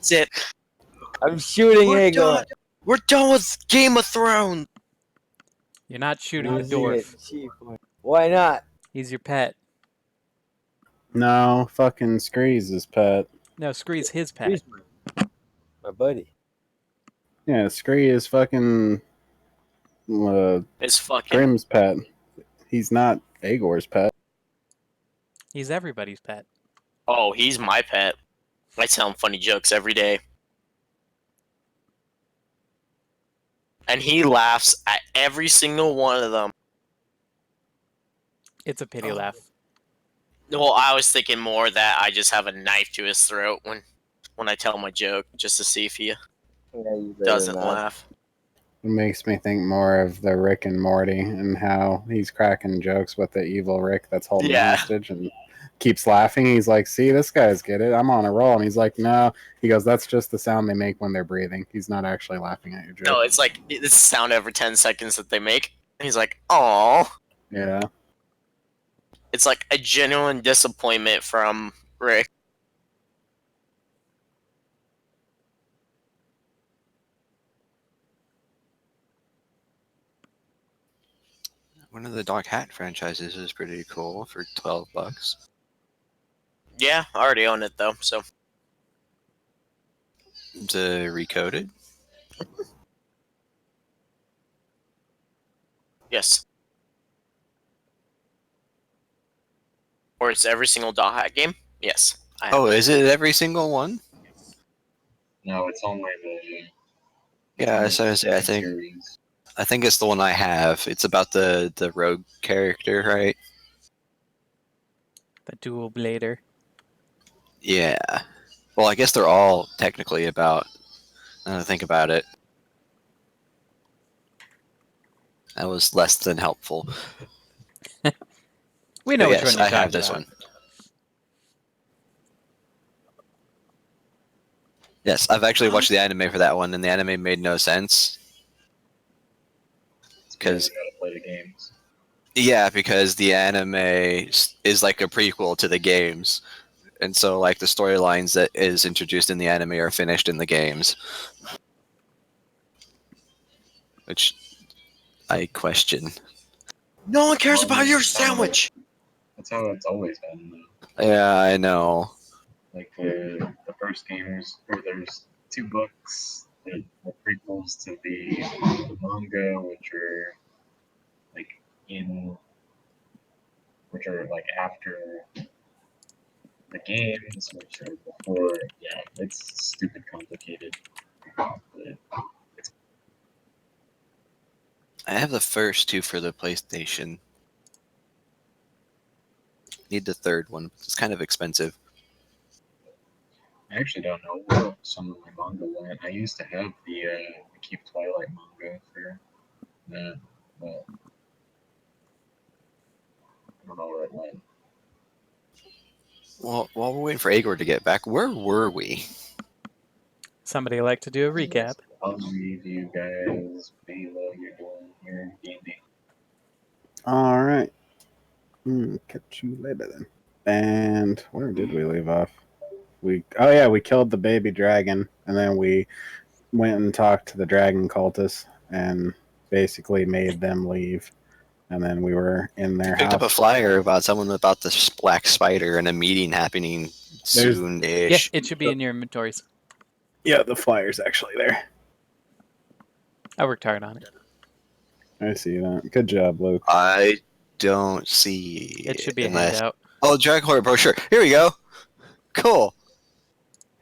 That's it. I'm shooting We're Igor. done. We're done with Game of Thrones. You're not shooting Now a is he dwarf. a chief one? Why not? He's your pet. No, fucking Scree's his pet. No, Scree's his pet. He's my buddy. Yeah, Scree is fucking It's fucking. Grimm's pet. He's not Agor's pet. He's everybody's pet. Oh, he's my pet. I tell him funny jokes every day. And he laughs at every single one of them. It's a pity laugh. Well, I was thinking more that I just have a knife to his throat when I tell my joke, just to see if he Yeah, you better doesn't not. laugh. It makes me think more of the Rick and Morty and how he's cracking jokes with the evil Rick that's holding Yeah. hostage and keeps laughing. He's like, see, this guy's get it. I'm on a roll. And he's like, no. He goes, that's just the sound they make when they're breathing. He's not actually laughing at your joke. No, it's like this sound every 10 seconds that they make. And he's like, "Aw." Yeah. It's like a genuine disappointment from Rick. One of the Dog Hat franchises is pretty cool for $12. Yeah, I already own it though, so. It's recoded. Yes. Or it's every single Dot Hat game? Yes. Oh, is it every single one? No, it's only the. Yeah, as I say, I think it's the one I have. It's about the rogue character, right? The dual blader. Yeah. Well, I guess they're all technically about. Now that I think about it. That was less than helpful. We know But which yes, one you're I have talking this about. one. Yes, I've actually watched the anime for that one, and the anime made no sense. Because you gotta play the games. yeah, because the anime is like a prequel to the games, and so like the storylines that is introduced in the anime are finished in the games, which I question. No one cares about your sandwich! That's how it's always been. Though. Yeah, I know. Like the first games, where there's two books that are prequels to the manga, which are like like after the games, which are before. Yeah, it's stupid complicated. But I have the first two for the PlayStation. Need the third one. It's kind of expensive. I actually don't know where some of my manga went. I used to have the Keep Twilight manga for that, but I don't know where it went. Well, while we're waiting for Agor to get back, where were we? Somebody like to do a recap. I'll read you guys be what you're doing here in D&D. All right. Catch you later then. And where did we leave off? We killed the baby dragon, and then we went and talked to the dragon cultists and basically made them leave. And then we were in their Picked up a house. flyer about someone about the black spider and a meeting happening soon-ish. Yeah, it should be in your inventories. Yeah, the flyer's actually there. I worked hard on it. I see that. Good job, Luke. I don't see It should be a unless- handout. Oh, Dragon Horror brochure. Here we go. Cool.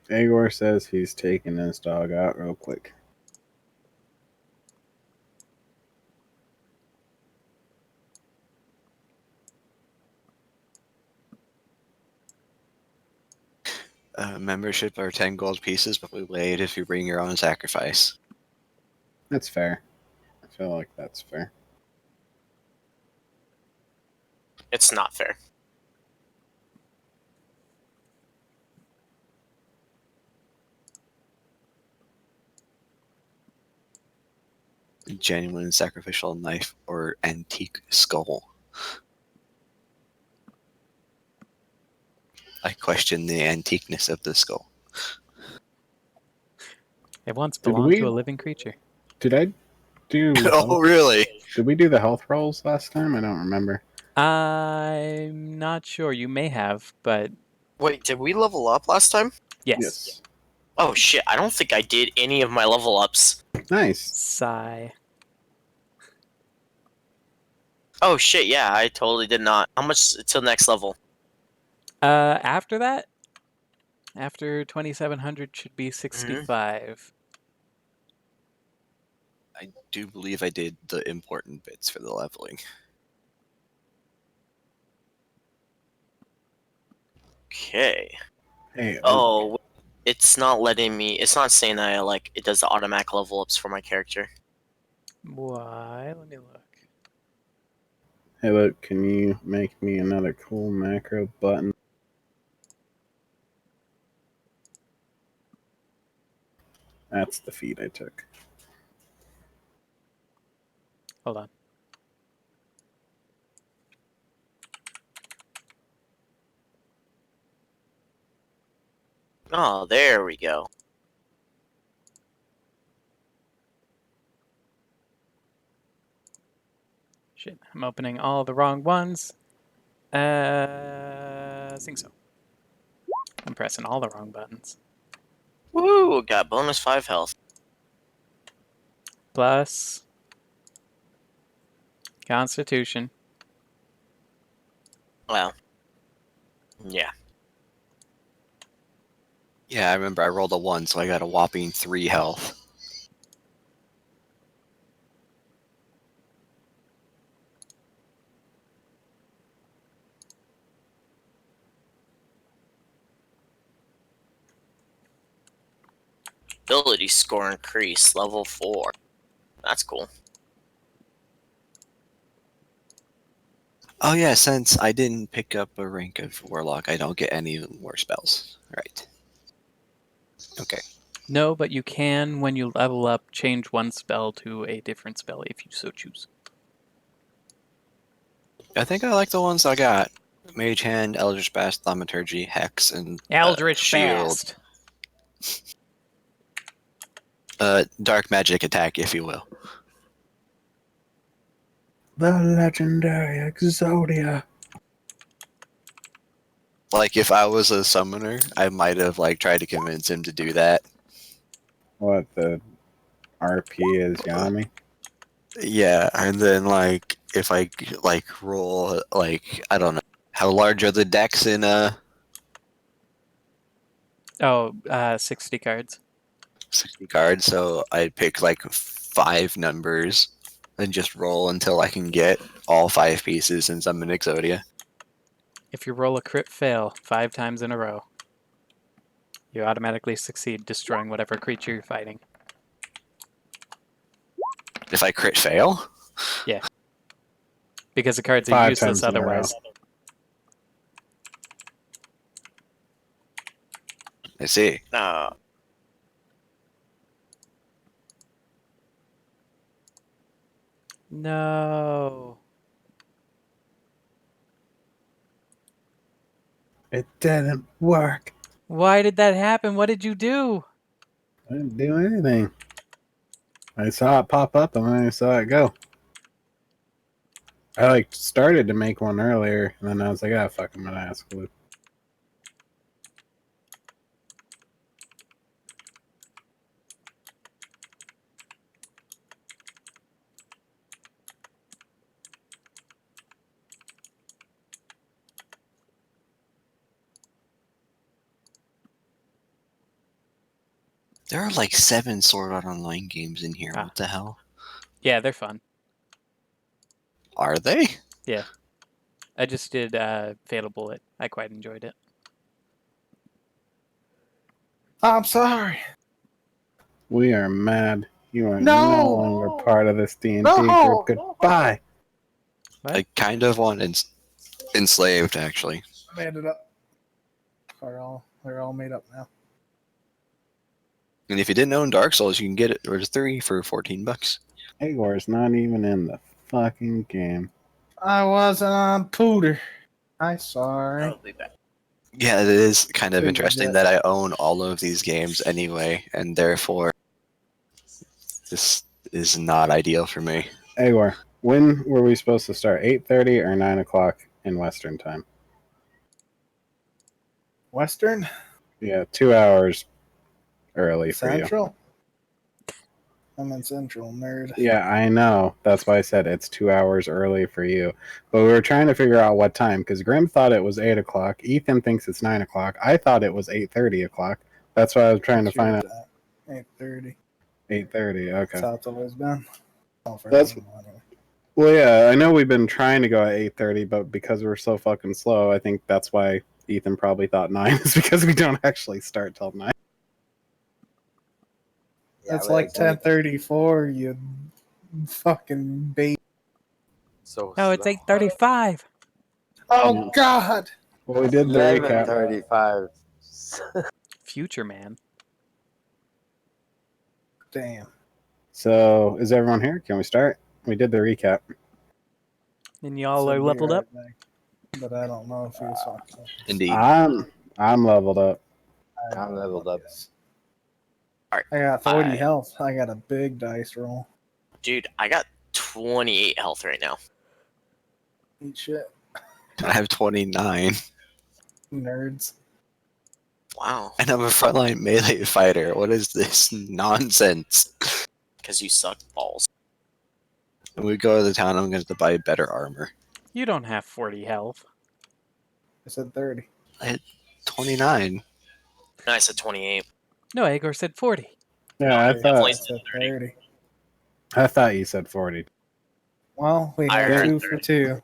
Agor says he's taking his dog out real quick. Membership are 10 gold pieces, but we wait if you bring your own sacrifice. That's fair. I feel like that's fair. It's not fair. Genuine sacrificial knife or antique skull. I question the antiqueness of the skull. It once Did belonged we- to a living creature. Did I do? Oh, really? Did we do the health rolls last time? I don't remember. I'm not sure. You may have, but Wait, did we level up last time? yes. Oh shit, I don't think I did any of my level ups. Nice. Sigh. Oh shit, yeah, I totally did not. How much till next level? After that, after 2700 should be 65. I do believe I did the important bits for the leveling. Okay. Hey. Oh, it's not letting me. It's not saying that it does the automatic level ups for my character. Why? Let me look. Hey, look. Can you make me another cool macro button? That's the feed I took. Hold on. Oh, there we go. Shit, I'm opening all the wrong ones. I think so. I'm pressing all the wrong buttons. Woo! Got bonus 5 health. Plus Constitution. Well, yeah. Yeah, I remember I rolled a 1, so I got a whopping 3 health. Ability score increase, level 4. That's cool. Oh yeah, since I didn't pick up a rank of Warlock, I don't get any more spells. Right. Okay. No, but you can, when you level up, change one spell to a different spell if you so choose. I think I like the ones I got. Mage Hand, Eldritch Blast, Thaumaturgy, Hex, and Eldritch Shield. Fast. Dark magic attack, if you will. The legendary Exodia. Like, if I was a summoner, I might have tried to convince him to do that. What, the RP is Yami? Yeah, and then if I roll I don't know, how large are the decks in 60 cards. 60 cards? So I'd pick 5 numbers and just roll until I can get all 5 pieces and summon Exodia. If you roll a crit fail 5 times in a row, you automatically succeed, destroying whatever creature you're fighting. If I crit fail, Because the cards are 5 useless times in a row. otherwise. I see. No. It didn't work. Why did that happen? What did you do? I didn't do anything. I saw it pop up and then I saw it go. I started to make one earlier and then I was like, ah, fuck, I'm gonna ask Luke. There are 7 Sword Art Online games in here. What the hell? Yeah, they're fun. Are they? I just did Fatal Bullet. I quite enjoyed it. I'm sorry. We are mad. You are No! no longer part of this D&D No! group. Goodbye. What? I kind of want enslaved, actually. I made it up. They're all made up now. And if you didn't own Dark Souls, you can get it for 3 for $14. Igor's not even in the fucking game. I wasn't on Pooter. I'm sorry. I'll be back. Yeah, it is kind of Please interesting do. that I own all of these games anyway, and therefore This is not ideal for me. Agor, when were we supposed to start? 8:30 or 9 o'clock in Western time? Western? Yeah, 2 hours early for you. Central? I'm in Central, nerd. Yeah, I know. That's why I said it's 2 hours early for you. But we were trying to figure out what time because Grim thought it was 8 o'clock. Ethan thinks it's 9 o'clock. I thought it was 8:30 o'clock. That's why I was trying to find out. 8:30. 8:30. Okay. That's how it's always been. Oh, for That's- him, anyway. Well, yeah, I know we've been trying to go at 8:30, but because we're so fucking slow, I think that's why Ethan probably thought 9 is because we don't actually start till 9. It's like 10:34. You fucking baby. So No, it's slow. 8:35. Oh God! Well, we did the recap. 11:35. Future man. Damn. So, is everyone here? Can we start? We did the recap. And y'all So are be leveled right up. back. But I don't know if he's fucking. Indeed. I'm leveled up. I'm leveled up. I got 40 I- health. I got a big dice roll. Dude, I got 28 health right now. Eat shit. I have 29, Nerds. Wow. and I'm a frontline melee fighter. What is this nonsense? Because you suck balls. When we go to the town, I'm going to buy better armor. You don't have 40 health. I said 30. 29. No, I said 28. No, Agor said 40. Yeah, I definitely thought I said 30. you said 40. Well, we I have heard 2 for 2.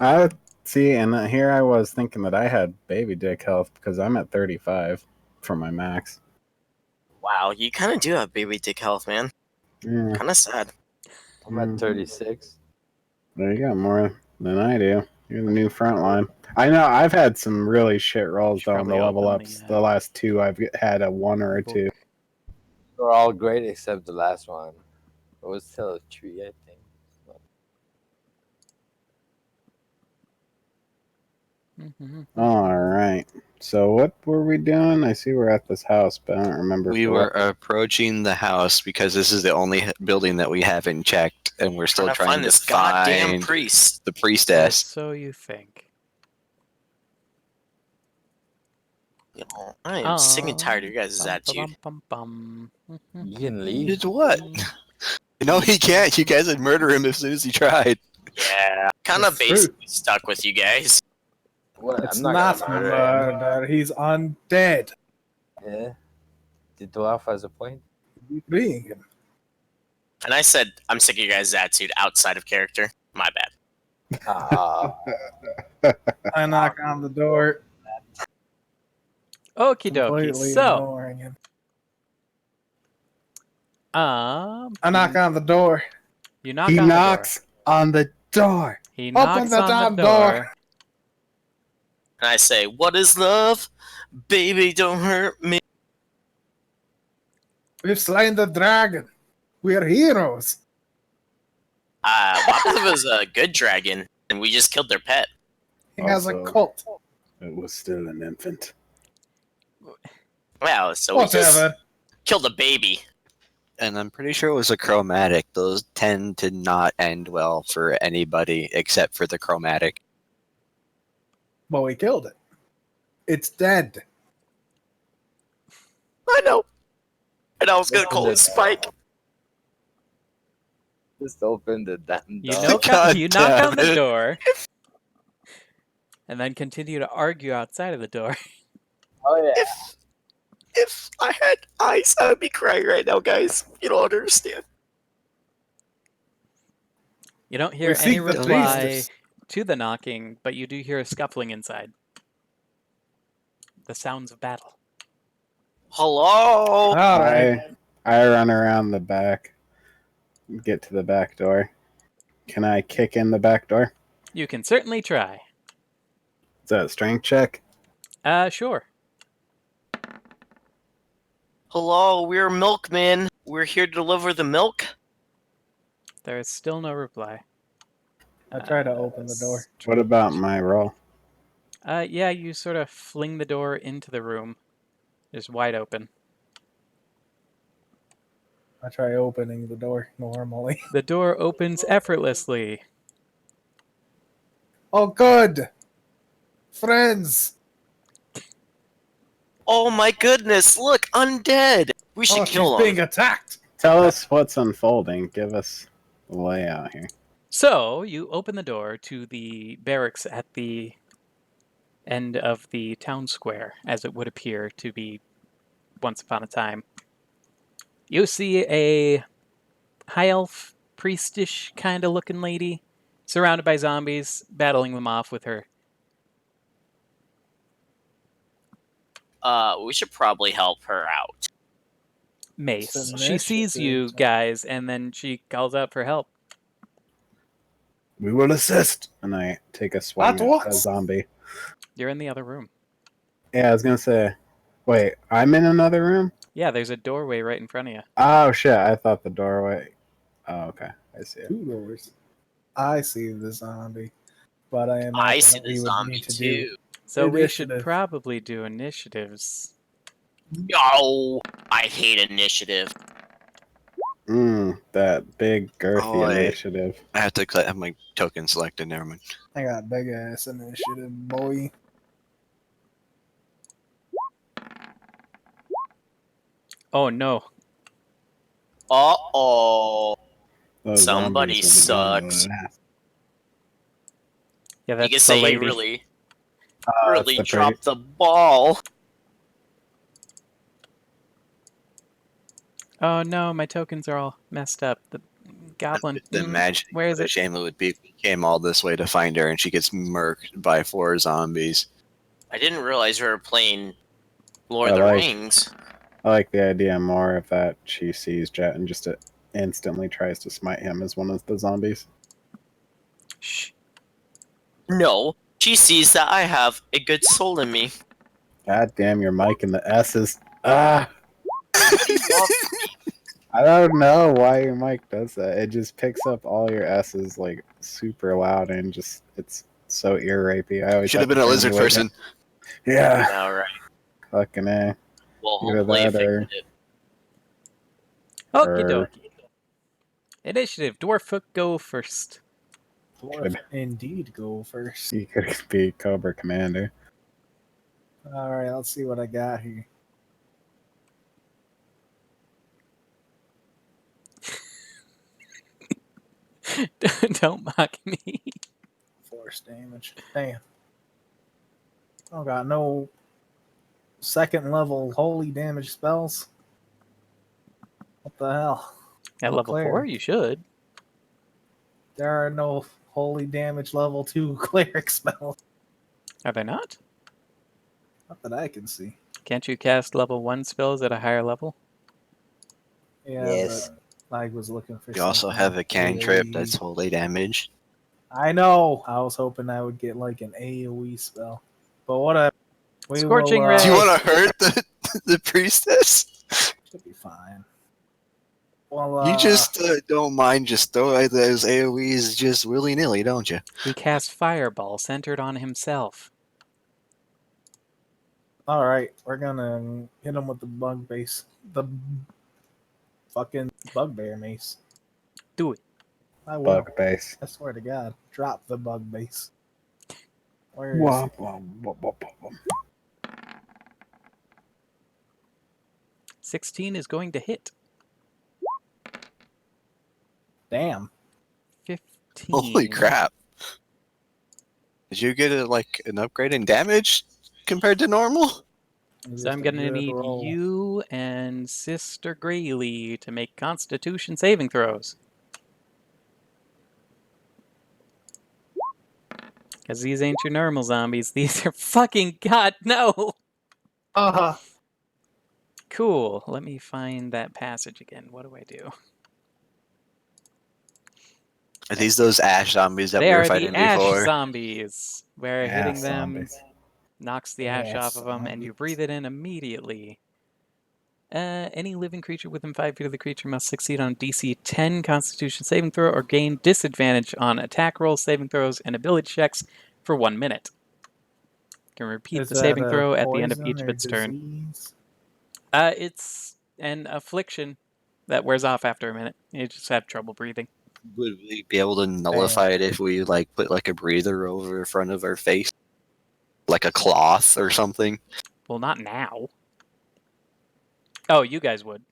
I see, and here I was thinking that I had baby dick health because I'm at 35 for my max. Wow, you kind of do have baby dick health, man. Yeah, Kind of sad. I'm at 36. there you go, more than I do. You're the new frontline. I know I've had some really shit rolls Should though on the probably level open ups. the, The last 2 I've had a 1 or a 2. book. They're all great except the last one. It was still a tree, I think. Mhm. All right. So what were we doing? I see we're at this house, but I don't remember. We for were what. approaching the house because this is the only building that we haven't checked, and we're still Trying to trying find to this goddamn find priest. the priestess. So you think. You know, I am sick and tired of your guys' attitude. Bum. You can leave. Did what? No, he can't. You guys would murder him as soon as he tried. Yeah, kind It's of true. basically stuck with you guys. What? It's I'm not not gonna murder him. murder. He's undead. Yeah. The dwarf has a point. Being him. And I said, I'm sick of your guys' attitude outside of character. My bad. Ah. I knock on the door. Okie dokie. Completely So, ignoring him. um, I knock on the door. you knock He on knocks on the door. the door. He Open knocks the on damn the door. door. And I say, what is love? Baby, don't hurt me. We've slain the dragon. We are heroes. Wapith was a good dragon, and we just killed their pet. He has a Also- cult. It was still an infant. Wow, so we just Whatever. killed a baby. And I'm pretty sure it was a chromatic. Those tend to not end well for anybody except for the chromatic. But we killed it. It's dead. I know. And I was gonna call it Spike. Just open the damn You door. knock, God you knock on damn the it. door, and then continue to argue outside of the door. Oh yeah. If I had eyes, I would be crying right now, guys. You don't understand. You don't hear We any seek the reply priestess. to the knocking, but you do hear a scuffling inside. The sounds of battle. Hello? All right. I run around the back, get to the back door. Can I kick in the back door? You can certainly try. Is that a strength check? Sure. Hello, we're milkmen. We're here to deliver the milk. There is still no reply. I try to open the door. What about my roll? Yeah, you sort of fling the door into the room. It's wide open. I try opening the door normally. The door opens effortlessly. Oh, good! Friends! Oh my goodness! Look, undead. We should Oh, she's kill them. being attacked! Tell us what's unfolding. Give us the layout here. So you open the door to the barracks at the end of the town square, as it would appear to be once upon a time. You see a high elf, priestish kind of looking lady, surrounded by zombies, battling them off with her. We should probably help her out. Mace. It's an She sees you initiative. guys, and then she calls out for help. We will assist. And I take a swing At at what? a zombie. You're in the other room. Yeah, I was gonna say. Wait, I'm in another room? Yeah, there's a doorway right in front of you. Oh shit, I thought the doorway. Oh, okay. I see it. 2 doors. I see the zombie, but I imagine I see what the we would zombie need to too. So we should Initiative. probably do initiatives. No, I hate initiative. That big girthy Oh, wait. initiative. I have to have my token selected. Never mind. I got big ass initiative, boy. Oh no. Uh-oh. Those Somebody zombies will be sucks. Yeah, You that's can the say he lady. really that's the dropped the ball. Oh no, my tokens are all messed up. The goblin. Imagine Where is what a it? shame it would be if we came all this way to find her and she gets murked by 4 zombies. I didn't realize we were playing Lord I of the like- Rings. I like the idea more of that she sees Jet and just instantly tries to smite him as one of the zombies. Shh. No, she sees that I have a good soul in me. God damn your mic and the S's. Ah! I don't know why your mic does that. It just picks up all your S's like super loud and just it's so ear rapey. I always Should have been a lizard person. Yeah, All right. fucking A. Well, Either hopefully that or- fixed it. Okie Or- dokie. Initiative. Dwarfhook, go first. Dwarf indeed go first. You could be Cobra Commander. Alright, let's see what I got here. Don't mock me. Force damage. Damn. I got no second level holy damage spells. What the hell? At Oh, level Claire. 4, you should. There are no holy damage level 2 cleric spells. Are they not? Not that I can see. Can't you cast level 1 spells at a higher level? Yeah, Yes. but I was looking for You also something have a cantrip AoE. that's holy damage. I know. I was hoping I would get like an AoE spell. But whatever. We Scorching will, Ray. Do you want to hurt the priestess? Should be fine. Well, You just don't mind just throwing those AoEs just willy-nilly, don't you? He cast Fireball centered on himself. Alright, we're gonna hit him with the bug base. The fucking bugbear mace. Do it. I will. Bug base. I swear to God. Drop the bug base. Where is Womp, womp, womp, womp, womp. 16 is going to hit. Damn. 15. Holy crap. Did you get an upgrade in damage compared to normal? It's So I'm just a going to good need roll. you and Sister Graylee to make Constitution saving throws. Because these ain't your normal zombies. These are fucking God, no! Uh-huh. Cool. Let me find that passage again. What do I do? Are these those ash zombies that They we were are fighting the ash before? zombies, where Yeah, hitting them zombies. knocks the ash Yes, off of them, and you zombies. breathe it in immediately. Any living creature within 5 feet of the creature must succeed on DC 10 Constitution saving throw or gain disadvantage on attack rolls, saving throws, and ability checks for 1 minute. You can repeat Is the that saving a throw at the end of poison each of or its turn. disease? It's an affliction. That wears off after a minute. You just have trouble breathing. Would we be able to nullify it if we like put like a breather over front of our face, like a cloth or something? Well, not now. Oh, you guys would.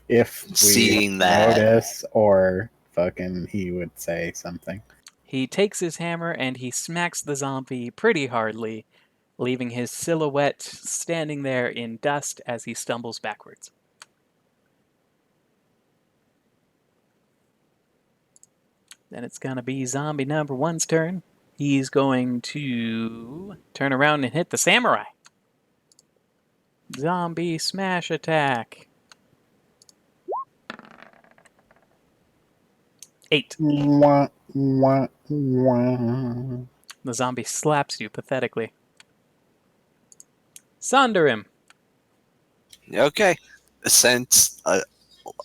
If we Seeing that. notice, or fucking he would say something. He takes his hammer and he smacks the zombie pretty hardly, leaving his silhouette standing there in dust as he stumbles backwards. Then it's going to be zombie number 1's turn. He's going to turn around and hit the samurai. Zombie smash attack. 8. Wah, wah, wah. The zombie slaps you pathetically. Sunder him. Okay. Since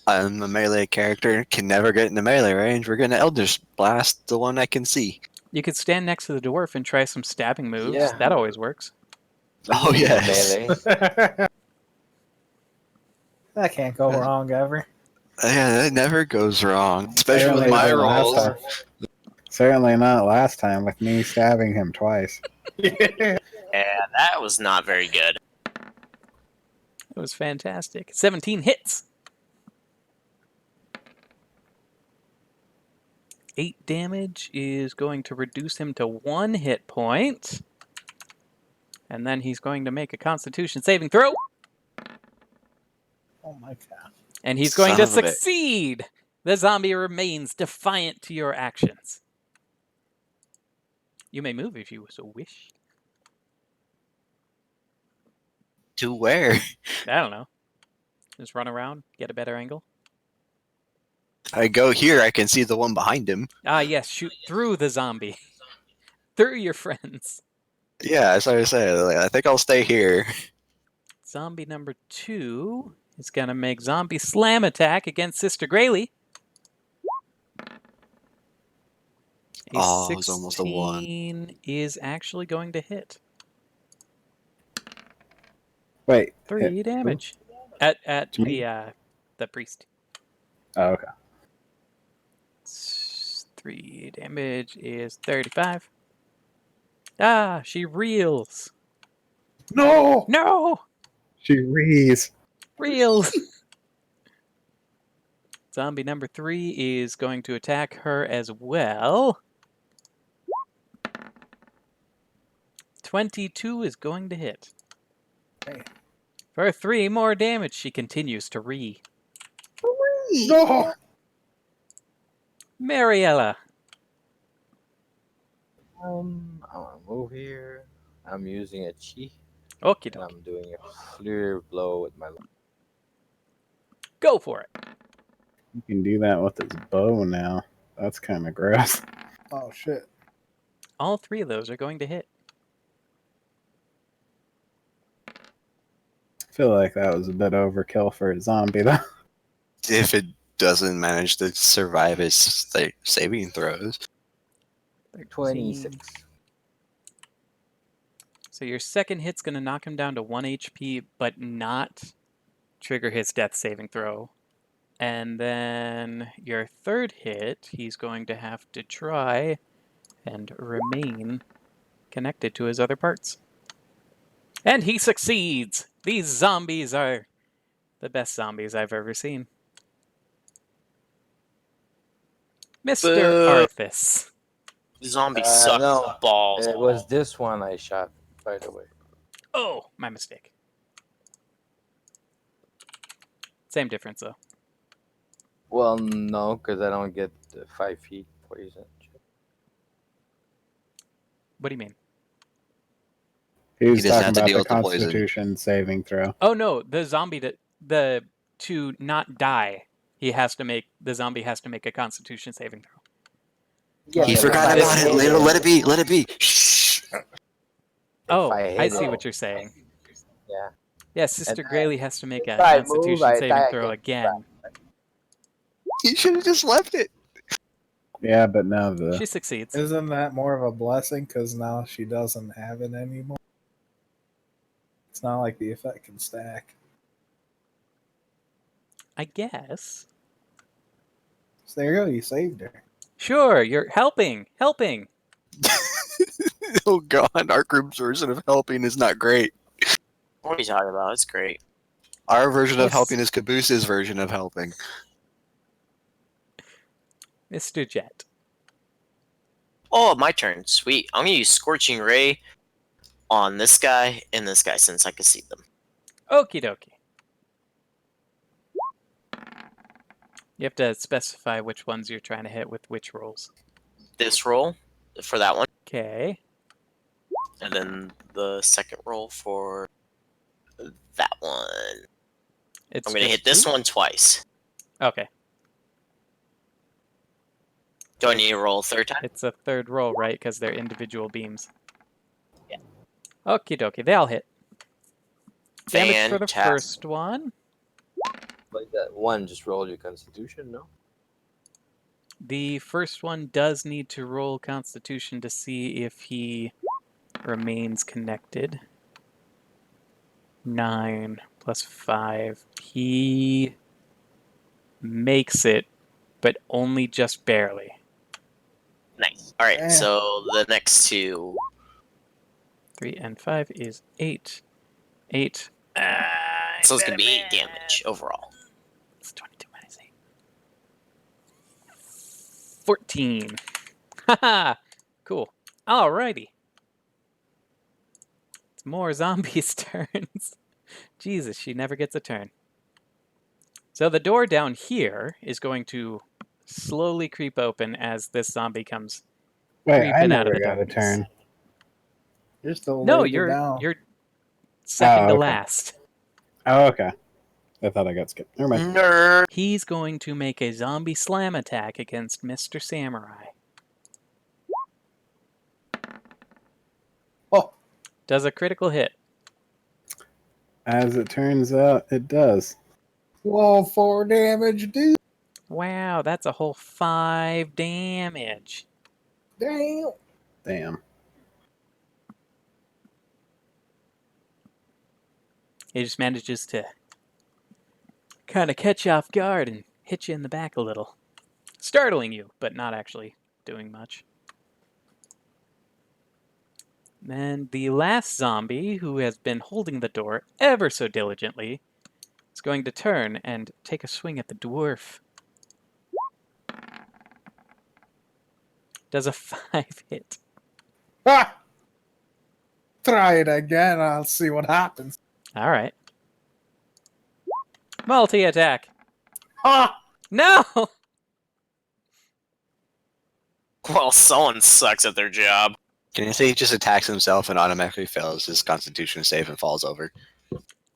I'm a melee character, can never get into melee range, we're gonna Eldritch Blast the one I can see. You could stand next to the dwarf and try some stabbing moves. Yeah. That always works. Oh, yes. Melee. That can't go wrong ever. Yeah, that never goes wrong, especially with Apparently my not last rolls. time. Certainly not last time with me stabbing him twice. Yeah, that was not very good. It was fantastic. 17 hits. 8 damage is going to reduce him to 1 hit point. And then he's going to make a Constitution saving throw. Oh my god. And he's going to Son of a bitch. succeed. The zombie remains defiant to your actions. You may move if you so wish. To where? I don't know. Just run around, get a better angle. I go here, I can see the one behind him. Ah, yes, shoot through the zombie. Through your friends. Yeah, as I was saying, like, I think I'll stay here. Zombie number 2 is going to make zombie slam attack against Sister Grayley. Oh, it was almost a 1. 16 is actually going to hit. Wait. 3 hit who? damage. At Me? the priest. Oh, okay. 3 damage is 35. Ah, she reels. No! No! She rees. Reels! Zombie number 3 is going to attack her as well. 22 is going to hit. Damn. For 3 more damage, she continues to ree. No! Mariella. I want to move here. I'm using a chi, Okie and dokie. I'm doing a flare blow with my. Go for it. You can do that with his bow now. That's kind of gross. Oh shit. All 3 of those are going to hit. I feel like that was a bit overkill for a zombie, though. If it doesn't manage to survive its saving throws. 26. So your second hit's going to knock him down to 1 HP, but not trigger his death saving throw. And then your third hit, he's going to have to try and remain connected to his other parts. And he succeeds! These zombies are the best zombies I've ever seen. Mr. Boo. Arthas. Zombies suck no. balls. It was this one I shot right away. Oh, my mistake. Same difference, though. Well, no, because I don't get the 5 feet poison. What do you mean? He was He doesn't talking have to about deal the with the poison. Constitution saving throw. Oh, no, the zombie, to not die, the zombie has to make a Constitution saving throw. Yeah, He but forgot if about I it. hit Let it be. Let it be. Shh. Oh, I I hit see it. what you're saying. Yeah. Yeah, Sister And Grayley has to make a if I move, Constitution I saving die throw again. He should have just left it. Yeah, but now the She succeeds. Isn't that more of a blessing? Because now she doesn't have it anymore. It's not like the effect can stack. I guess. So there you go. You saved her. Sure, you're helping. Oh god, our group's version of helping is not great. What are you talking about? It's great. Our version of Yes. helping is Caboose's version of helping. Mr. Jet. Oh, my turn. Sweet. I'm gonna use Scorching Ray on this guy and this guy since I can see them. Okie dokie. You have to specify which ones you're trying to hit with which rolls. This roll for that one, Okay. and then the second roll for that one. It's I'm gonna just hit this two? one twice. Okay. Do I need to roll a third time? It's a third roll, right? Because they're individual beams. Yeah. Okie dokie. They all hit. Damage for the Fantastic. first one. Like that one, just roll your Constitution, no? The first one does need to roll Constitution to see if he remains connected. 9 plus 5. He makes it, but only just barely. Nice. All right. Eh. So the next two. 3 and 5 is 8. 8. So it's gonna be 8 damage overall. It's 22 minus 8. 14. Haha! Cool. Alrighty. It's more zombies' turns. Jesus, she never gets a turn. So the door down here is going to slowly creep open as this zombie comes Wait, I creeping out of never the got a darkness. turn. You're still No, later down. you're second to okay. last. Oh, okay. I thought I got skipped. Never mind. Nerd. He's going to make a zombie slam attack against Mr. Samurai. Oh, Does a critical hit. As it turns out, it does. whoa, 4 damage, dude. Wow, that's a whole 5 damage. Damn. Damn. He just manages to kind of catch you off guard and hit you in the back a little. Startling you, but not actually doing much. And the last zombie, who has been holding the door ever so diligently, is going to turn and take a swing at the dwarf. Does a 5 hit. Ah! Try it again. I'll see what happens. All right. Multi-attack. Ah! No! Well, someone sucks at their job. Can you say he just attacks himself and automatically fails his Constitution save and falls over?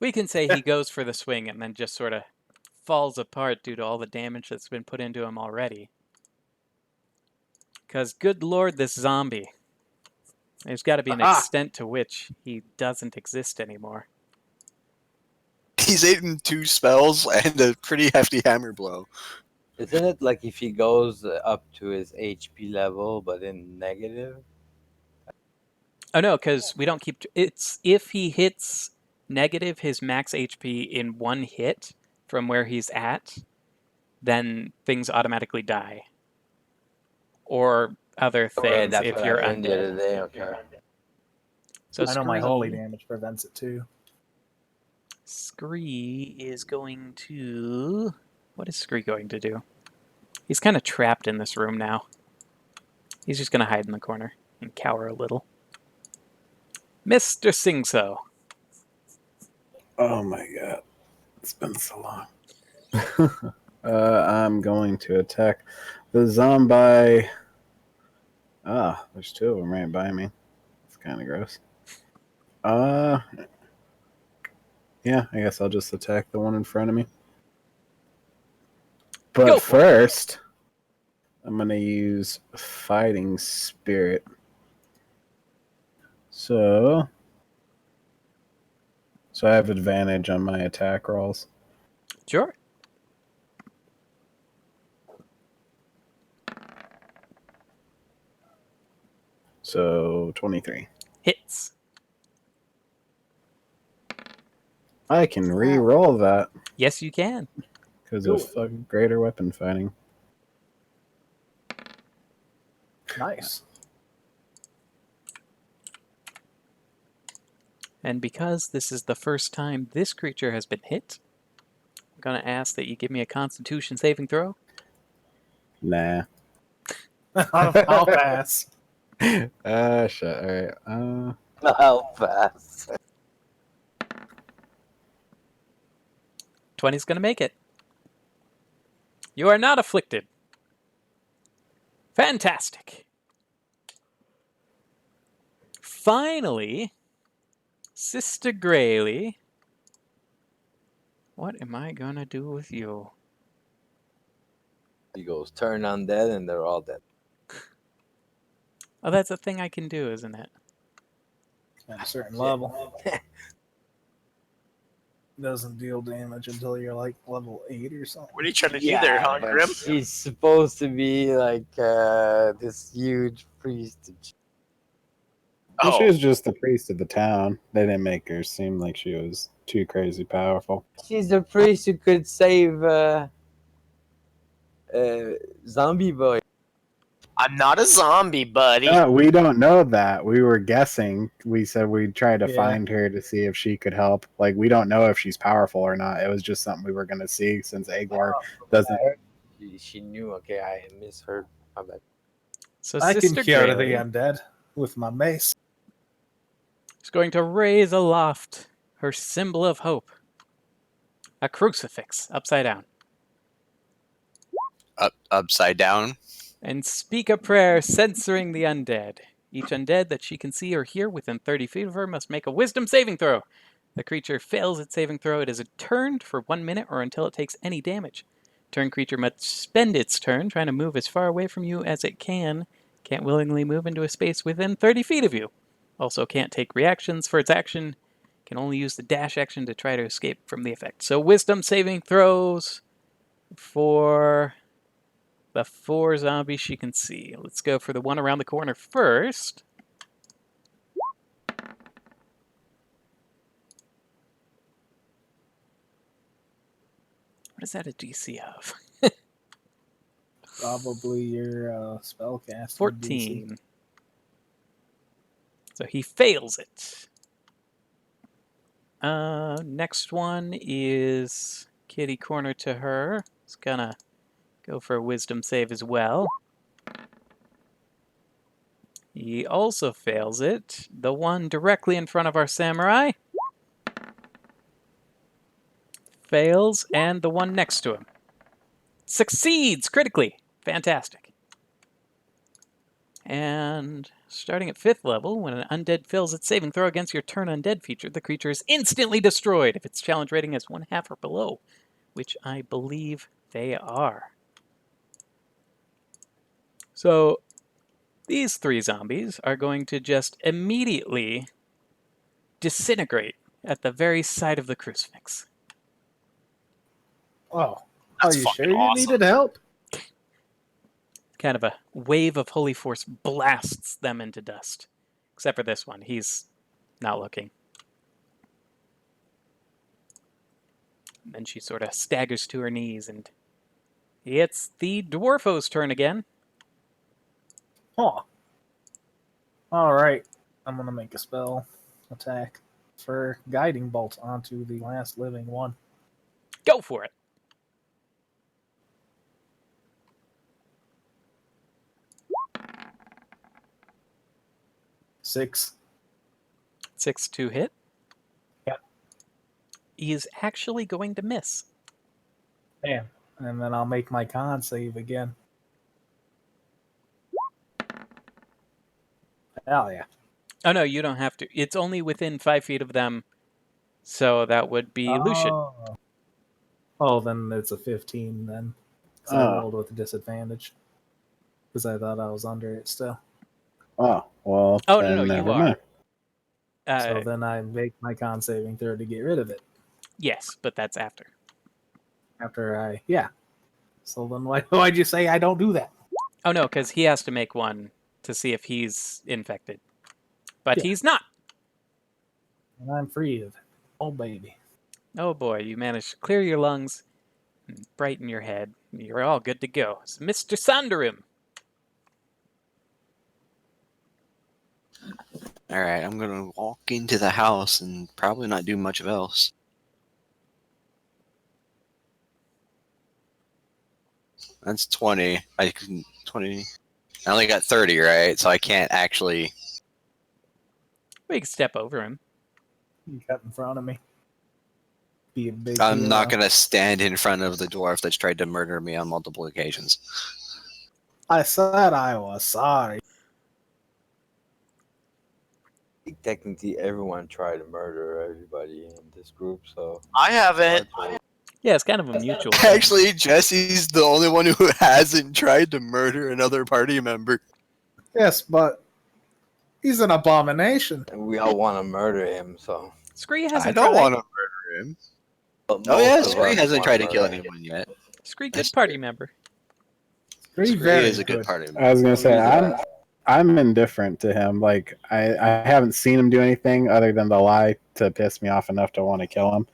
We can say he goes for the swing and then just sort of falls apart due to all the damage that's been put into him already. Because, good lord, this zombie. There's got to be an Aha! extent to which he doesn't exist anymore. He's eaten 2 spells and a pretty hefty hammer blow. Isn't it like if he goes up to his HP level, but in negative? Oh no, because we don't keep... It's if he hits negative his max HP in one hit from where he's at, then things automatically die. Or other Okay, things that's if what you're I did the undead. other day. Okay. So I know my Scree- holy damage prevents it too. Scree is going to... What is Scree going to do? He's kind of trapped in this room now. He's just going to hide in the corner and cower a little. Mr. Sing-So. Oh my god. It's been so long. I'm going to attack the zombie. Ah, there's 2 of them right by me. It's kind of gross. Yeah, I guess I'll just attack the one in front of me. Go But for it. first, I'm going to use Fighting Spirit. So I have advantage on my attack rolls. Sure. So 23. Hits. I can re-roll that. Yes, you can. because Do of it. fucking greater weapon fighting. Nice. And because this is the first time this creature has been hit, I'm going to ask that you give me a Constitution saving throw. Nah. I'll pass. Shit. All right. I'll pass. 20's going to make it. You are not afflicted. Fantastic. Finally, Sister Grayley, what am I going to do with you? He goes, turn undead, and they're all dead. Oh, that's a thing I can do, isn't it? At a certain level. Doesn't deal damage until you're like level 8 or something. What are you trying to do there, huh, but Grim? she's supposed to be like this huge priest. Well, she Oh, was just the priest of the town. They didn't make her seem like she was too crazy powerful. She's the priest who could save Zombie Boy. I'm not a zombie, buddy. No, we don't know that. We were guessing. We said we'd try to Yeah. find her to see if she could help. Like, we don't know if she's powerful or not. It was just something we were going to see since Agwar doesn't. She knew. Okay, I misheard. My bad. So I can Sister cure the Grayley undead with my mace. is going to raise aloft her symbol of hope. A crucifix, upside down. Upside down. And speak a prayer censoring the undead. Each undead that she can see or hear within 30 feet of her must make a wisdom saving throw. The creature fails its saving throw. It is turned for 1 minute or until it takes any damage. Turn creature must spend its turn trying to move as far away from you as it can. Can't willingly move into a space within 30 feet of you. Also can't take reactions for its action. Can only use the dash action to try to escape from the effect. So wisdom saving throws for the 4 zombies she can see. Let's go for the one around the corner first. What is that a DC of? Probably your spellcaster. 14. So he fails it. Next one is kitty corner to her. It's gonna go for a wisdom save as well. He also fails it. The one directly in front of our samurai fails, and the one next to him succeeds critically. Fantastic. And starting at 5th level, when an undead fails its saving throw against your turn undead feature, the creature is instantly destroyed if its challenge rating is 1/2 or below, which I believe they are. So these 3 zombies are going to just immediately disintegrate at the very sight of the crucifix. Oh, That's are you fucking sure awesome. you needed help? Kind of a wave of holy force blasts them into dust. Except for this one. He's not looking. And then she sort of staggers to her knees, and it's the Dwarfo's turn again. Huh. Alright. I'm going to make a spell attack for Guiding Bolt onto the last living one. Go for it. Six. 6 to hit. Yep. He is actually going to miss. Damn. And then I'll make my con save again. Hell yeah. Oh, no, you don't have to. It's only within 5 feet of them, so that would be Lucian. Oh, then it's a 15 then. 'Cause I rolled with a disadvantage. Because I thought I was under it still. Oh, well. Oh, then no, you never are. mind. So then I make my con saving throw to get rid of it. Yes, but that's after. After I... Yeah. So then why'd you say I don't do that? Oh, no, because he has to make one to see if he's infected. But Yeah. he's not. And I'm free of it. Oh, baby. Oh, boy, you managed to clear your lungs, and brighten your head. You're all good to go. It's Mr. Sandarim. All right, I'm gonna walk into the house and probably not do much of else. That's 20. I can 20. I only got 30, right? So I can't actually. We can step over him. You cut in front of me. Be a big I'm not hero. gonna stand in front of the dwarf that's tried to murder me on multiple occasions. I said I was sorry. Technically, everyone tried to murder everybody in this group, so I haven't. Yeah, it's kind of a mutual thing. Actually, Jesse's the only one who hasn't tried to murder another party member. Yes, but he's an abomination. and we all want to murder him. So Scree I hasn't don't tried. want to murder him. but Oh yeah, most of Scree us hasn't wanna tried to kill murder him. anyone yet. Scree, good That's party true. member. Scree Scree very is a good party member. I was gonna say Yeah. I'm indifferent to him. Like I haven't seen him do anything other than the lie to piss me off enough to want to kill him.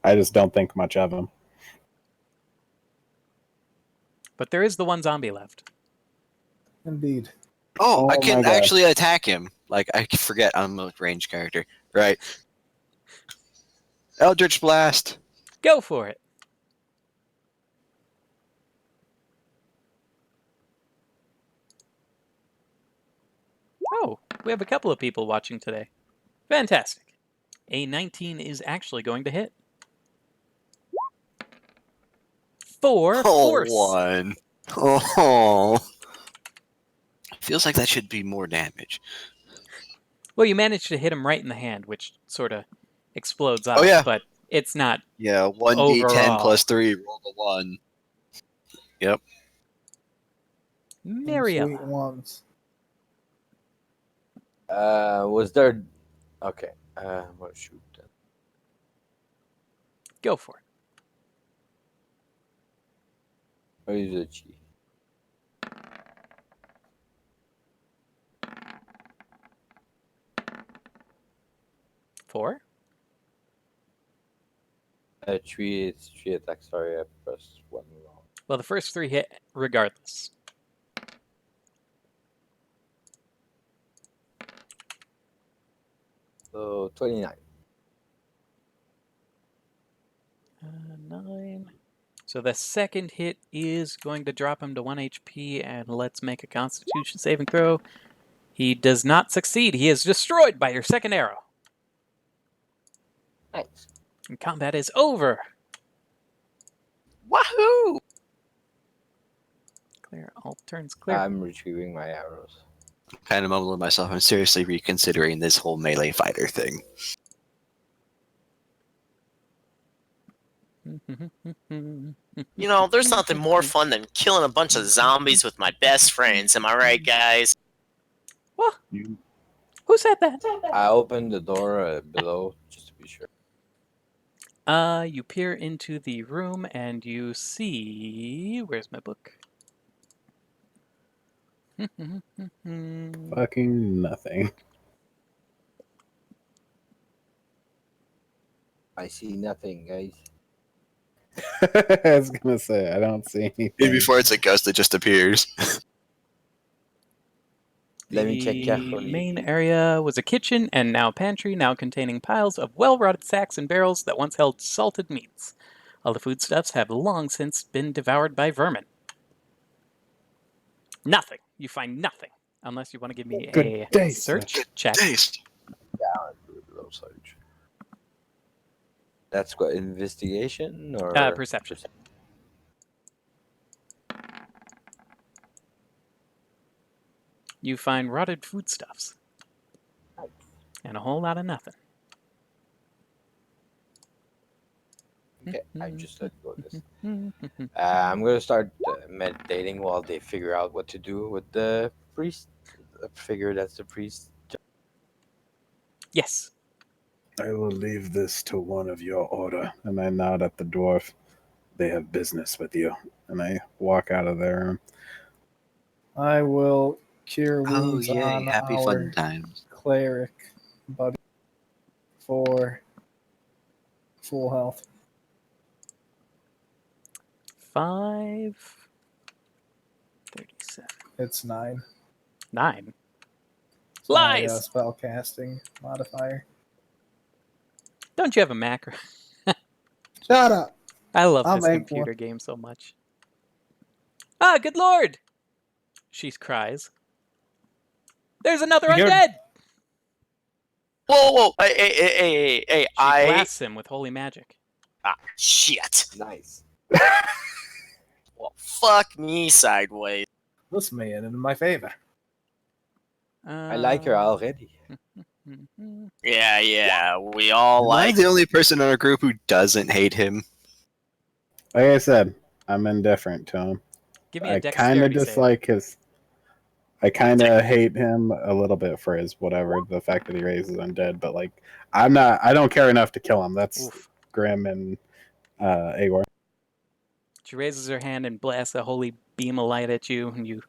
I just don't think much of him. But there is the one zombie left. Indeed. Oh, I Oh can my God. actually attack him. Like, I forget I'm a ranged character. Right. Eldritch Blast. Go for it. Oh, we have a couple of people watching today. Fantastic. A 19 is actually going to hit. 4 force. 1. Oh. Feels like that should be more damage. Well, you managed to hit him right in the hand, which sort of explodes off, yeah. but it's not Yeah, 1d10 overall. plus 3, roll the 1. Yep. Sweet Mariella. ones. Was there? Okay. I'm gonna shoot then. Go for it. Where is the chi? Four. Three. It's 3 attacks. Sorry, I pressed one wrong. Well, the first 3 hit regardless. So 29. 9. So the second hit is going to drop him to 1 HP, and let's make a Constitution saving throw. He does not succeed. He is destroyed by your second arrow. Nice. And combat is over. Wahoo! Clear. All turns clear. I'm retrieving my arrows. Kind of mumbling to myself. I'm seriously reconsidering this whole melee fighter thing. You know, there's nothing more fun than killing a bunch of zombies with my best friends. Am I right, guys? What? You Who said that? I opened the door below just to be sure. You peer into the room and you see... Where's my book? Fucking nothing. I see nothing, guys. I was gonna say I don't see anything. Maybe before it's a ghost that just appears. Let me check The carefully. main area was a kitchen and now pantry, now containing piles of well-rotted sacks and barrels that once held salted meats. All the foodstuffs have long since been devoured by vermin. Nothing. You find nothing. Unless you want to give me Good a day, search sir. check. Taste. Below search. That's what investigation or Perception. You find rotted foodstuffs. And a whole lot of nothing. Okay, I just let go of this. I'm gonna start meditating while they figure out what to do with the priest. I figure that's the priest. Yes. I will leave this to one of your order. And I nod at the dwarf. They have business with you. And I walk out of their room. I will cure Oh, wounds yay. on Happy our fun times. cleric buddy for full health. 5, 37, It's 9. 9. It's my Lies! spell casting modifier. Don't you have a macro? Shut up! I love I'll this make computer game so much. Ah, good lord! She cries. There's another You're- undead! Whoa! Hey! She blasts him with holy magic. Shit. Nice. Well, fuck me sideways. This man in my favor. I like her already. Yeah. We all Am I like. the only person in our group who doesn't hate him? Like I said, I'm indifferent to him. Give me a I dexterity kind of save. dislike his. I kind of hate him a little bit for his whatever, the fact that he raises undead. But like, I'm not. I don't care enough to kill him. That's Oof. Grim and Agor. She raises her hand and blasts a holy beam of light at you, and you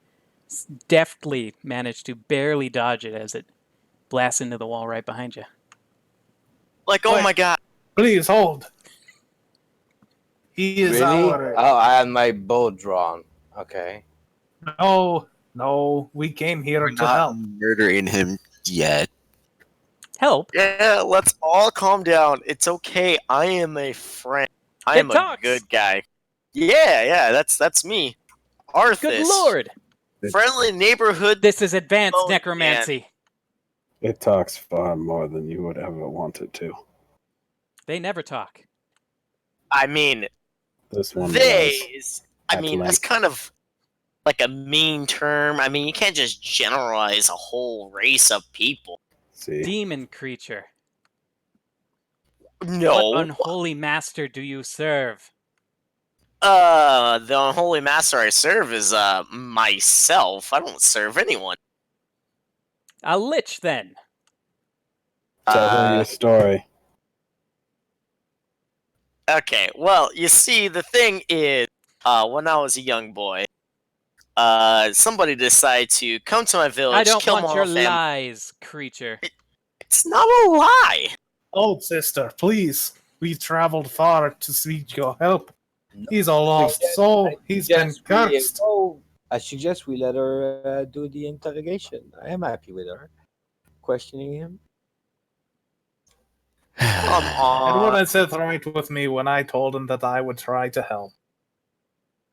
deftly manage to barely dodge it as it blasts into the wall right behind you. Like, oh my god. Please hold. He is Really? our. Oh, I had my bow drawn. Okay. No, we came here We're to not help. murdering him yet. Help? Yeah, let's all calm down. It's okay. I am a friend. I It am talks. a good guy. Yeah, that's me. Arthas. Good lord! Friendly neighborhood. This is advanced Oh, necromancy. It talks far more than you would ever want it to. They never talk. I mean, This one they does. is. I At mean, that's length. kind of like a mean term. I mean, you can't just generalize a whole race of people. See, Demon creature. No. What unholy master do you serve? The unholy master I serve is myself. I don't serve anyone. A lich, then. tell her your story. Okay, well, you see, the thing is, when I was a young boy, somebody decided to come to my village, I don't kill want my your whole family. lies, creature. It's not a lie. Oh, sister, please. We've traveled far to seek your help. He's a lost soul. He's been cursed. I suggest we let her do the interrogation. I am happy with her. Questioning him. Come It on. wouldn't sit right with me when I told him that I would try to help.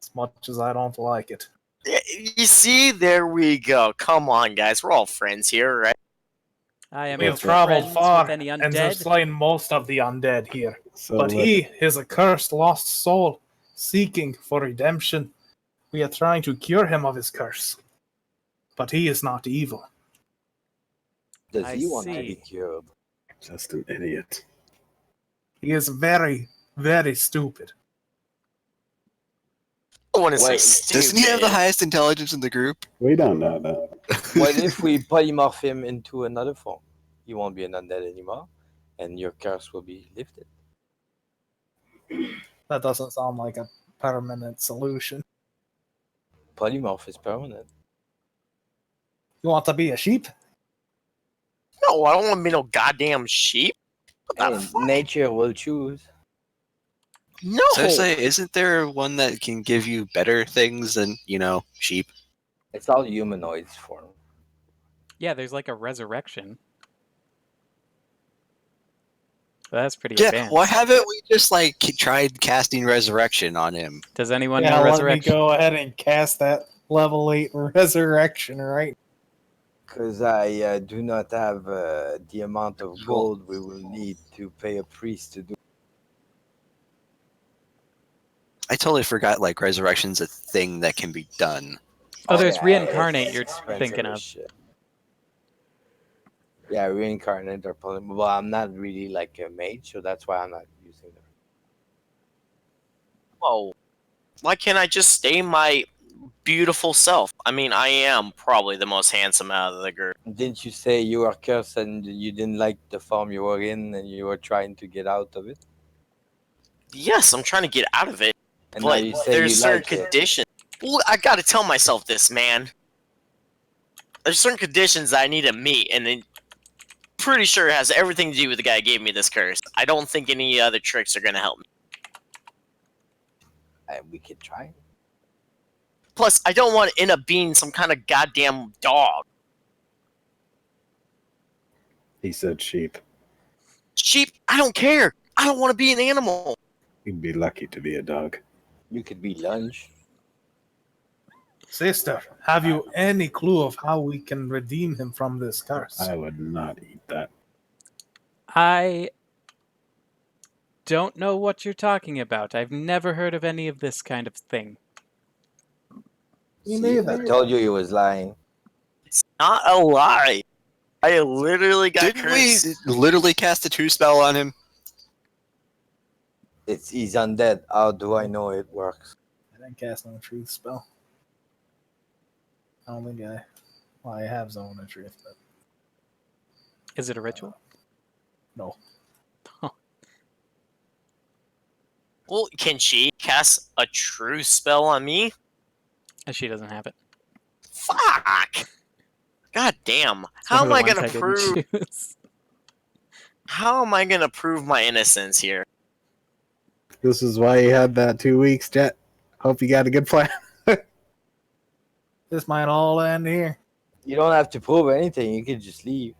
As much as I don't like it. You see, there we go. Come on, guys. We're all friends here, right? I am We have not traveled friends far with any and have undead. slain most of the undead here. So But he is a cursed lost soul, seeking for redemption. We are trying to cure him of his curse. But he is not evil. Does I he want to see. be cured? just an idiot. He is very, very stupid. I want to say Wait, stupid. Doesn't he have the highest intelligence in the group? We don't know that. What if we polymorph him into another form? He won't be an undead anymore, and your curse will be lifted. That doesn't sound like a permanent solution. Polymorph is permanent. You want to be a sheep? No, I don't want to be no goddamn sheep. What the And fuck? nature will choose. No. So I say, isn't there one that can give you better things than, sheep? It's all humanoids form. Yeah, there's like a resurrection. So that's pretty Yeah, advanced. why haven't we just, tried casting Resurrection on him? Does anyone Yeah, know let me resurrection? go ahead and cast that level 8 resurrection right. Because I do not have the amount of gold we will need to pay a priest to do. I totally forgot, Resurrection's a thing that can be done. Oh, there's yeah, reincarnate it's you're expensive thinking as of. shit. Yeah, reincarnate or polymorph. Well, I'm not really like a mage, so that's why I'm not using them. Whoa. Why can't I just stay my beautiful self? I mean, I am probably the most handsome out of the group. Didn't you say you were cursed and you didn't like the form you were in and you were trying to get out of it? Yes, I'm trying to get out of it, And now but you say there's you certain like it. conditions. Well, I gotta tell myself this, man. There's certain conditions that I need to meet, and then pretty sure it has everything to do with the guy who gave me this curse. I don't think any other tricks are gonna help me. We could try. Plus, I don't want to end up being some kind of goddamn dog. He said sheep. Sheep, I don't care. I don't want to be an animal. You'd be lucky to be a dog. You could be lunch. Sister, have you any clue of how we can redeem him from this curse? I would not eat that. I don't know what you're talking about. I've never heard of any of this kind of thing. Me See, neither. I told you he was lying. It's not a lie. I literally got Didn't cursed. we literally cast a 2 spell on him? He's undead. How do I know it works? I didn't cast no truth spell. I don't think I. Well, I have zone of truth, but Is it a ritual? no. Well, can she cast a true spell on me? She doesn't have it. Fuck! God damn. It's How one am of I the ones gonna didn't prove? choose. How am I gonna prove my innocence here? This is why you had that 2 weeks, Jet. Hope you got a good plan. This might all end here. You don't have to prove anything. You could just leave.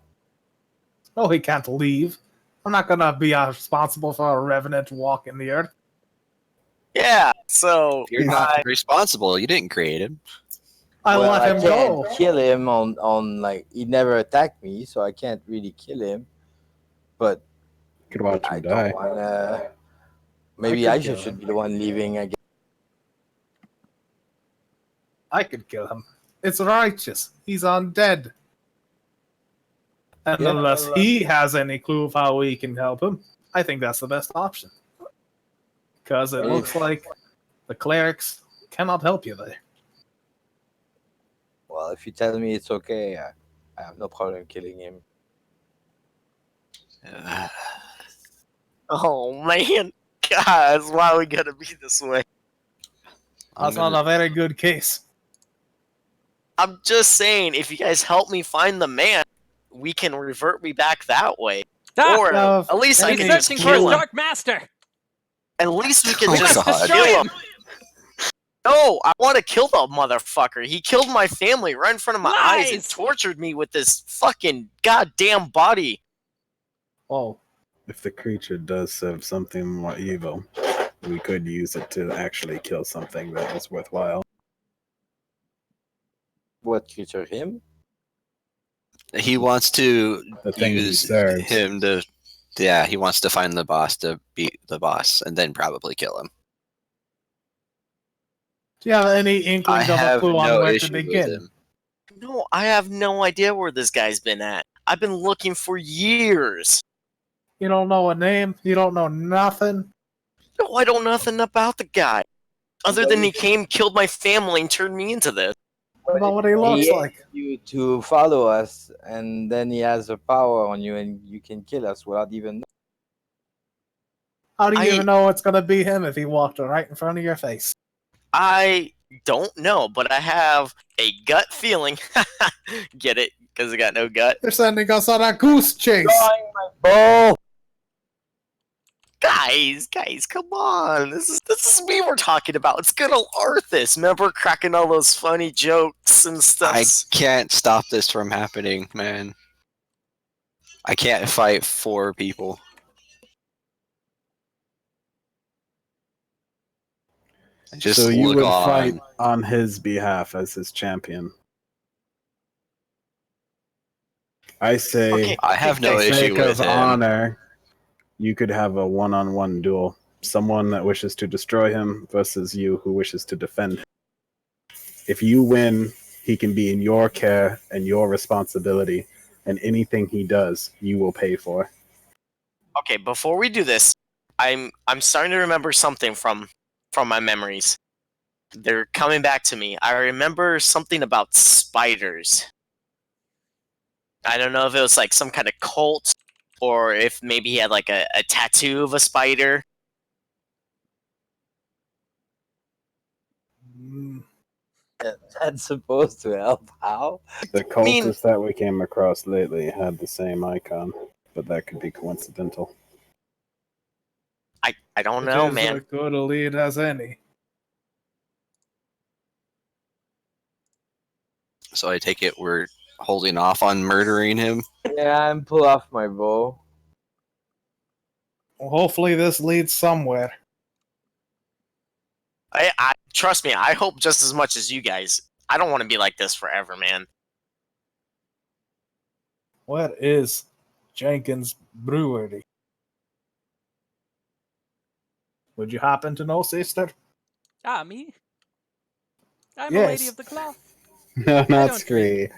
No, he can't leave. I'm not gonna be responsible for a revenant walking the earth. Yeah, so You're not responsible. You didn't create him. I Well, let I him can't go. kill him on like he never attacked me, so I can't really kill him. But Could watch I him don't die. wanna. Maybe could I kill should him. be the one leaving again. I could kill him. It's righteous. He's undead. And Yeah. unless he has any clue of how we can help him, I think that's the best option. Because it looks like the clerics cannot help you there. Well, if you tell me it's okay, I have no problem killing him. oh man, guys, why we gotta be this way? That's not a very good case. I'm just saying, if you guys help me find the man, we can revert me back that way. Ah! Or Yeah, at least I He's can any- just searching for his kill him. Dark Master! At least we can Oh, just God. Destroy kill him! him. No, I want to kill the motherfucker. He killed my family right in front of my eyes and Lies! tortured me with this fucking goddamn body. Oh, If the creature does serve something more evil, we could use it to actually kill something that is worthwhile. What creature? Him? He wants to The thing he use serves. him to. Yeah, he wants to find the boss to beat the boss and then probably kill him. do you have any I inkling of a have clue on no where to issue with begin? him. No, I have no idea where this guy's been at. I've been looking for years. You don't know a name? You don't know nothing? No, I don't know nothing about the guy. Other than he came, killed my family, and turned me into this. What about what he looks He like? asked you to follow us, and then he has a power on you, and you can kill us without even knowing. How do you I- even know it's gonna be him if he walked right in front of your face? I don't know, but I have a gut feeling. Get it? Because I got no gut. They're sending us on a goose chase. Oh, Guys, come on. This is me we're talking about. It's good old Arthas. Remember cracking all those funny jokes and stuff? I can't stop this from happening, man. I can't fight 4 people. Just so you look would on. fight on his behalf as his champion. I say, Okay, I have no for issue sake with of him. honor, you could have a one-on-one duel. Someone that wishes to destroy him versus you who wishes to defend him. If you win, he can be in your care and your responsibility, and anything he does, you will pay for. Okay, before we do this, I'm starting to remember something from my memories. They're coming back to me. I remember something about spiders. I don't know if it was like some kind of cult, or if maybe he had like a tattoo of a spider. Mm, that's supposed to help. How? The mean- cultist that we came across lately had the same icon, but that could be coincidental. I don't it know, is man. as good a lead as any. so I take it we're holding off on murdering him. Yeah, and pull off my bow. Well, hopefully this leads somewhere. I trust me. I hope just as much as you guys. I don't want to be like this forever, man. What is Jenkins Brewery? Would you happen to know, sister? Ah, me? I'm a lady Yes. of the cloth. No, I not don't Scree.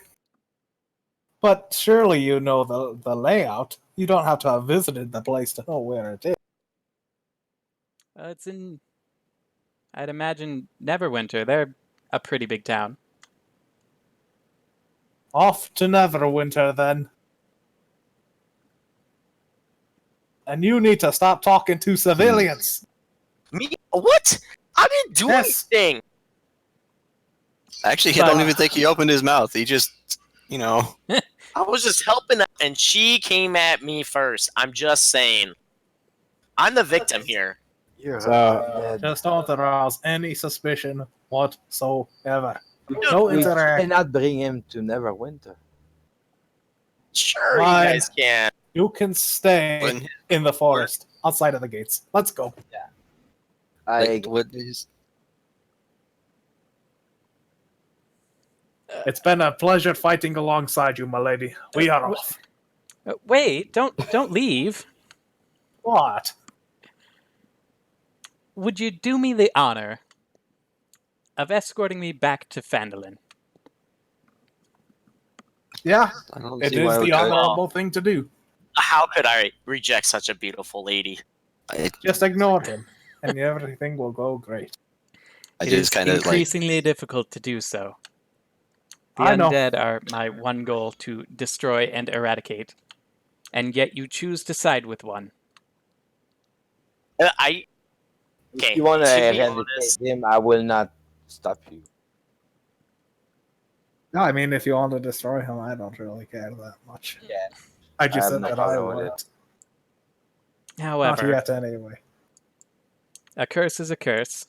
But surely you know the layout. You don't have to have visited the place to know where it is. It's in, I'd imagine, Neverwinter. They're a pretty big town. Off to Neverwinter, then. And you need to stop talking to civilians. Me? What? I didn't do Yes. anything. Actually, I don't even think he opened his mouth. He just, you know. I was just helping her, and she came at me first. I'm just saying. I'm the victim here. You're So- Just don't arouse any suspicion whatsoever. No we interact. cannot bring him to Neverwinter. Sure, Fine. you guys can. You can stay When, in the forest outside of the gates. Let's go. like, what is? It's been a pleasure fighting alongside you, my lady. We are off. Wait, don't leave. What? Would you do me the honor of escorting me back to Phandalin? Yeah, I don't it see why is we the couldn't. honorable thing to do. How could I reject such a beautiful lady? Just ignore him, and everything will go great. I It just is kind of like. increasingly difficult to do so. The I know. undead are my one goal to destroy and eradicate, and yet you choose to side with one. Okay, If you want to to be eradicate honest, him, I will not stop you. No, I mean, if you want to destroy him, I don't really care that much. Yeah. I just I have said no that I problem with would. it. Not However, yet, anyway. a curse is a curse.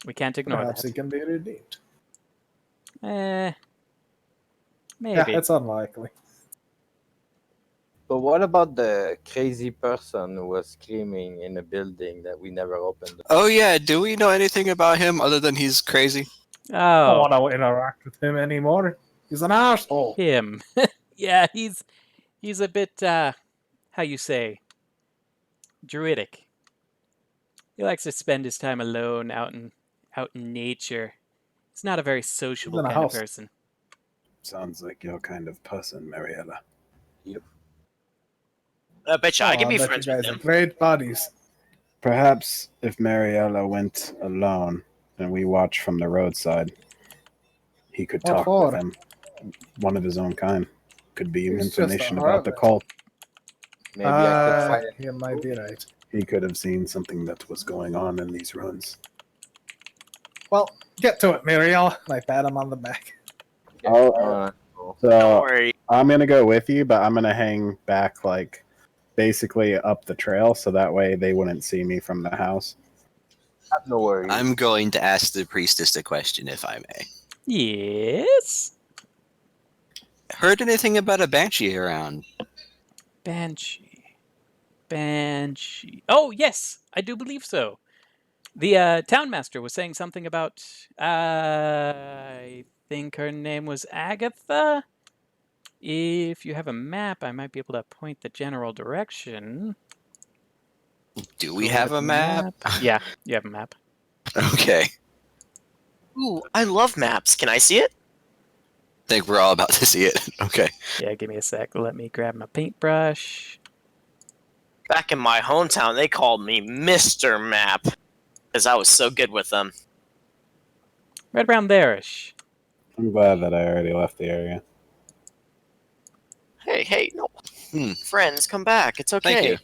We can't ignore Perhaps that. he can be redeemed. Maybe. Yeah, it's unlikely. But what about the crazy person who was screaming in a building that we never opened? Oh yeah, do we know anything about him other than he's crazy? I Oh, don't want to interact with him anymore. He's an asshole. him. Yeah, he's a bit how you say, druidic. He likes to spend his time alone out in nature. He's not a very sociable in a kind of house. person. Sounds like your kind of person, Mariella. I bet you I can be bet friends you with guys are him. great buddies. Perhaps if Mariella went alone and we watch from the roadside, he could What talk for? with him. One of his own kind. Could be He's just a information about the hermit. cult. Maybe I could find it. You might be right. He could have seen something that was going on in these ruins. Well, get to it, Muriel. I pat him on the back. Uh, Don't So worry. I'm gonna go with you, but I'm gonna hang back, like basically up the trail, so that way they wouldn't see me from the house. no worries. I'm going to ask the priestess a question, if I may. Yes? Heard anything about a banshee around? Banshee. Oh, yes, I do believe so. The townmaster was saying something about, I think her name was Agatha. If you have a map, I might be able to point the general direction. Do we have a map? Yeah, you have a map. Okay. Ooh, I love maps. Can I see it? I think we're all about to see it. Okay. Yeah, give me a sec. Let me grab my paintbrush. Back in my hometown, they called me Mr. Map because I was so good with them. Right around there-ish. I'm glad that I already left the area. Hey, no. Friends, come back. It's okay. Thank you.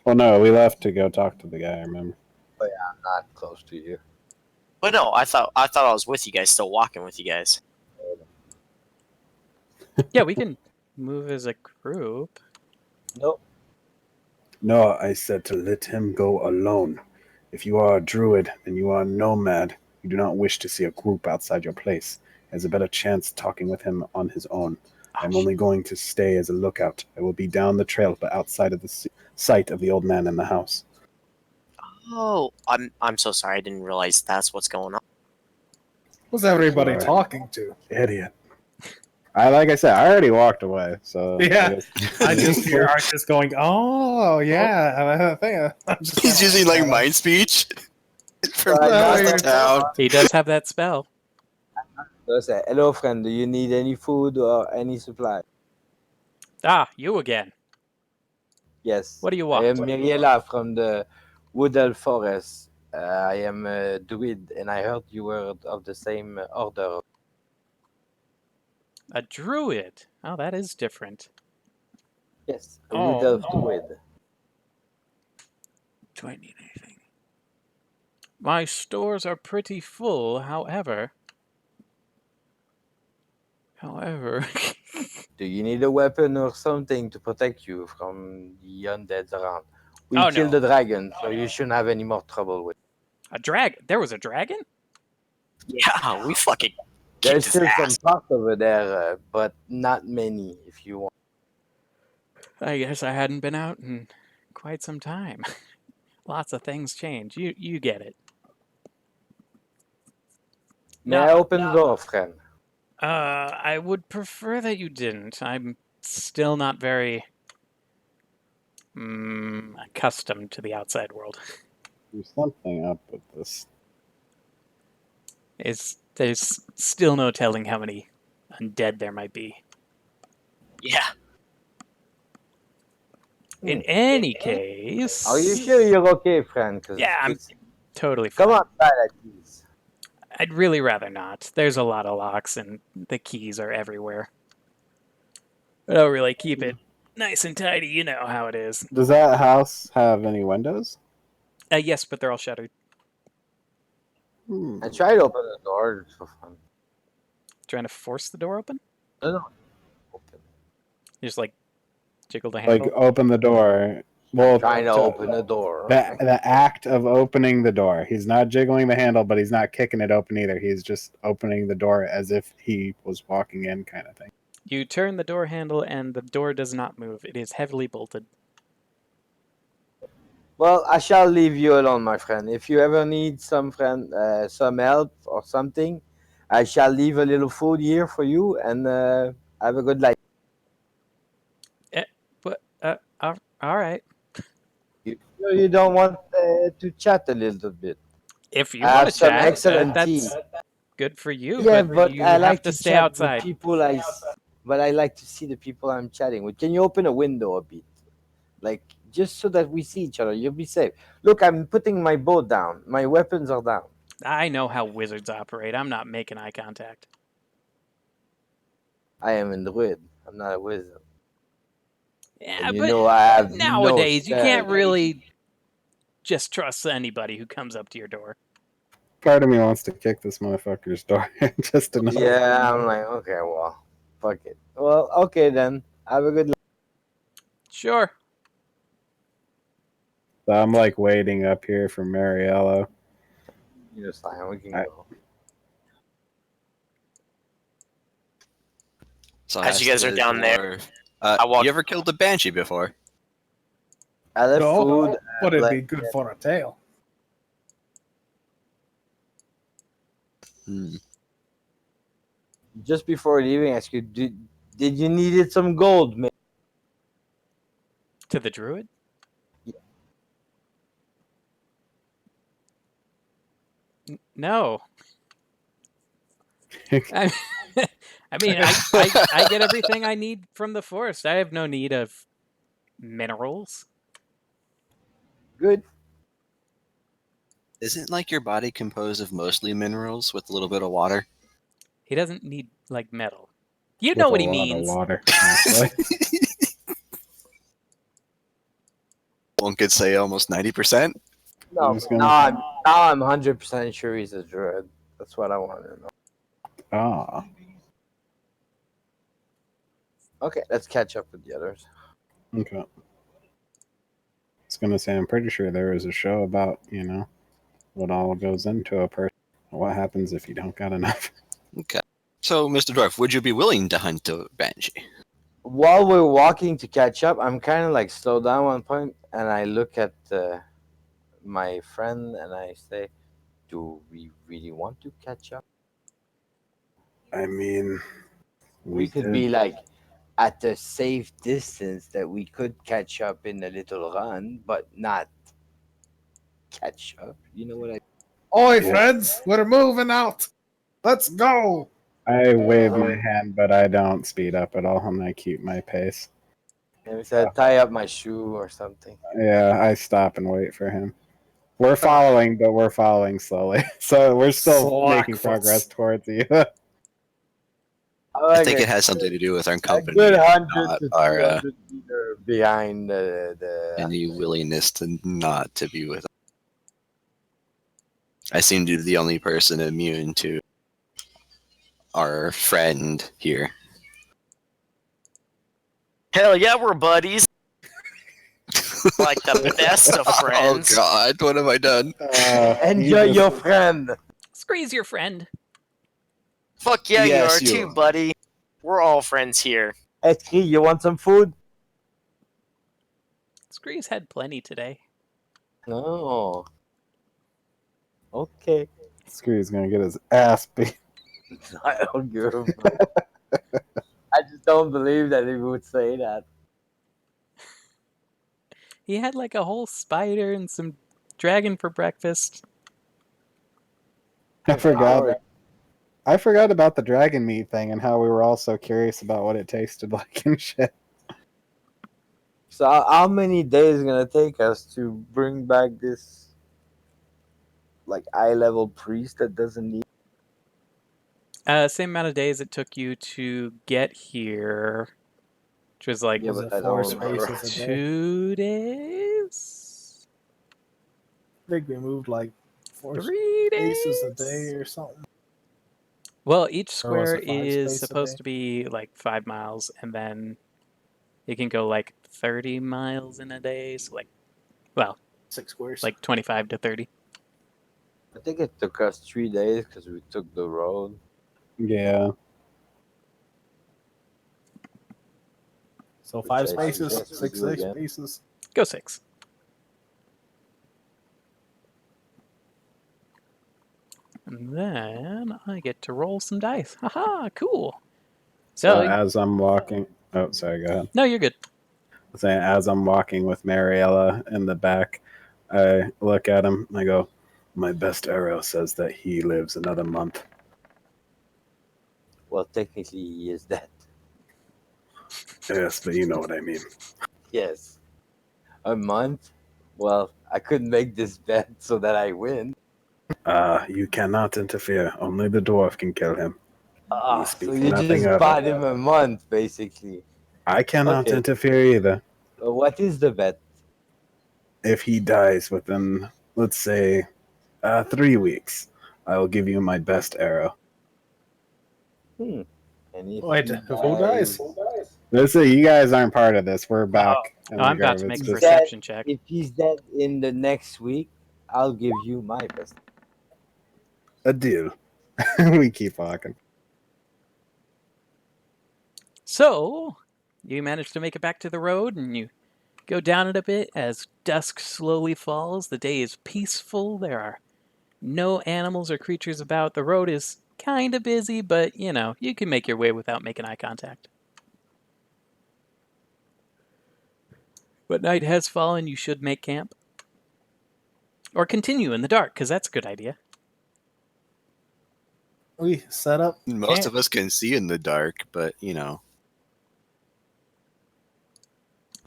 Well, no, we left to go talk to the guy, remember? I'm not close to you. But no, I thought I was with you guys, still walking with you guys. Yeah, we can move as a group. Nope. No, I said to let him go alone. If you are a druid and you are a nomad, you do not wish to see a group outside your place. has a better chance talking with him on his own. I'm only going to stay as a lookout. I will be down the trail, but outside of the sight of the old man in the house. Oh, I'm so sorry. I didn't realize that's what's going on. Who's everybody Sure. talking to? Idiot. Like I said, I already walked away, so Yeah. I guess- just hear Arcus going, "Oh yeah." I'm just He's kinda using like that. mind speech from Right, across now the town. He does have that spell. So I say, hello, friend. Do you need any food or any supply? Ah, you again. Yes. What do you I want? am Miriela from the Woodell Forest. I am a druid, and I heard you were of the same order. A druid. Oh, that is different. Yes, a Oh. Woodell druid. Do I need anything? My stores are pretty full, however. Do you need a weapon or something to protect you from the undead around? We Oh, killed no. the dragon, so you shouldn't have any more trouble with it. A dragon? There was a dragon? Yeah, we fucking There's kicked his still ass. some parts over there, but not many if you want. I guess I hadn't been out in quite some time. Lots of things change. You get it. May I open the door, friend? I would prefer that you didn't. I'm still not very accustomed to the outside world. There's something up with this. There's still no telling how many undead there might be. Yeah. In any case, Are you sure you're okay, friend? 'Cause Yeah, I'm it's- totally fine. Come outside at least. I'd really rather not. There's a lot of locks and the keys are everywhere. I don't really keep it nice and tidy. You know how it is. Does that house have any windows? Yes, but they're all shuttered. I tried to open the door just for fun. Trying to force the door open? No. Open. You just like jiggle the Like handle. open the door. Well, Trying to open the door. the act of opening the door. He's not jiggling the handle, but he's not kicking it open either. He's just opening the door as if he was walking in, kind of thing. You turn the door handle and the door does not move. It is heavily bolted. Well, I shall leave you alone, my friend. If you ever need some some help or something, I shall leave a little food here for you, and have a good life. But all right. You sure you don't want to chat a little bit? If you I want have to some chat, excellent that's tea. good for you. Yeah, but but you I have like to to stay chat outside. with people. But I like to see the people I'm chatting with. Can you open a window a bit, like just so that we see each other? You'll be safe. Look, I'm putting my bow down. My weapons are down. I know how wizards operate. I'm not making eye contact. I am a druid. I'm not a wizard. Yeah, And you but know I have nowadays no you can't spells. really just trust anybody who comes up to your door. Part of me wants to kick this motherfucker's door just to know. Yeah, I'm like, okay, well, fuck it. Well, okay then. Have a good life. Sure. So I'm like waiting up here for Mariella. You're fine. We can I- go. So As you guys are down there, I I walk- You ever killed a banshee before? I left No, food. but it'd like- be good for a tail. Just before leaving, I asked you, did you needed some gold, man? To the druid? Yeah. No. I mean, I get everything I need from the forest. I have no need of minerals. Good. Isn't like your body composed of mostly minerals with a little bit of water? He doesn't need like metal. You With know what a he lot of means. water, actually. One could say almost 90%. No, just gonna- now I'm 100% sure he's a druid. That's what I want to know. Ah. Okay, let's catch up with the others. Okay. I was gonna say I'm pretty sure there is a show about, what all goes into a person. What happens if you don't got enough? Okay. So, Mr. Dwarf, would you be willing to hunt a banshee? While we're walking to catch up, I'm kind of like slow down one point, and I look at my friend and I say, "Do we really want to catch up? I mean, We could be like at a safe distance that we could catch up in a little run, but not catch up. You know what I?" Oi, Yeah. friends, we're moving out. Let's go. I wave my hand, but I don't speed up at all. I'm gonna keep my pace. Maybe said tie up my shoe or something. Yeah, I stop and wait for him. We're following, but we're following slowly. So we're still making progress towards you. I think it has something to do with our a company, good and 100 not to our 200 meter behind the any willingness to not to be with us. I seem to be the only person immune to our friend here. Hell yeah, we're buddies. Like the best of friends. Oh God, what have I done? Enjoy your friend. Scree's your friend. Fuck yeah, Yes, you you are too, are. buddy. We're all friends here. Hey, Scree, you want some food? Scree's had plenty today. No. Okay. Screw's gonna get his ass beat. I don't give a fuck. I just don't believe that he would say that. He had like a whole spider and some dragon for breakfast. I forgot about the dragon meat thing and how we were all so curious about what it tasted like and shit. So how many days is it gonna take us to bring back this like eye level priest that doesn't need? Same amount of days it took you to get here, which was like Yeah, Was but it I 4 don't remember. spaces a day? 2 days, I think we moved like 4 3 spaces a days. day or something. Well, each Or was square it 5 is spaces a supposed day? to be like 5 miles, and then it can go like 30 miles in a day. So like, well, 6 squares. like 25 to 30. I think it took us 3 days because we took the road. Yeah. So Which 5 I spaces, suggest we 6 do again. spaces. Go 6. And then I get to roll some dice. Haha, cool. So So, as I'm walking, oh, sorry, go ahead. no, you're good. Saying as I'm walking with Mariella in the back, I look at him and I go, "My best arrow says that he lives another month." Well, technically he is dead. Yes, but you know what I mean. Yes. A month? Well, I couldn't make this bet so that I win. You cannot interfere. Only the dwarf can kill him. Ah, speak so you nothing just of bought it. him a month, basically. I cannot Okay. interfere either. What is the bet? If he dies within, let's say, 3 weeks, I will give you my best arrow. And if Wait, he who dies? Listen, you guys aren't part of this. We're back. in Oh, the I'm about to grove. make It's a just perception check. If he's dead in the next week, I'll give you my best. a deal. We keep walking. So, you manage to make it back to the road, and you go down it a bit as dusk slowly falls. The day is peaceful. There are no animals or creatures about. The road is kind of busy, but you know, you can make your way without making eye contact. But night has fallen. You should make camp. Or continue in the dark, because that's a good idea. We set up Most camp. of us can see in the dark, but you know.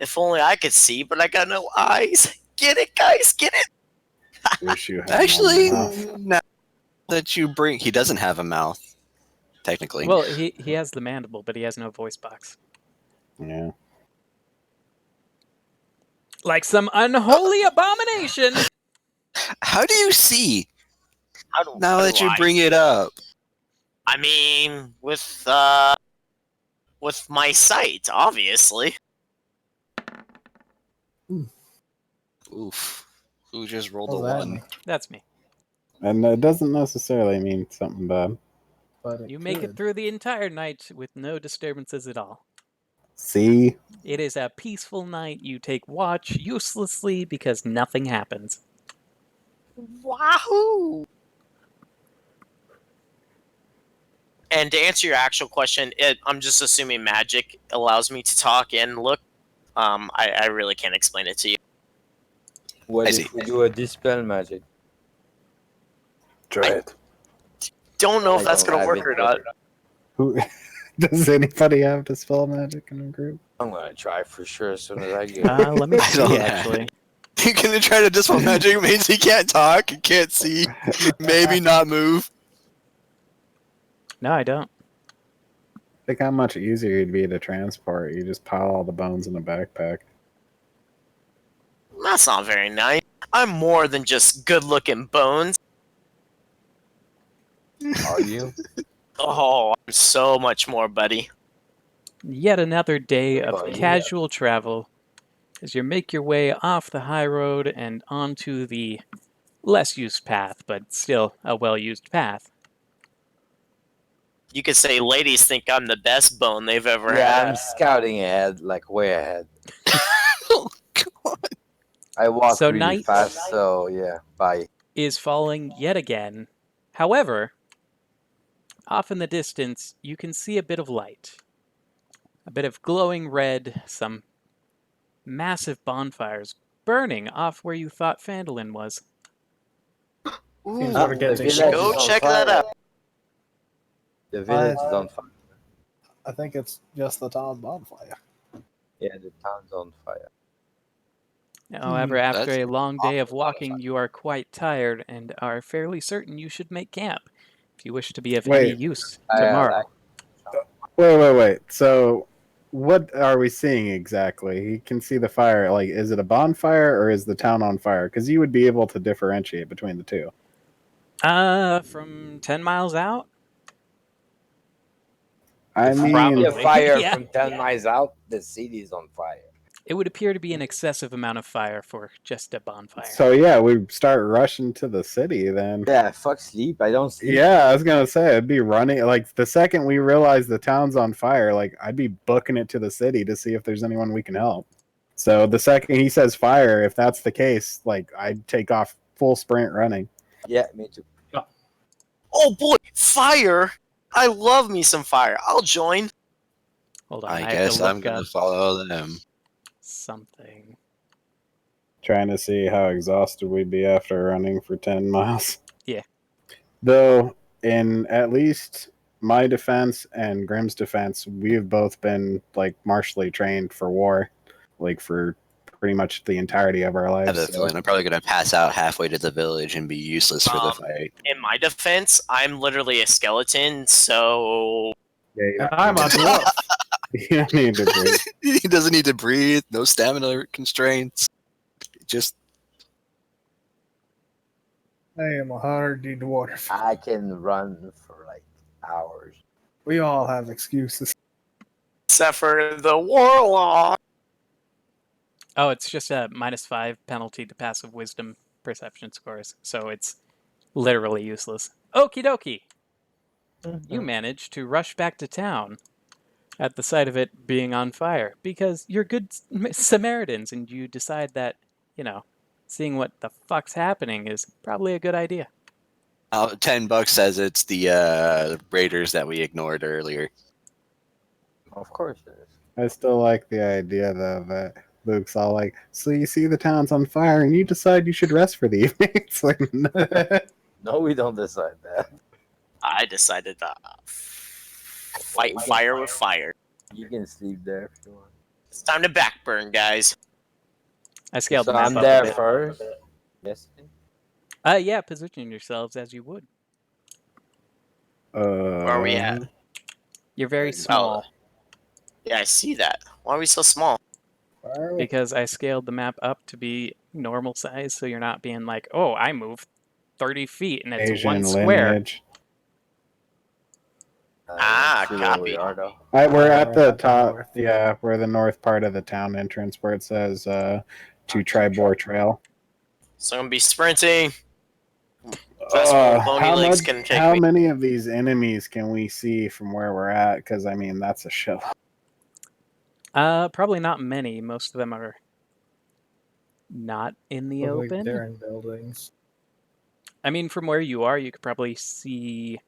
If only I could see, but I got no eyes. Get it, guys? Get it? Wish you had Actually, more mouth. now that you bring, he doesn't have a mouth, technically. Well, he has the mandible, but he has no voice box. Yeah. Like some unholy abomination. How do you see now How that do you I bring see? it up? I mean, with my sight, obviously. Oof. Who just rolled How's a that 1? mean? That's me. And it doesn't necessarily mean something bad. but it You make it could. through the entire night with no disturbances at all. See? It is a peaceful night. You take watch uselessly because nothing happens. Wahoo! And to answer your actual question, I'm just assuming magic allows me to talk and look. I really can't explain it to you. What I if see. we do a dispel magic? Try it. Don't know if I that's don't gonna have work it or not. yet. Who does anybody have dispel magic in the group? I'm gonna try for sure as soon as I get it. Let me I don't see, have actually. You're gonna try to dispel magic means he can't talk, he can't see, maybe not move. No, I don't. Think how much easier it'd be to transport. You just pile all the bones in a backpack. That's not very nice. I'm more than just good-looking bones. Are you? Oh, I'm so much more, buddy. Yet another day of But, yeah. casual travel as you make your way off the high road and onto the less used path, but still a well-used path. You could say ladies think I'm the best bone they've ever Yeah, had. I'm scouting ahead, like way ahead. Oh, God. I walk So really night fast, so yeah, bye. is falling yet again. However, off in the distance, you can see a bit of light. A bit of glowing red, some massive bonfires burning off where you thought Phandalin was. Seems Ooh, what it gets the me. village go is on check that fire. out. The village is on fire. I think it's just the town bonfire. Yeah, the town's on fire. However, after That's a long day of awful walking, you are quite tired and are fairly certain you should make camp if you wish to be of Wait. any use I, tomorrow. Wait. So, what are we seeing exactly? He can see the fire. Like, is it a bonfire or is the town on fire? Because you would be able to differentiate between the two. From 10 miles out? I If you mean, see a fire Yeah. from 10 miles out, the city's on fire. It would appear to be an excessive amount of fire for just a bonfire. so yeah, we start rushing to the city then. Yeah, fuck sleep. I don't sleep. Yeah, I was gonna say it'd be running. Like the second we realize the town's on fire, like I'd be booking it to the city to see if there's anyone we can help. So the second he says fire, if that's the case, like I'd take off full sprint running. Yeah, me too. Oh boy, fire! I love me some fire. I'll join. Hold on, I I have guess to I'm look gonna up follow them. something. Trying to see how exhausted we'd be after running for 10 miles. Yeah. Though, in at least my defense and Grimm's defense, we've both been like martially trained for war, like for pretty much the entirety of our I have lives. a feeling I'm probably gonna pass out halfway to the village and be useless for the fight. In my defense, I'm literally a skeleton, so Yeah, you And don't I'm a need to- dwarf. you don't need to breathe. He doesn't need to breathe, no stamina constraints. Just I am a hardy dwarf. I can run for like hours. We all have excuses. except for the warlock. Oh, it's just a -5 penalty to passive wisdom perception scores, so it's literally useless. Okie dokie! You manage to rush back to town at the sight of it being on fire because you're good Samaritans and you decide that, seeing what the fuck's happening is probably a good idea. $10 says it's the raiders that we ignored earlier. Of course it is. I still like the idea though that Luke's all like, so you see the town's on fire and you decide you should rest for the evening. It's like, No, we don't decide that. I decided to fight fire with fire. You can sleep there if you want. It's time to backburn, guys. I scaled So the map I'm up there a bit. first. Yes. Yeah, position yourselves as you would. Where are we at? You're very small Yeah, I see that. Why are we so small? because I scaled the map up to be normal size, so you're not being like, oh, I moved 30 feet and it's Asian one square. lineage. See where copy. we are, though. We're at the At the top. north. Yeah, we're the north part of the town entrance where it says to Tribor Trail. So I'm gonna be sprinting. That's where Bony Legs can take how me. many of these enemies can we see from where we're at? Because I mean, that's a show. Probably not many. Most of them are not in the Look like open. they're in buildings. I mean, from where you are, you could probably see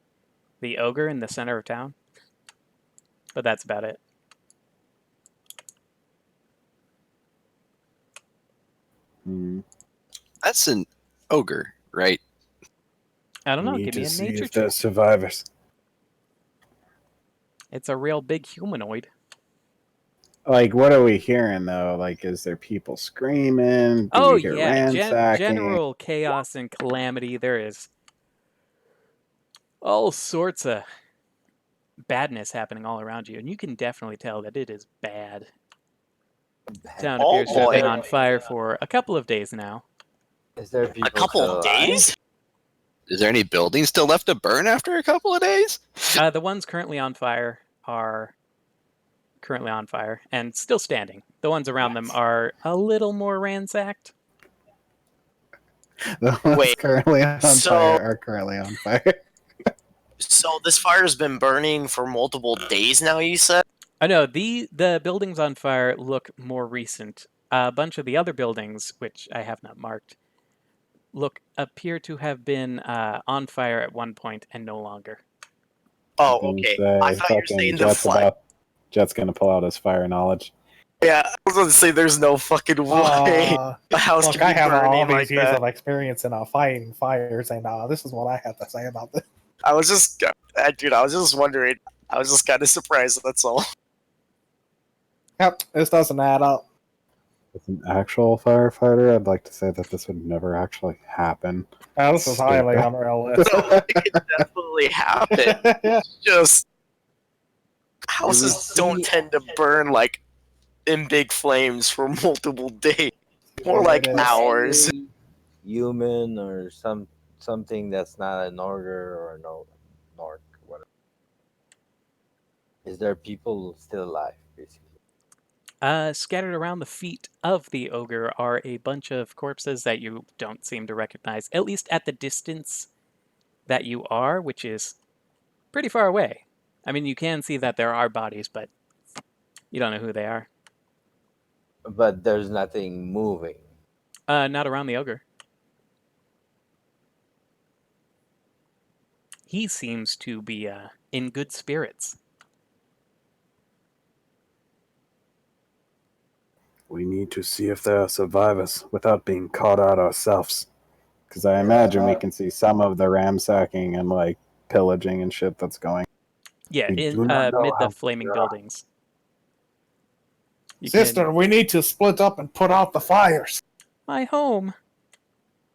the ogre in the center of town. But that's about it. Hmm. That's an ogre, right? I don't know. We need Give me to a see nature if they're check. survivors. It's a real big humanoid. Like, what are we hearing though? Like, is there people screaming? Do Oh we hear yeah, ransacking? general chaos and calamity. There is all sorts of badness happening all around you, and you can definitely tell that it is bad. Town Oh appears to have been boy. on fire for a couple of days now. Is there A people couple still of alive? days? Is there any buildings still left to burn after a couple of days? The ones currently on fire are currently on fire and still standing. The ones around them are a little more ransacked. The ones Wait, currently on so- fire are currently on fire. So this fire's been burning for multiple days now, you said? I know the buildings on fire look more recent. A bunch of the other buildings, which I have not marked, appear to have been on fire at one point and no longer. Oh, Gonna okay. say, I thought you were fucking saying the flag. Jet's gonna pull out his fire knowledge. Yeah, I was going to say there's no fucking way a house Look, can I be have all burning these like years that. of experience in fighting fires, and this is what I have to say about this. I was just, dude, I was just wondering. I was just kind of surprised, that's all. Yep, this doesn't add up. As an actual firefighter, I'd like to say that this would never actually happen. This is highly Stupid. unrealistic. No, it could definitely happen. It's just houses don't tend to burn like in big flames for multiple days, more Yeah, like it is. hours. Any human or something that's not an ogre or an orc, whatever. Is there people still alive, basically? Scattered around the feet of the ogre are a bunch of corpses that you don't seem to recognize, at least at the distance that you are, which is pretty far away. I mean, you can see that there are bodies, but you don't know who they are. But there's nothing moving. Not around the ogre. He seems to be in good spirits. We need to see if there are survivors without being caught out ourselves. Because I imagine we can see some of the ransacking and like pillaging and shit that's going. Yeah, We in do not know mid the how flaming far. buildings. You Sister, can- we need to split up and put out the fires. My home.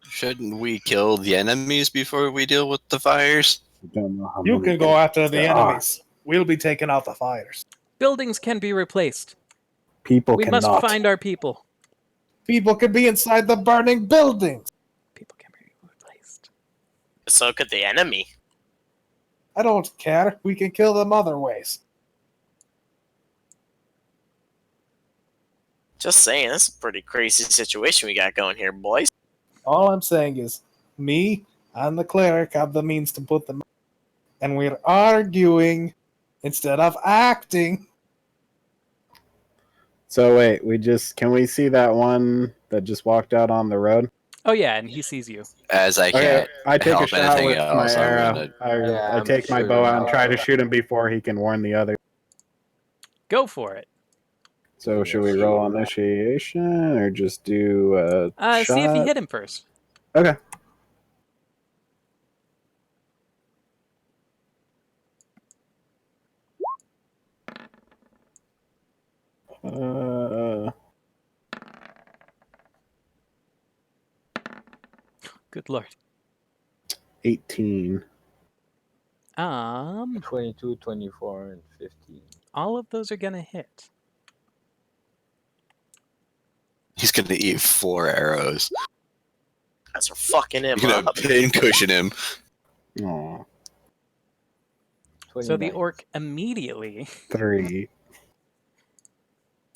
Shouldn't we kill the enemies before we deal with the fires? We don't know how You many can go after the there are. enemies. We'll be taking out the fires. Buildings can be replaced. People We cannot. must find our people. People could be inside the burning buildings. People can be replaced. So could the enemy. I don't care. We can kill them other ways. Just saying, that's a pretty crazy situation we got going here, boys. All I'm saying is, me and the cleric have the means to put them out. And we're arguing instead of acting. So wait, can we see that one that just walked out on the road? Oh yeah, and he sees you. As I Okay, can't I take a help shot anything with my else, I'm arrow. gonna- Yeah, I I'm take my sure bow out and not. try to shoot him before he can warn the other. Go for it. So should we roll initiation or just do a shot? See if you hit him first. Okay. Good lord. 18. 22, 24, and 15. All of those are gonna hit. He's gonna eat 4 arrows. That's for fucking him You're gonna up. pin cushion him. Aw, So the 29. orc immediately 3.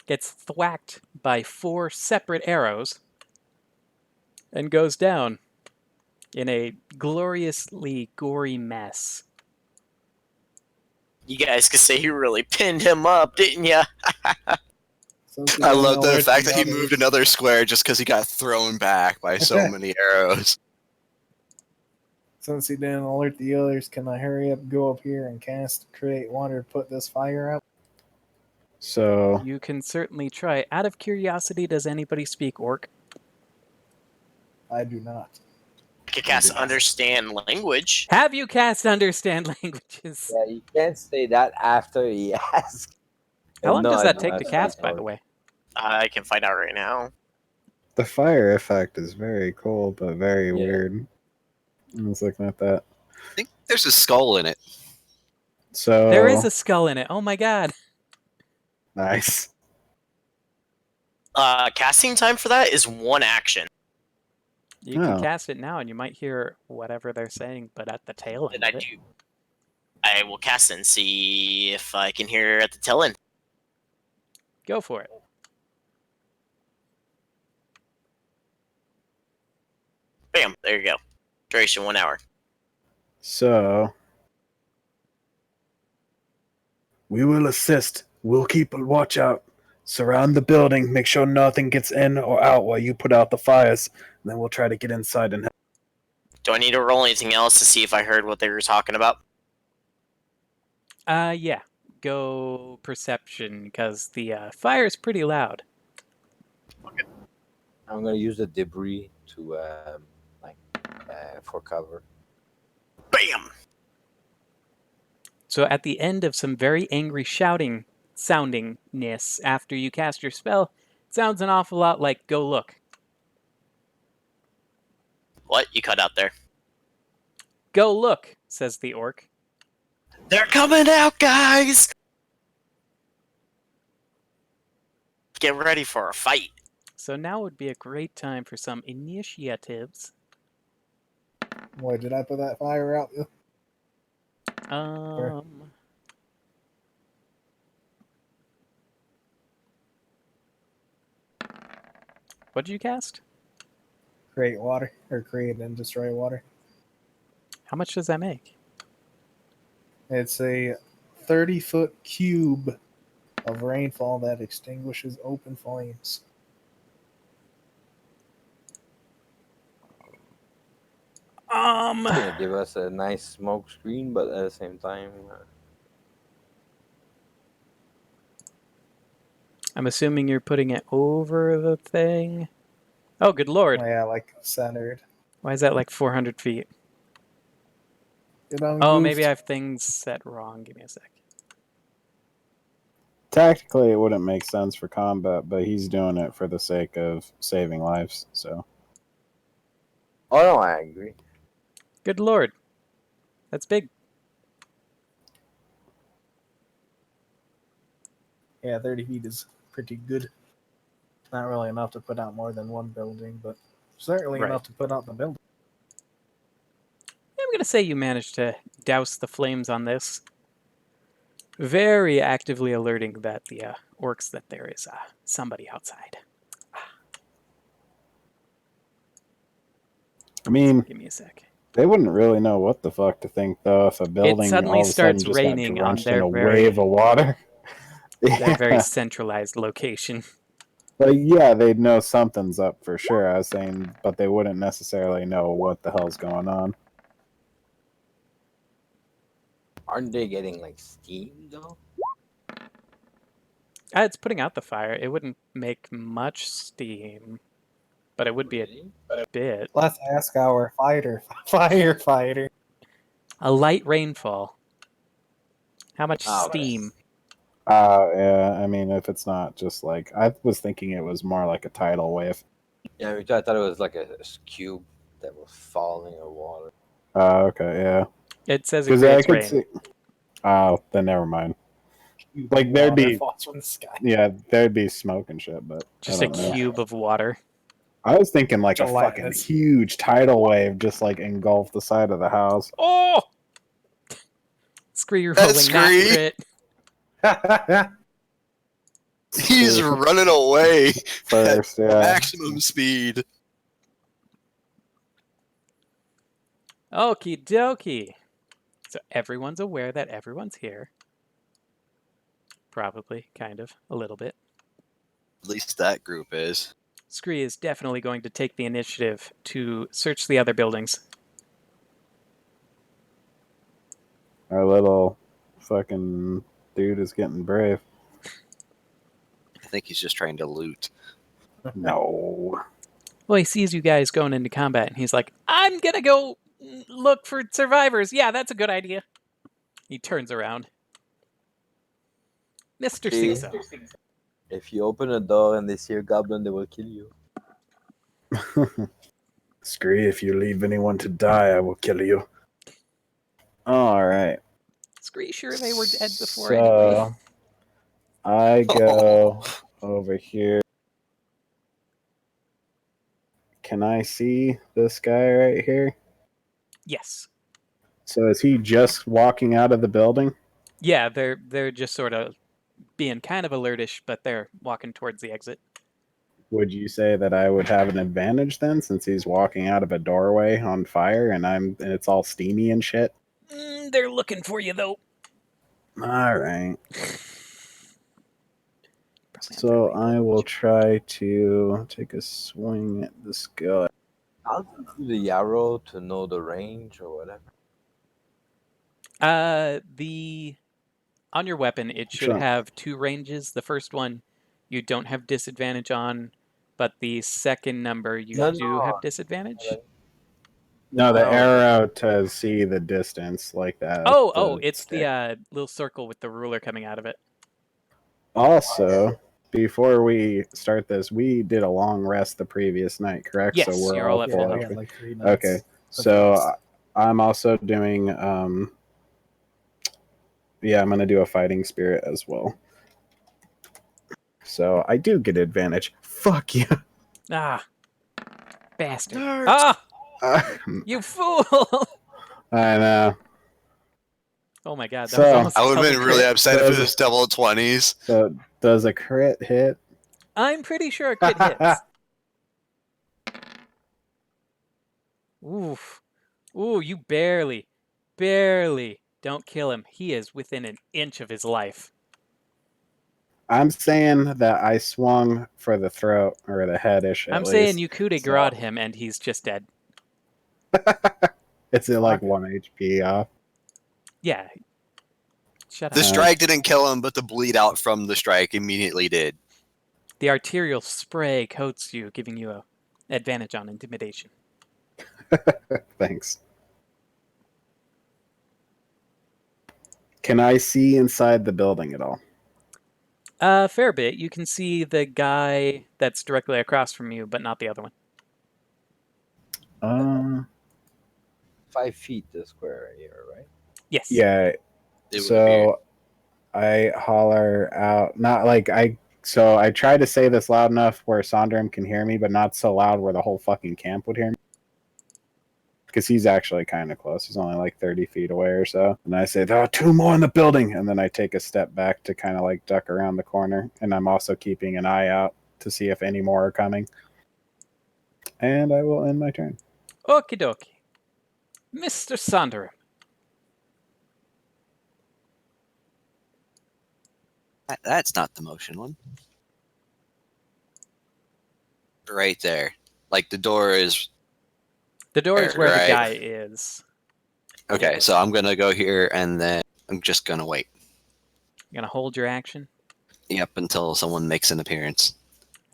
gets thwacked by 4 separate arrows and goes down. in a gloriously gory mess. You guys could say you really pinned him up, didn't ya? Since he I didn't love the alert fact that he others- moved another square just because he got thrown back by so many arrows. Since he didn't alert the others, can I hurry up, go up here, and cast Create Water to put this fire out? So You can certainly try. Out of curiosity, does anybody speak Orc? I do not. I could cast understand language. Have you cast Understand Languages? Yeah, you can't say that after he asks. How long No, does I that don't take to have cast, that by power. the way? I can find out right now. the fire effect is very cool, but very Yeah. weird. I was looking at that. I think there's a skull in it. So There is a skull in it. Oh my god. nice. Casting time for that is 1 action. You can Oh. cast it now and you might hear whatever they're saying, but at the tail end Then I of it. do. I will cast it and see if I can hear at the tail end. Go for it. Bam! There you go. Duration 1 hour. So we will assist. We'll keep a watch out. Surround the building. Make sure nothing gets in or out while you put out the fires. And then we'll try to get inside and help. Do I need to roll anything else to see if I heard what they were talking about? Yeah. Go perception, because the fire is pretty loud. I'm gonna use the debris to for cover. Bam! So at the end of some very angry shouting soundingness after you cast your spell, it sounds an awful lot like Go Look. What? You cut out there. Go look, says the orc. They're coming out, guys! Get ready for a fight. So now would be a great time for some initiatives. Boy, did I put that fire out? What did you cast? Create water, or create and destroy water. How much does that make? It's a 30-foot cube of rainfall that extinguishes open flames. It's gonna give us a nice smoke screen, but at the same time, I'm assuming you're putting it over the thing. Oh, good lord. Yeah, like centered. Why is that like 400 feet? Get on Oh, goofed. maybe I have things set wrong. Give me a sec. Tactically, it wouldn't make sense for combat, but he's doing it for the sake of saving lives. So oh no, I agree. Good lord. That's big. Yeah, 30 feet is pretty good. Not really enough to put out more than one building, but certainly Right. enough to put out the building. I'm going to say you managed to douse the flames on this. Very actively alerting that the orcs that there is somebody outside. I mean, Give me a sec. they wouldn't really know what the fuck to think though if a building suddenly all of a sudden starts just raining got on drenched their in a very- wave of water. Their very Yeah. centralized location. But yeah, they'd know something's up for sure. I was saying, but they wouldn't necessarily know what the hell's going on. Aren't they getting like steam though? It's putting out the fire. It wouldn't make much steam, but it would be a bit. Let's ask our firefighter. A light rainfall. How much Oh, okay. steam? Yeah, I mean, if it's not just like, I was thinking it was more like a tidal wave. Yeah, I thought it was like a cube that was falling in water. Okay, yeah. It says it Because I creates rain. could see. Oh, then never mind. Like, there'd Water be, falls from the sky. yeah, there'd be smoke and shit, but Just I a don't know. cube of water. I was thinking like a fucking Gelatinous. huge tidal wave just like engulfed the side of the house. Oh! Scree rolling That's that Scree. crit. He's running away First, yeah. maximum speed. Okie dokie. So everyone's aware that everyone's here. Probably, kind of, a little bit. At least that group is. Scree is definitely going to take the initiative to search the other buildings. Our little fucking dude is getting brave. I think he's just trying to loot. No. Well, he sees you guys going into combat, and he's like, I'm gonna go look for survivors. Yeah, that's a good idea. He turns around. Mr. See? Singso. If you open a door and they see a goblin, they will kill you. Scree, if you leave anyone to die, I will kill you. Alright. Scree sure they were dead before So, anyway. I go over here. Can I see this guy right here? Yes. So is he just walking out of the building? Yeah, they're just sort of being kind of alertish, but they're walking towards the exit. Would you say that I would have an advantage then, since he's walking out of a doorway on fire and it's all steamy and shit? They're looking for you though. All right. So I will try to take a swing at this guy. I'll do the arrow to know the range or whatever. On your weapon, it should Sure. have 2 ranges. The first one you don't have disadvantage on, but the second number you do have disadvantage. No, the Oh. arrow to see the distance like that. It's the little circle with the ruler coming out of it. Also, before we start this, we did a long rest the previous night, correct? Yes, so we're you're all at Yeah, full we health. had like 3 nights. Okay, of so rest. I'm also doing. Yeah, I'm gonna do a fighting spirit as well. So I do get advantage. Fuck you. Ah, bastard! Nerds. Ah, you fool! I know. Oh my god, that So, was almost. I would have double been really crit. upset if it Those- was double 20s. So does a crit hit? I'm pretty sure a crit hits. Oof. Ooh, you barely. Don't kill him. He is within an inch of his life. I'm saying that I swung for the throat or the headish. I'm saying you coup de grace him and he's just dead. It's at like 1 HP off. Yeah. Shut The up. strike didn't kill him, but the bleed out from the strike immediately did. The arterial spray coats you, giving you a advantage on intimidation. Thanks. Can I see inside the building at all? A fair bit. You can see the guy that's directly across from you, but not the other one. 5 feet the square here, right? Yes. Yeah. It would So I holler out, not like So I try to say this loud enough where Sondheim can hear me, but not so loud where the whole fucking camp would hear me. Because he's actually kind of close. He's only like 30 feet away or so. And I say, there are 2 more in the building. And then I take a step back to kind of like duck around the corner. And I'm also keeping an eye out to see if any more are coming. And I will end my turn. Okie dokie. Mr. Sonderham. That's not the motion one. Right there. Like the door is... The door is where Right. the guy is. Okay, so I'm going to go here and then I'm just going to wait. You're going to hold your action. Yep, until someone makes an appearance.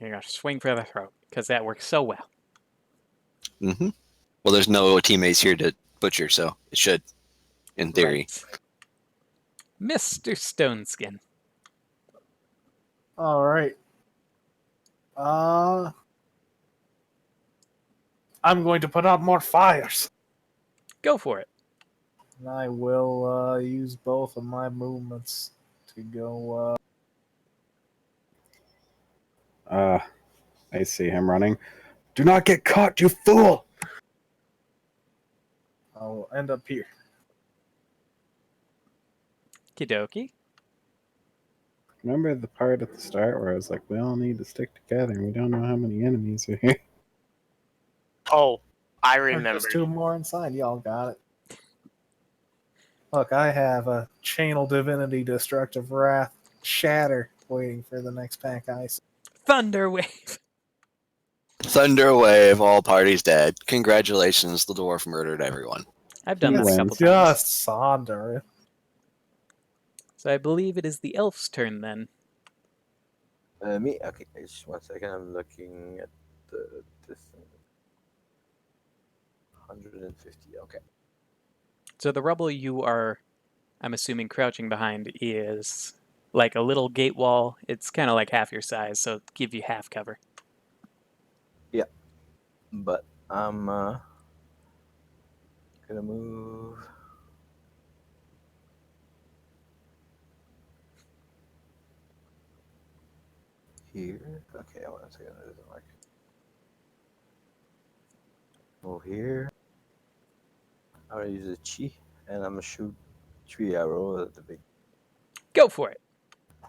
You're going to swing for the throat, because that works so well. Mm-hmm. Well, there's no teammates here to butcher, so it should, in theory. Right. Mr. Stoneskin. All right. I'm going to put out more fires. Go for it. And I will use both of my movements to go. I see him running. Do not get caught, you fool! I'll end up here. Kidoki. Remember the part at the start where I was like, we all need to stick together and we don't know how many enemies are here? Oh, I Or remember. just 2 more inside. Y'all got it. Look, I have a Channel Divinity Destructive Wrath Shatter waiting for the next pack ice. Thunderwave. Thunderwave, all parties dead. Congratulations, the dwarf murdered everyone. I've done He that a couple wins. times. Just Sonder. So I believe it is the elf's turn then. Me? Okay, just 1 second. I'm looking at this thing. 150. Okay. So the rubble you are, I'm assuming, crouching behind is like a little gate wall. It's kind of like half your size, so give you half cover. But I'm gonna move. Here. Okay, 1 second. It doesn't work. Move here. I'm gonna use a chi, and I'm gonna shoot 3 arrows at the big Go for it.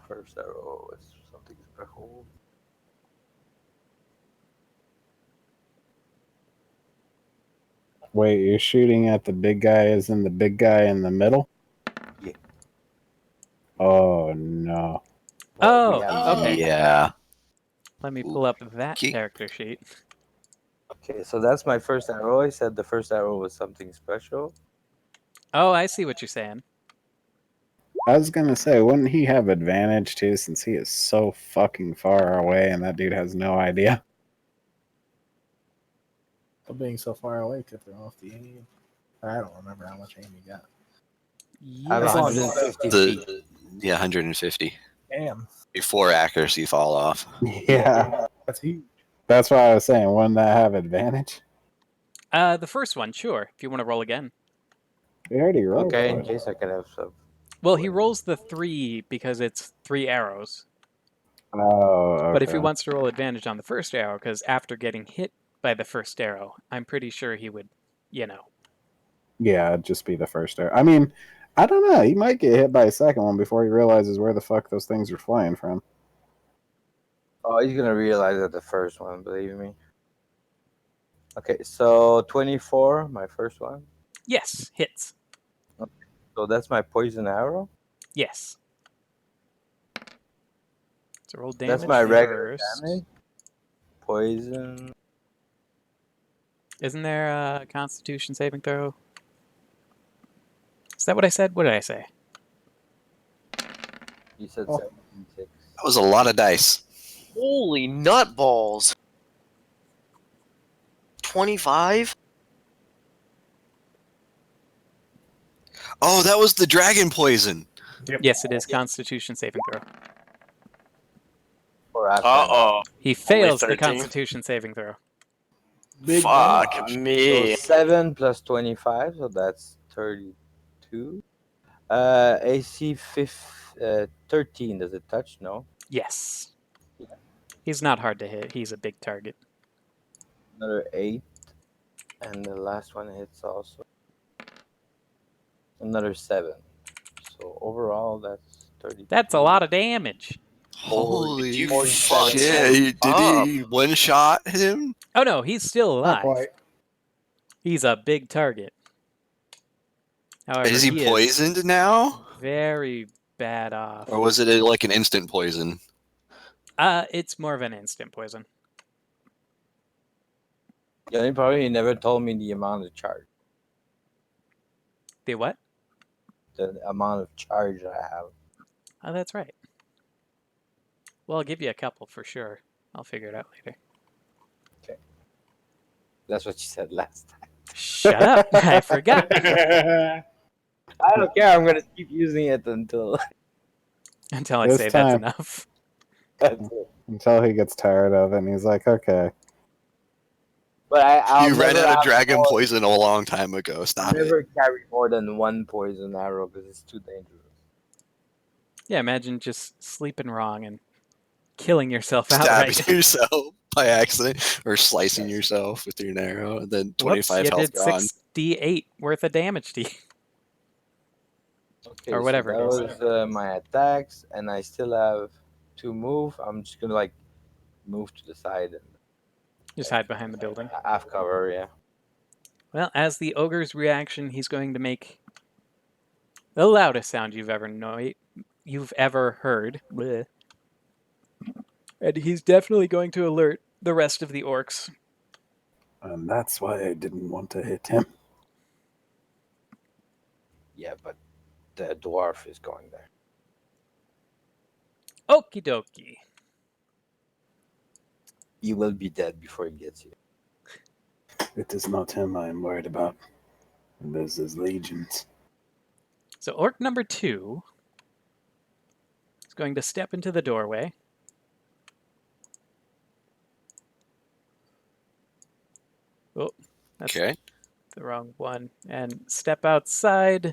first arrow. Is something special. Wait, you're shooting at the big guy as in the big guy in the middle? Yeah. Oh, no. Oh, we have- okay. Yeah. Let me pull up that Okay. character sheet. Okay, so that's my first arrow. I said the first arrow was something special. Oh, I see what you're saying. I was gonna say, wouldn't he have advantage too, since he is so fucking far away and that dude has no idea? But being so far away could throw off the aim. I don't remember how much aim you got. I have As Yeah. long as- 150 feet. Yeah, 150. Damn. Before accuracy fall off. Yeah. That's huge. That's why I was saying, wouldn't that have advantage? The first one, sure. If you want to roll again. We already rolled Okay, in it. case I can have some. Well, he rolls the 3 because it's 3 arrows. Oh, okay. But if he wants to roll advantage on the first arrow, because after getting hit by the first arrow, I'm pretty sure he would, Yeah, it'd just be the first arrow. I mean, I don't know. He might get hit by a second one before he realizes where the fuck those things are flying from. Oh, he's gonna realize that the first one, believe me. Okay, so 24, my first one. Yes, hits. So that's my poison arrow. Yes. So roll damage That's my regular first. damage. Poison. Isn't there a Constitution saving throw? Is that what I said? What did I say? You said Oh. 76. That was a lot of dice. Holy nutballs! 25? Oh, that was the dragon poison. Yes, it is Constitution saving throw. Or after. Uh-oh. He fails the 13? Constitution saving throw. Fuck So me. 7 plus 25, so that's 32. AC 13, does it touch? No. Yes. He's not hard to hit. He's a big target. Another 8. And the last one hits also. Another 7. So overall, that's 32. That's a lot of damage. Holy you fuck. fucked Yeah, him did he one shot him? Oh no, he's still Not alive. quite. He's a big target. However, Is he poisoned now? very bad off. Or was it like an instant poison? It's more of an instant poison. Yeah, he probably never told me the amount of charge. The what? The amount of charge I have. Oh, that's right. Well, I'll give you a couple for sure. I'll figure it out later. That's what you said last time. Shut up! I forgot. I don't care. I'm gonna keep using it until Until I This say time. that's enough. that's it. Until he gets tired of it and he's like, okay. But I'll You ran never out of have dragon more- poison a long time ago. I'll Stop it. never carry more than one poison arrow because it's too dangerous. Yeah, imagine just sleeping wrong and killing yourself Stabbing outright. yourself by accident or slicing yourself with your arrow and then 25 Whoops, you health did gone. 6d8 worth of damage to you. Okay, Or whatever so it that was my attacks, and I still have 2 move. I'm just gonna move to the side and Just hide behind the building. half cover. Yeah. Well, as the ogre's reaction, he's going to make the loudest sound you've ever heard. Bleh. And he's definitely going to alert the rest of the orcs. And that's why I didn't want to hit him. Yeah, but the dwarf is going there. Okie dokie. You will be dead before he gets here. It is not him I am worried about. It is his legions. So orc number 2 is going to step into the doorway. Oh, that's Okay. the wrong one. And step outside, Do I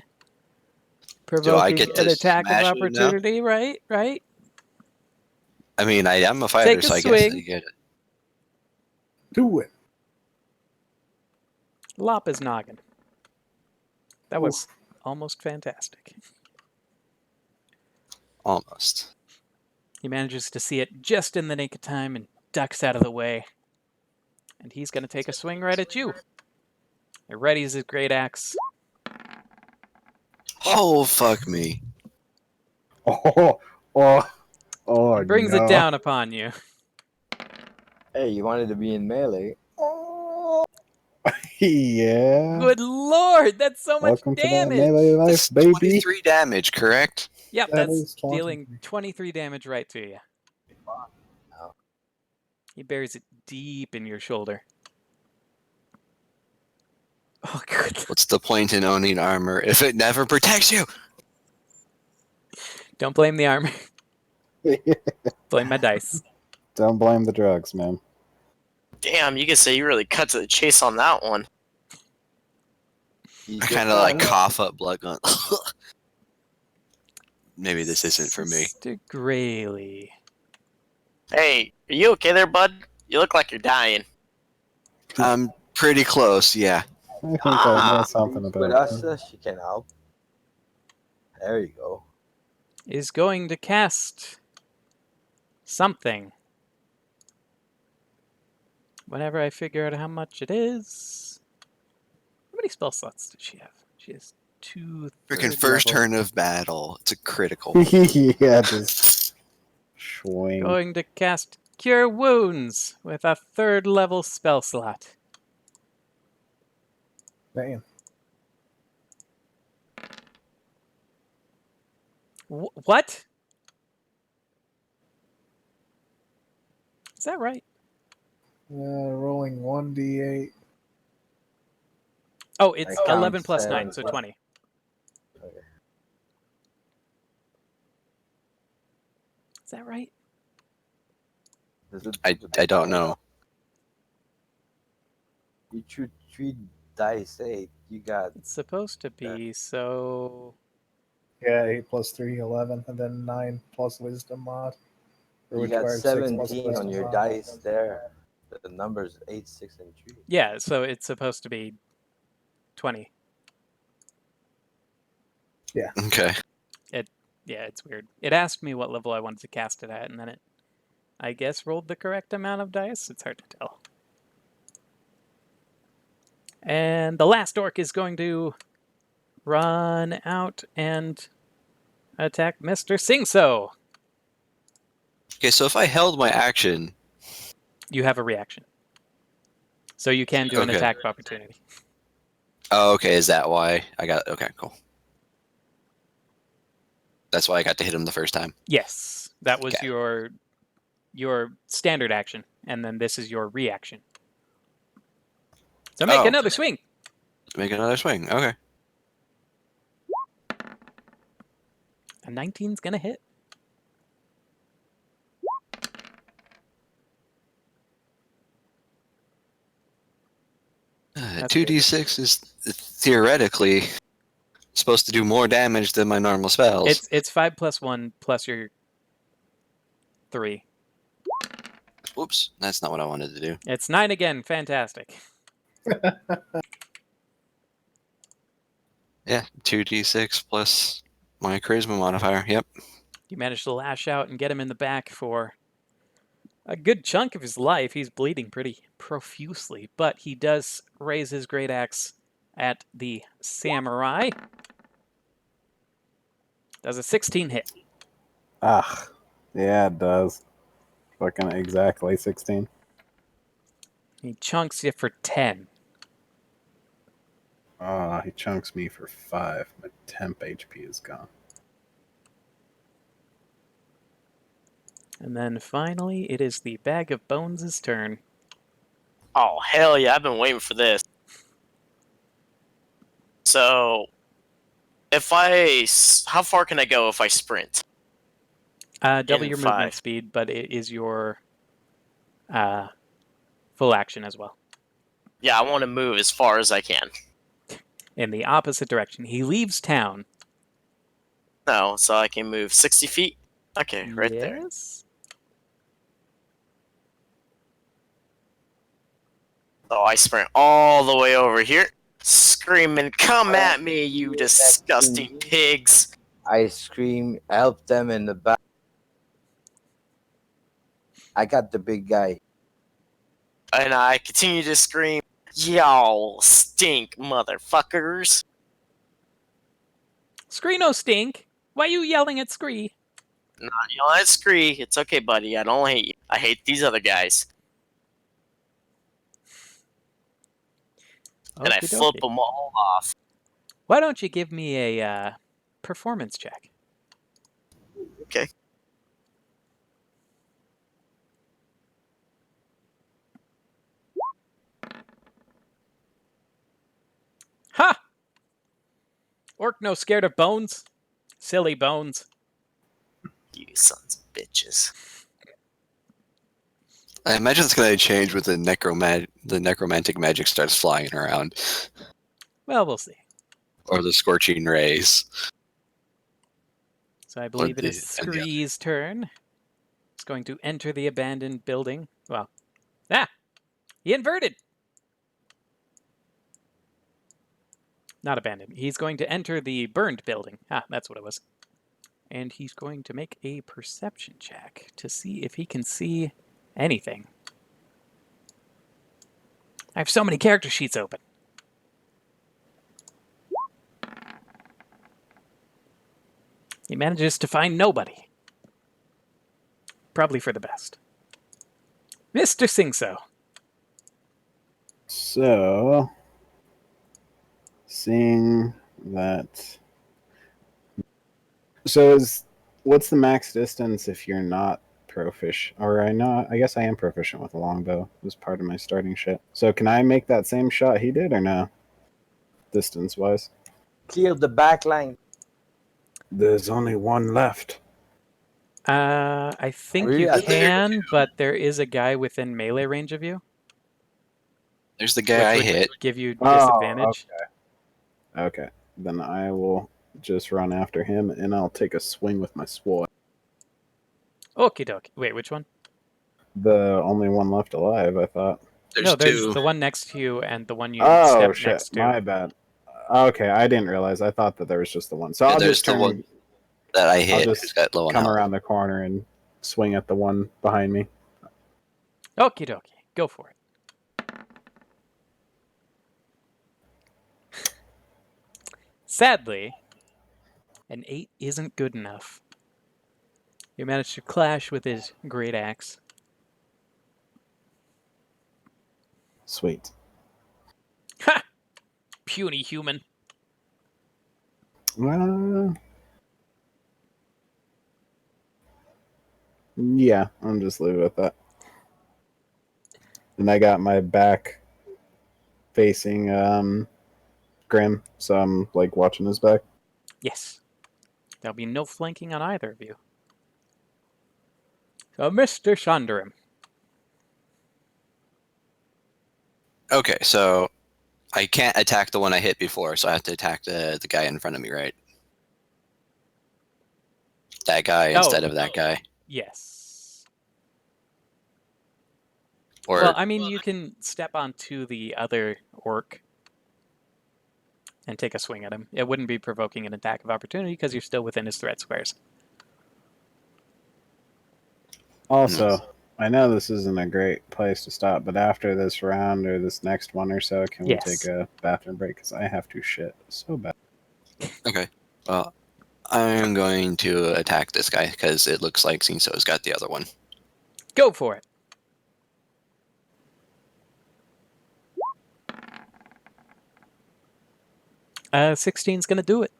provoking get an to attack of smash it now? opportunity, right? Right? I mean, I am a fighter, Take a so I guess I swing. get it. Do it. Lop his noggin. That was almost fantastic. Almost. He manages to see it just in the nick of time and ducks out of the way. And he's going to take a swing right at you. He readies his great axe. Oh, fuck me. Oh, He brings no. it down upon you. Hey, you wanted to be in melee? Yeah. Good lord, that's so much Welcome to that damage! melee life, That's baby. 23 damage, correct? Yep, That that's is 23. dealing 23 damage right to you. Oh. He buries it deep in your shoulder. Oh, good. What's the point in owning armor if it never protects you? Don't blame the armor. Blame my dice. Don't blame the drugs, man. Damn, you can say you really cut to the chase on that one. He I just kind of like got- cough up blood going. Maybe this isn't for me. Mr. Grayley. Hey, are you okay there, bud? You look like you're dying. I'm pretty close, yeah. I think I know something With about us, it. she can help. There you go. Is going to cast something. Whenever I figure out how much it is. How many spell slots does she have? She has 2 Freaking third first level. turn of battle. It's a critical. Yeah, just swing. Going to cast Cure Wounds with a 3rd level spell slot. Damn. What? Is that right? Rolling 1d8. Oh, it's I count 11 plus 9, 7 so plus- 20. Okay. Is that right? Does it- I don't know. You shoot 3 dice 8. You got It's supposed to be, so... Yeah, 8 plus 3, 11, and then 9 plus wisdom mod. Or you which got requires 6 plus 17 on wisdom your mod. dice there. The numbers 8, 6, and 3. Yeah, so it's supposed to be 20. Okay. Yeah, it's weird. It asked me what level I wanted to cast it at, and then it, I guess, rolled the correct amount of dice. It's hard to tell. And the last orc is going to run out and attack Mr. Sing-So. Okay, so if I held my action, You have a reaction. So you can do an Okay. attack of opportunity. oh, okay, is that why I got? Okay, cool. That's why I got to hit him the first time. Yes, that was Okay. your standard action, and then this is your reaction. So make Oh. another swing. Make another swing. Okay. A 19's gonna hit. That's 2d6 is theoretically supposed to do more damage than my normal spells. It's 5 plus 1 plus your 3. Whoops, that's not what I wanted to do. It's 9 again. Fantastic. Yeah, 2d6 plus my charisma modifier. Yep. You manage to lash out and get him in the back for a good chunk of his life. He's bleeding pretty profusely, but he does raise his great axe at the samurai. Does a 16 hit? Ah, yeah, it does. Fucking exactly 16. He chunks you for 10. Oh, he chunks me for 5. My temp HP is gone. And then finally, it is the Bag of Bones' turn. Oh, hell yeah, I've been waiting for this. So, how far can I go if I sprint? Double In your movement 5. speed, but it is your full action as well. Yeah, I want to move as far as I can. In the opposite direction. He leaves town. No, so I can move 60 feet? Okay, right there. Yes. So I sprint all the way over here, screaming, "Come at me, you disgusting pigs!" I scream, help them in the back. I got the big guy. And I continue to scream, "Y'all stink, motherfuckers!" Scree no stink. Why you yelling at Scree? Not yelling at Scree. It's okay, buddy. I don't hate you. I hate these other guys. And I Okie flip dokie. them all off. Why don't you give me a performance check? Okay. Ha! Orc no scared of bones. Silly bones. You sons of bitches. I imagine it's going to change with the necromantic magic starts flying around, Well, we'll see. or the scorching rays. So I believe it is and the other. Scree's turn. He's going to enter the abandoned building. Well, he inverted. Not abandoned. He's going to enter the burned building. That's what it was. And he's going to make a perception check to see if he can see anything. I have so many character sheets open. He manages to find nobody. Probably for the best. Mr. Singso. So, seeing that. So, what's the max distance if you're not proficient? Or I guess I am proficient with a longbow. It was part of my starting shit. So, can I make that same shot he did or no? Distance wise? Clear the back line. There's only one left. I think Really? you I think can, but there is a guy within melee range of you, There's the guy I which would hit. give you disadvantage. Okay. Then I will just run after him and I'll take a swing with my sword. Okie dokie. Wait, which one? The only one left alive, I thought. There's two. the one next to you and the one you Oh, stepped shit. next to. My bad. Okay, I didn't realize. I thought that there was just the one. So Yeah, I'll there's just the turn, one that I hit. just Who's got low on come health. around the corner and swing at the one behind me. Okie dokie. Go for it. Sadly, an 8 isn't good enough. You managed to clash with his great axe. Sweet. Ha! Puny human. Yeah, I'm just leave it at that. And I got my back facing Grim, so I'm like watching his back. Yes. There'll be no flanking on either of you. So, Mr. Shandarim. Okay, so I can't attack the one I hit before, so I have to attack the guy in front of me, right? That guy instead of that guy. Yes. Or Well, I mean, you can step onto the other orc and take a swing at him. It wouldn't be provoking an attack of opportunity because you're still within his threat squares. Also, I know this isn't a great place to stop, but after this round or this next one or so, can we Yes. take a bathroom break? Because I have to shit so bad. Okay. Well, I'm going to attack this guy because it looks like Cinso's got the other one. Go for it. Uh, 16's gonna do it.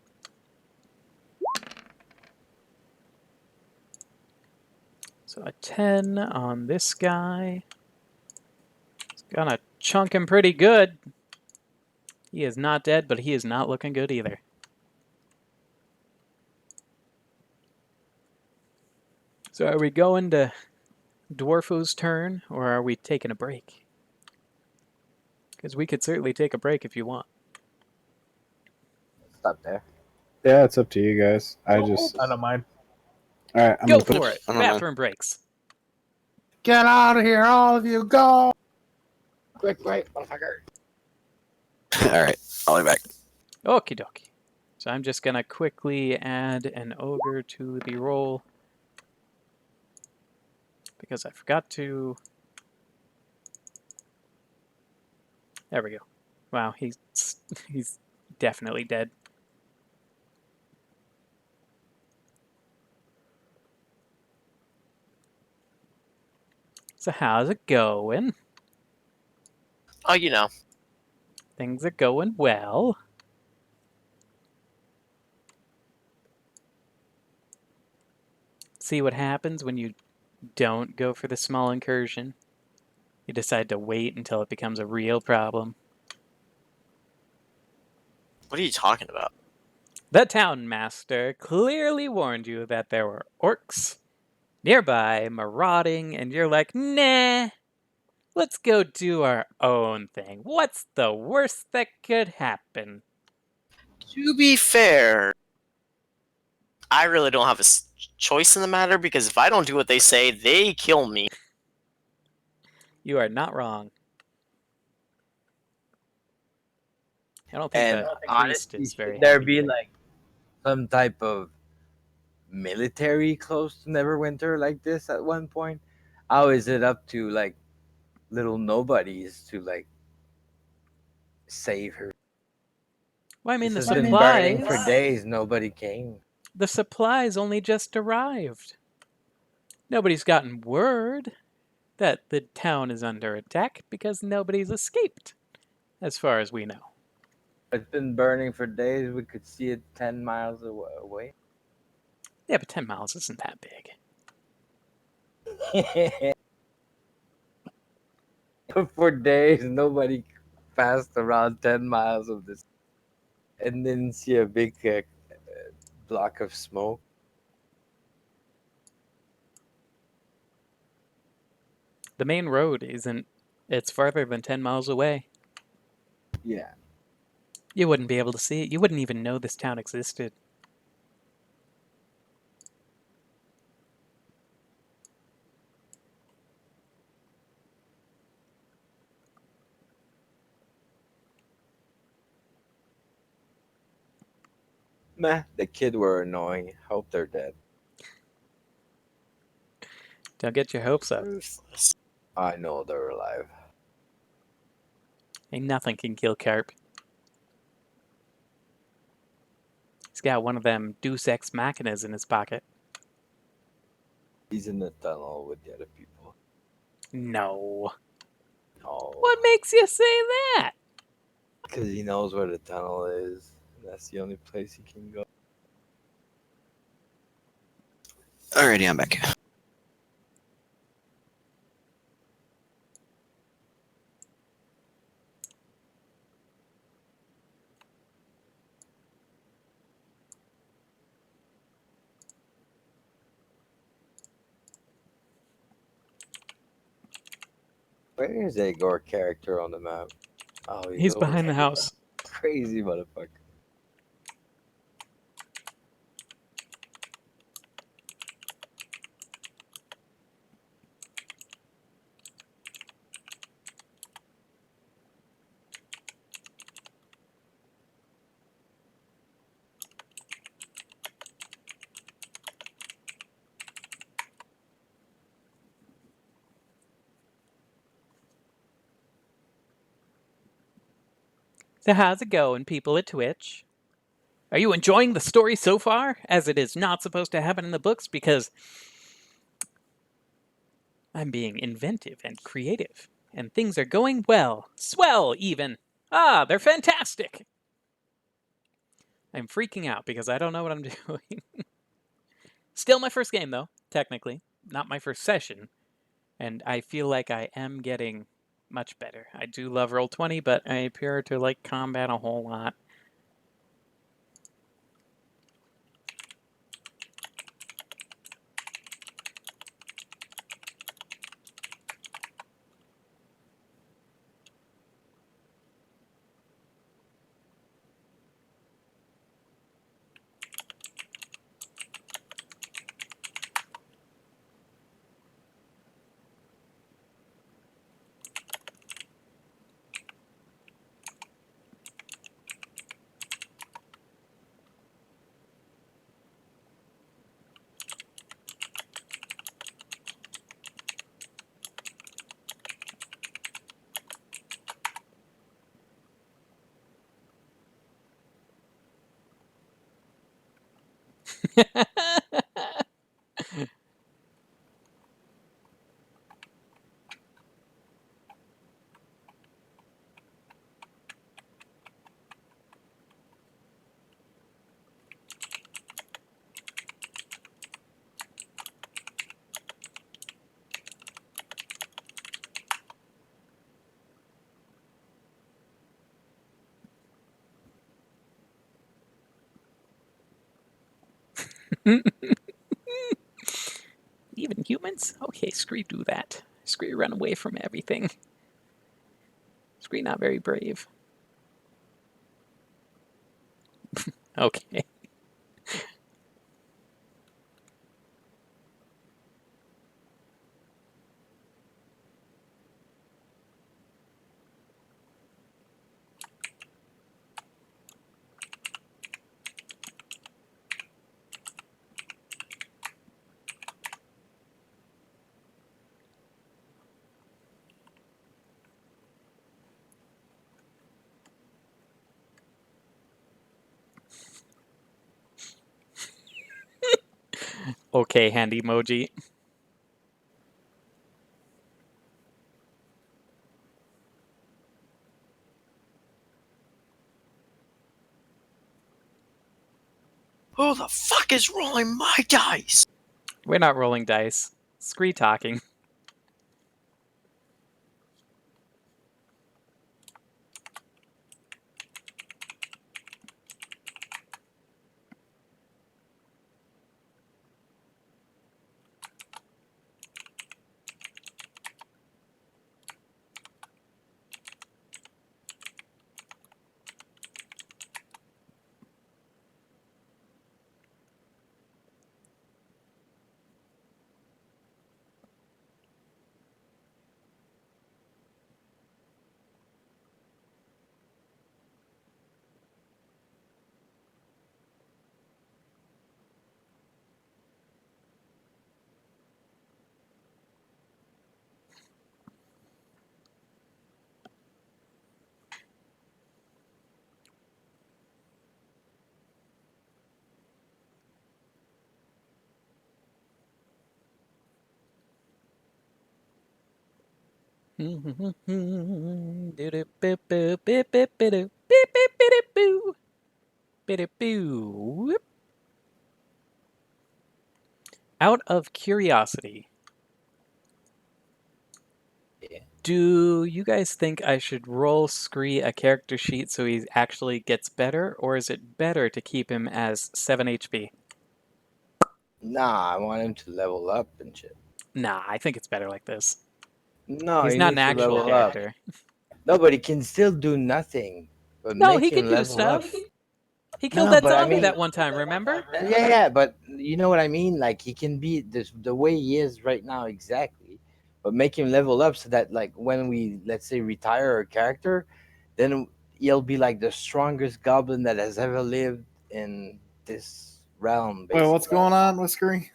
So a 10 on this guy. It's gonna chunk him pretty good. He is not dead, but he is not looking good either. So are we going to Dwarfo's turn, or are we taking a break? Because we could certainly take a break if you want. Stop there. Yeah, it's up to you guys. I just. I don't mind. All right, I'm Go gonna put for it. it. I don't know. Bathroom breaks. Get out of here, all of you! Go! Quick, motherfucker. All right, I'll be back. Okie dokie. So I'm just going to quickly add an ogre to the roll. Because I forgot to... There we go. Wow, he's definitely dead. So how's it going? Oh, you know. Things are going well. See what happens when you don't go for the small incursion. You decide to wait until it becomes a real problem. What are you talking about? The town master clearly warned you that there were orcs nearby marauding, and you're like, nah, let's go do our own thing. What's the worst that could happen? To be fair, I really don't have a choice in the matter because if I don't do what they say, they kill me. You are not wrong. I don't think And the priest honestly, is very should there happy be either. like some type of military close to Neverwinter like this at one point? How is it up to like little nobodies to like save her? Well, I mean, This the has been burning for supplies. days. Nobody came. The supplies only just arrived. Nobody's gotten word that the town is under attack because nobody's escaped, as far as we know. It's been burning for days. We could see it 10 miles away. Yeah, but 10 miles isn't that big. For days, nobody passed around 10 miles of this and didn't see a big block of smoke. The main road isn't... It's farther than 10 miles away. Yeah. You wouldn't be able to see it. You wouldn't even know this town existed. Meh, the kid were annoying. Hope they're dead. Don't get your hopes up. Ruthless. I know they're alive. Ain't nothing can kill Carp. He's got one of them Deus Ex Machinas in his pocket. He's in the tunnel with the other people. No. No. What makes you say that? Because he knows where the tunnel is. That's the only place he can go. Alrighty, I'm back. Where is Agor character on the map? Oh, He's over behind the here. house. Crazy motherfucker. So how's it going, people at Twitch? Are you enjoying the story so far, as it is not supposed to happen in the books? Because I'm being inventive and creative, and things are going well. Swell, even. Ah, they're fantastic! I'm freaking out because I don't know what I'm doing. Still my first game, though, technically. Not my first session. And I feel like I am getting much better. I do love Roll20, but I appear to like combat a whole lot. Even humans? Okay, Scree do that. Scree run away from everything. Scree not very brave. Okay. Okay, hand emoji. Who the fuck is rolling my dice? We're not rolling dice. Scree talking. Out of curiosity, Yeah. do you guys think I should roll Scree a character sheet so he actually gets better, or is it better to keep him as 7 HP? Nah, I want him to level up and shit. Nah, I think it's better like this. No, He's he not an needs to actual level up. character. No, but he can still do nothing. But No, make he can him do level up. stuff. He killed No, that but I zombie mean, that one time, remember? yeah, but you know what I mean? Like he can be this the way he is right now exactly, but make him level up so that like when we let's say retire our character, then he'll be like the strongest goblin that has ever lived in this realm. Basically. Well, what's going on with Scree?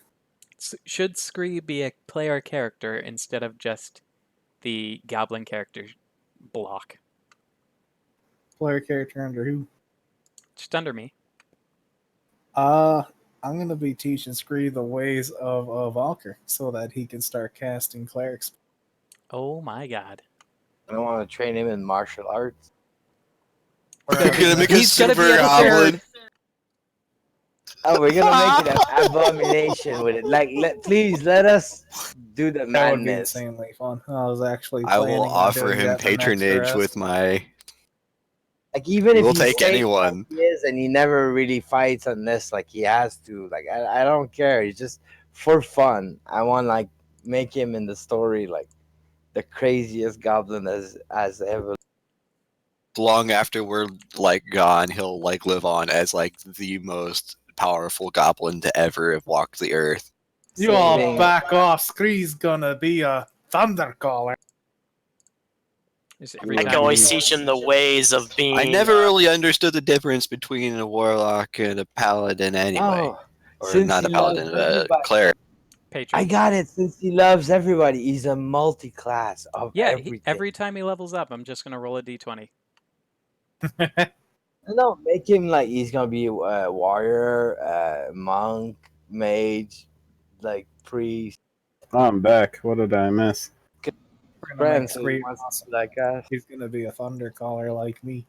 Should Scree be a player character instead of just the goblin character block? Player character under who? Just under me. I'm gonna be teaching Scree the ways of Valkyr so that he can start casting clerics. Oh my god. I don't want to train him in martial arts. They're gonna make a He's gonna be super a goblin. Oh, we're gonna make it an abomination with it. Like, please let us do the That would be madness. insanely fun. I was actually I will planning on offer doing him that the next patronage rest. with my. Like, even if We'll he take stays anyone. like he is and he never really fights unless like he has to. Like, I don't care. It's just for fun. I want like make him in the story like the craziest goblin as ever. Long after we're like gone, he'll like live on as like the most powerful goblin to ever have walked the earth. You all Saving- back off. Scree's gonna be a thundercaller. Is I every I time can always you- teach him the ways of being. I never really understood the difference between a warlock and a paladin anyway. Oh, Or since not he a paladin, loves a everybody. cleric. patron. I got it. Since he loves everybody, he's a multi-class of Yeah, everything. every time he levels up, I'm just gonna roll a d20. No, make him like he's gonna be a warrior, monk, mage, like priest. I'm back. What did I miss? We're gonna make Friends who Scree wants to awesome. be like us. He's gonna be a thundercaller like me.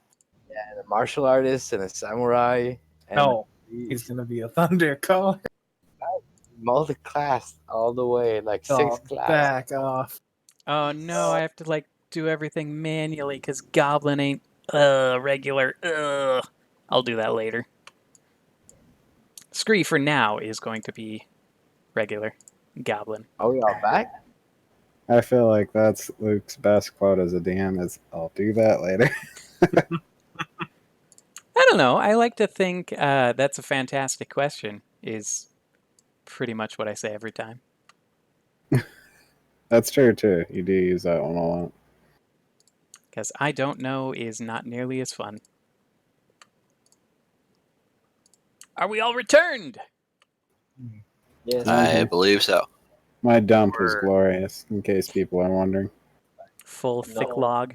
And a martial artist and a samurai. And No, he's gonna be a thundercaller. multi-class all the way, like Oh, six class. back off. Oh no, I have to like do everything manually because Goblin ain't regular. I'll do that later. Scree for now is going to be regular. Goblin. Are we all back? I feel like that's Luke's best quote as a DM is, I'll do that later. I don't know. I like to think that's a fantastic question. Is pretty much what I say every time. That's true, too. You do use that one a lot. Because I don't know is not nearly as fun. Are we all returned? Yes. I believe so. My dump was Word. glorious, in case people are wondering. Full thick No. log.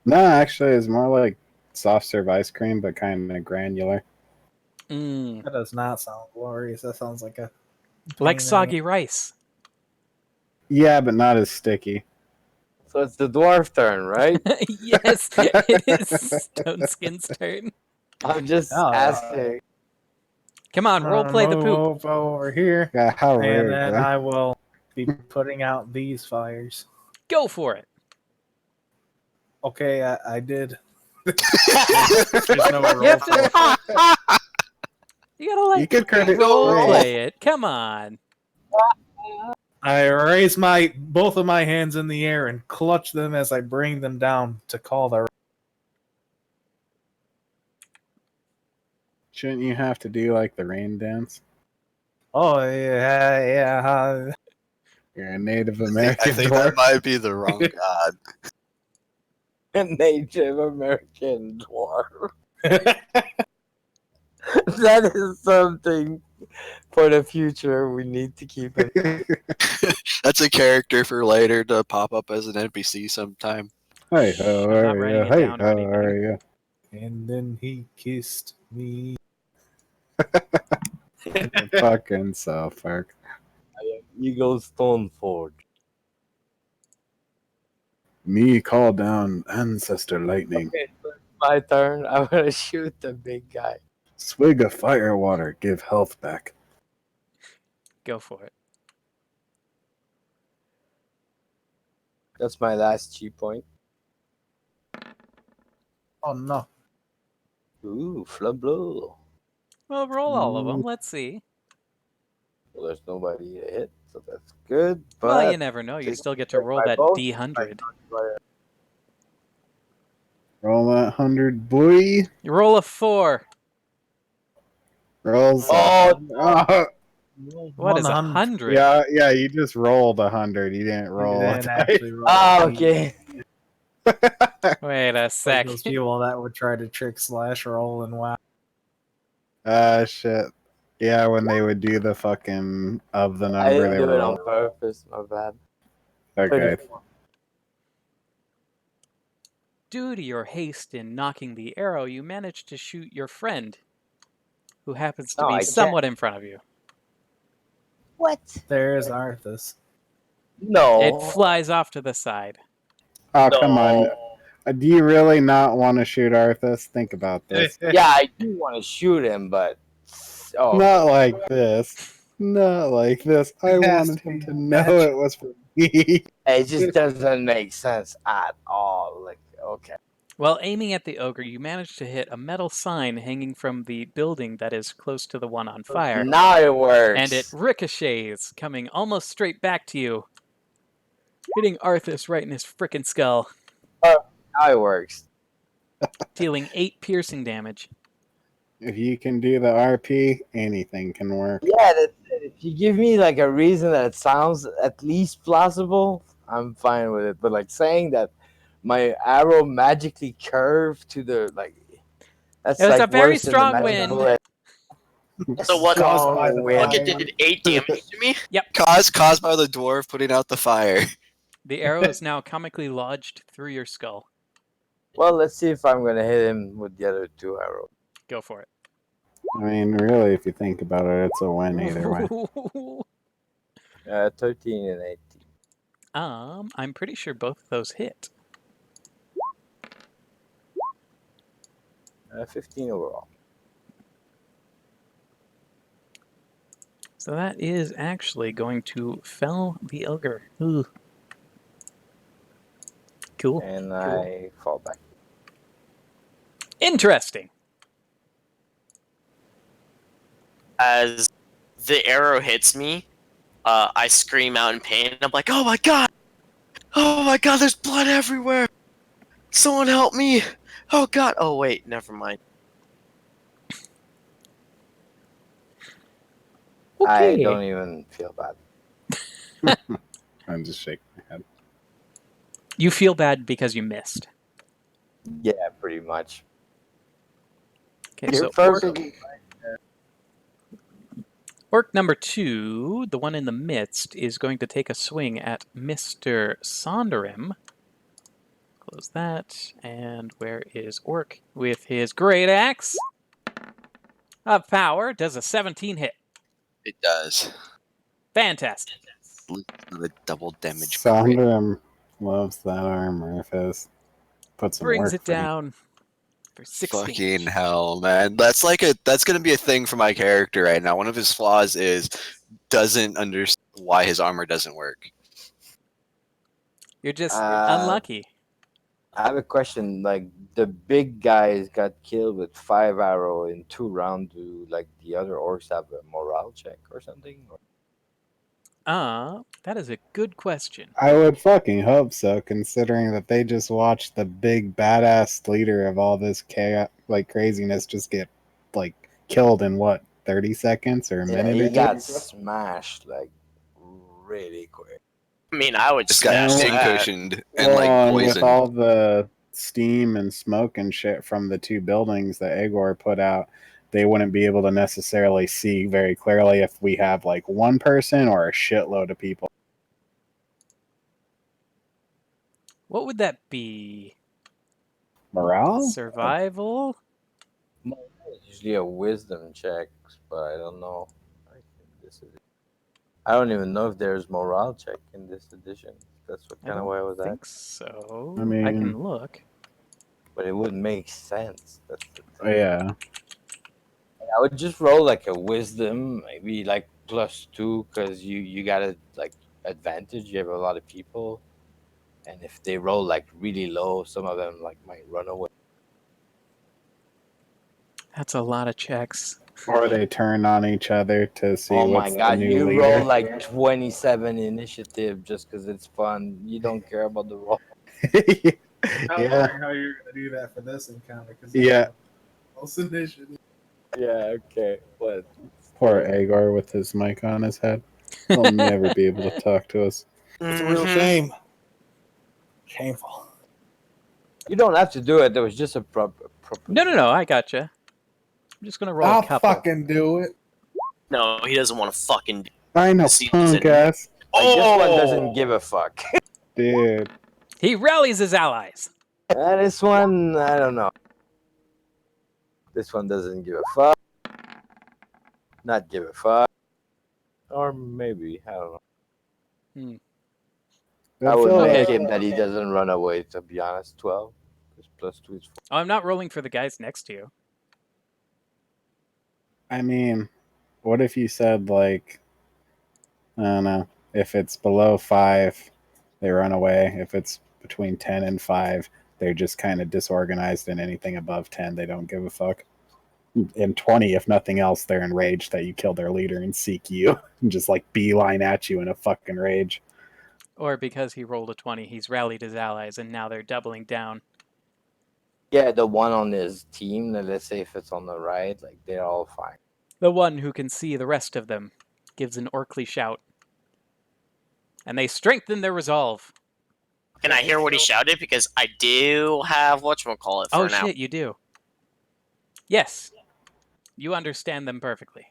No, actually, it's more like soft serve ice cream, but kind of granular. Mm, That does not sound glorious. That sounds like a like plain soggy rice. Yeah, but not as sticky. So it's the dwarf turn, right? Yes, it is Stone Skin's turn. I'm just Oh, asking. Come on, I'm role play the gonna poop. move over here, Yeah, how and rude. then huh? I will be putting out these fires. Go for it. Okay, I did. There's no roll for it. You gotta like You could credit role Ray. play it. Come on. I raise both of my hands in the air and clutch them as I bring them down to call the. Shouldn't you have to do like the rain dance? Oh yeah. You're a Native I American think dwarf. that might be the wrong god. A Native American dwarf. That is something for the future we need to keep in mind. That's a character for later to pop up as an NPC sometime. Hey, how I'm not are writing you? it Hey, down or how anything. are you? And then he kissed me. Fucking South Park. Eagle Stoneforge. Me call down ancestor lightning. Okay, so it's my turn. I'm gonna shoot the big guy. Swig of fire water, give health back. Go for it. That's my last chi point. Oh no. Ooh, flablo. Well, roll all of them. Let's see. Well, there's nobody to hit, so that's good. But Well, you never know. You take- still get to take roll my that boat. D100. Roll that 100, boy. You roll a 4. Rolls. Oh, Oh, What is 100. 100? yeah, you just rolled 100. You didn't roll You a didn't dice. actually roll. Oh, a D. okay. Wait a Like sec. those people that would try to trick slash roll and wow. Shit. Yeah, when they would do the fucking of the I number didn't they do were it rolling. on purpose. My bad. Okay. 34. due to your haste in knocking the arrow, you manage to shoot your friend, who happens to No, be I can't. somewhat in front of you. What? There's Arthas. No. It flies off to the side. Oh, No. come on. Do you really not want to shoot Arthas? Think about this. Yeah, I do want to shoot him, but Not like this. Not like this. I It has wanted to him be to know magic. it was for me. it just doesn't make sense at all. Like, okay. While aiming at the ogre, you manage to hit a metal sign hanging from the building that is close to the one on fire, Now it works. and it ricochets, coming almost straight back to you, hitting Arthas right in his frickin' skull, Now it works. dealing 8 piercing damage. If you can do the RP, anything can work. Yeah, if you give me like a reason that sounds at least plausible, I'm fine with it. But like saying that my arrow magically curved to the that's It was like a very worse than strong the magic wind. bullet. So what? Caused by the Look, it fire. did 8 damage to me. Caused by the dwarf putting out the fire. The arrow is now comically lodged through your skull. Well, let's see if I'm gonna hit him with the other 2 arrows. Go for it. I mean, really, if you think about it, it's a win either way. 13 and 18. I'm pretty sure both of those hit. 15 overall. So that is actually going to fell the ogre. Ooh. Cool. And I fall back. Interesting. As the arrow hits me, I scream out in pain. I'm like, "Oh my god! Oh my god! There's blood everywhere! Someone help me! Oh god! Oh wait, never mind." I Okay. don't even feel bad. I'm just shaking my head. You feel bad because you missed. Yeah, pretty much. Okay, You're so perfectly orc number 2, the one in the midst, is going to take a swing at Mr. Sonderim. Close that. And where is orc? With his great axe of power, does a 17 hit. It does. Fantastic. The double damage. crit. Sondrum loves that armor of his. Puts some Brings work it for him. down for 16. Fucking hell, man. That's gonna be a thing for my character right now. One of his flaws is doesn't understand why his armor doesn't work. You're just Uh, unlucky. I have a question. Like the big guys got killed with 5 arrow in 2 rounds. Do like the other orcs have a morale check or something? That is a good question. I would fucking hope so, considering that they just watched the big badass leader of all this chaos, like craziness, just get like killed in what 30 seconds or a Yeah, minute he or got two. smashed like really quick. I mean, I would Just got smash Yeah, that. cushioned and Well, like and with poisoned. all the steam and smoke and shit from the 2 buildings that Agor put out, they wouldn't be able to necessarily see very clearly if we have like one person or a shitload of people. What would that be? Morale? Survival? It's usually a wisdom check, but I don't know. I don't even know if there's morale check in this edition. That's what I kind of don't way I was at. think so. I I mean- can look. But it wouldn't make sense. That's the Oh, yeah. I would just roll like a wisdom, maybe like +2, because you got a like advantage. You have a lot of people, and if they roll like really low, some of them like might run away. That's a lot of checks. Or they turn on each other to see Oh my what's god, the new you leader. roll like 27 initiative just because it's fun. You don't care about the roll. I'm Yeah. wondering how you're going to do that for this encounter. Cause Yeah. Most initiative. Yeah, okay. What? Poor Agor with his mic on his head. He'll never be able to talk to us. It's a real Mhm. shame. Shameful. You don't have to do it. There was just a proper. No, I gotcha. I'm just gonna roll I'll a couple. fucking do it. No, he doesn't want to fucking. I know, Season. punk ass. Like, this one Oh! doesn't give a fuck. Dude. He rallies his allies. This one, I don't know. This one doesn't give a fuck. Not give a fuck. Or maybe, I don't know. I would feel make Okay. him that he doesn't run away, to be honest. 12. Because plus 2 is 4. Oh, I'm not rolling for the guys next to you. I mean, what if you said, like, I don't know, if it's below 5, they run away. If it's between 10 and 5, they're just kind of disorganized, and anything above 10, they don't give a fuck. And 20, if nothing else, they're enraged that you killed their leader and seek you and just like beeline at you in a fucking rage. Or because he rolled a 20, he's rallied his allies, and now they're doubling down. Yeah, the one on his team, let's say if it's on the right, like they're all fine. The one who can see the rest of them gives an orkly shout. And they strengthen their resolve. Can I hear what he shouted? Because I do have whatchamacallit for Oh now. shit, you do. Yes. You understand them perfectly.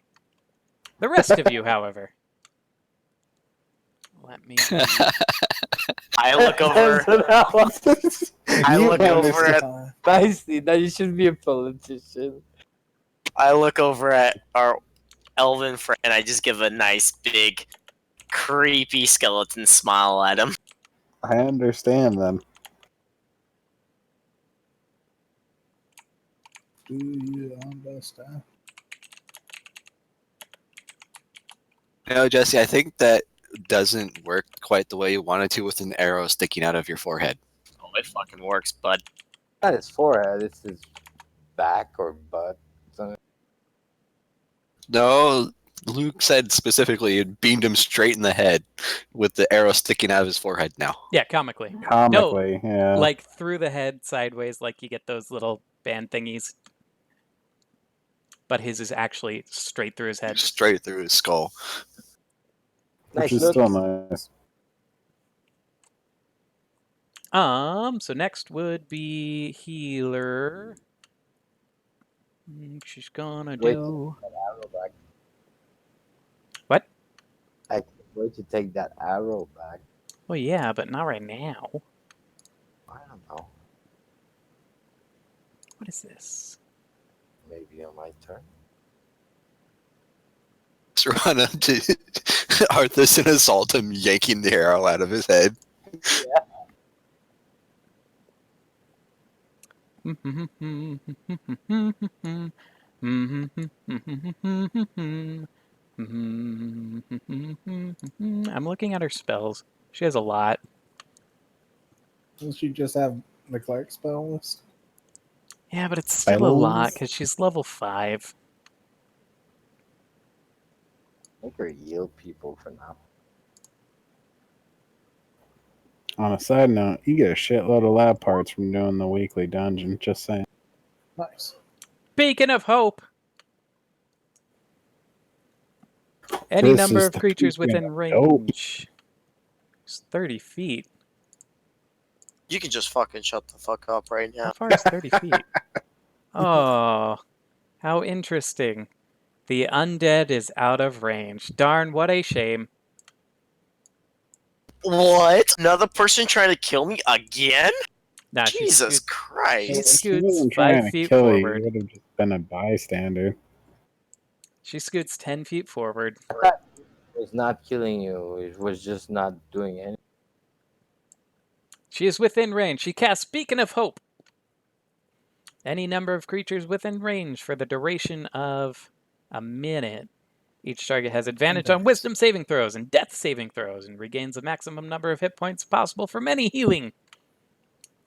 The rest of you, however. Let me... I look over. I You look over understand. at. Nicely, now you should be a politician. I look over at our elven friend, and I just give a nice big, creepy skeleton smile at him. I understand them. Do you understand? You know, Jesse, I think that doesn't work quite the way you wanted to with an arrow sticking out of your forehead. Oh, it fucking works, bud. Not his forehead, it's his back or butt. No, Luke said specifically it beamed him straight in the head with the arrow sticking out of his forehead now. Yeah, comically. Comically, yeah. Like through the head, sideways, like you get those little band thingies. But his is actually straight through his head. Straight through his skull. Which Nice is look. still nice. So next would be healer. She's gonna Wait. do... Arrow back. What? I can't wait to take that arrow back. Well, yeah, but not right now. I don't know. What is this? Maybe on my turn. Just run up to Arthas and assault him, yanking the arrow out of his head. I'm looking at her spells. She has a lot. Doesn't she just have the cleric spell list? Yeah, but it's still a lot Spells? because she's level 5. Make her heal people for now. On a side note, you get a shitload of lab parts from doing the weekly dungeon. Just saying. Nice. Beacon of Hope! Any This number is of the creatures Beacon within of Hope. range. It's 30 feet. You can just fucking shut the fuck up right How now. far is 30 feet? Oh, how interesting. The undead is out of range. Darn, what a shame. What? Another person trying to kill me again? Nah, Jesus she Christ. She scoots wasn't 5 trying to feet kill forward. you. You would have just been a bystander. She scoots 10 feet forward. It was not killing you. It was just not doing anything. She is within range. She casts Beacon of Hope. Any number of creatures within range for the duration of a minute. Each target has advantage on Wisdom saving throws and Death saving throws and regains the maximum number of hit points possible from any healing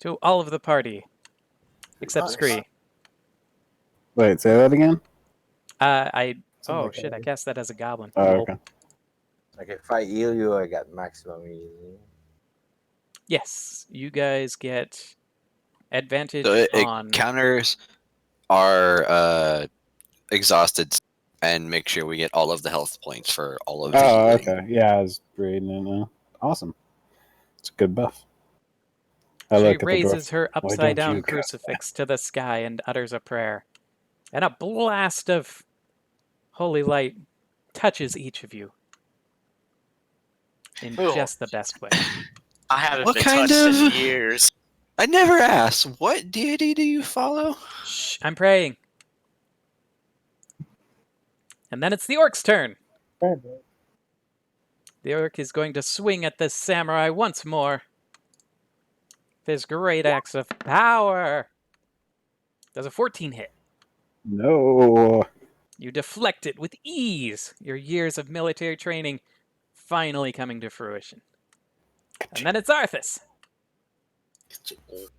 to all of the party, except Nice. Scree. Wait, say that again? Oh shit! I cast that as a goblin. Oh, Lol. okay. Like if I heal you, I got maximum healing. Yes, you guys get advantage So it on. counters our exhausted and make sure we get all of the health points for all of the Oh, healing. okay. Yeah, I was reading it now. Awesome. It's a good buff. I She look at the raises dwarf. her Why don't upside down you cast crucifix to the sky and utters a prayer. And a blast of holy light touches each of you in Cool. just the best way. I haven't What been kind touched in of- years. I never asked. What deity do you follow? Shh, I'm praying. And then it's the orc's turn. The orc is going to swing at this samurai once more. His great axe of power. Does a 14 hit? No. You deflect it with ease. Your years of military training finally coming to fruition. And then it's Arthas.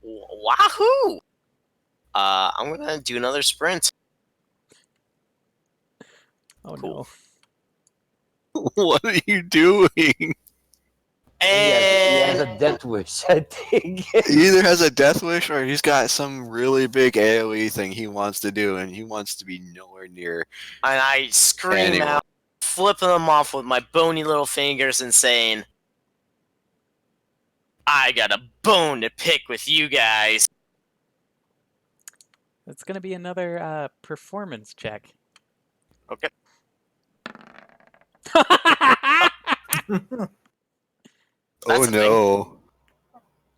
Wahoo! I'm gonna do another sprint. Oh Cool. no. What are you doing? He has a And death wish, I think. He either has a death wish or he's got some really big AoE thing he wants to do, and he wants to be nowhere near. I scream Anyway. out, flipping them off with my bony little fingers and saying, I got a bone to pick with you guys. That's going to be another performance check. Okay. Oh That's a no.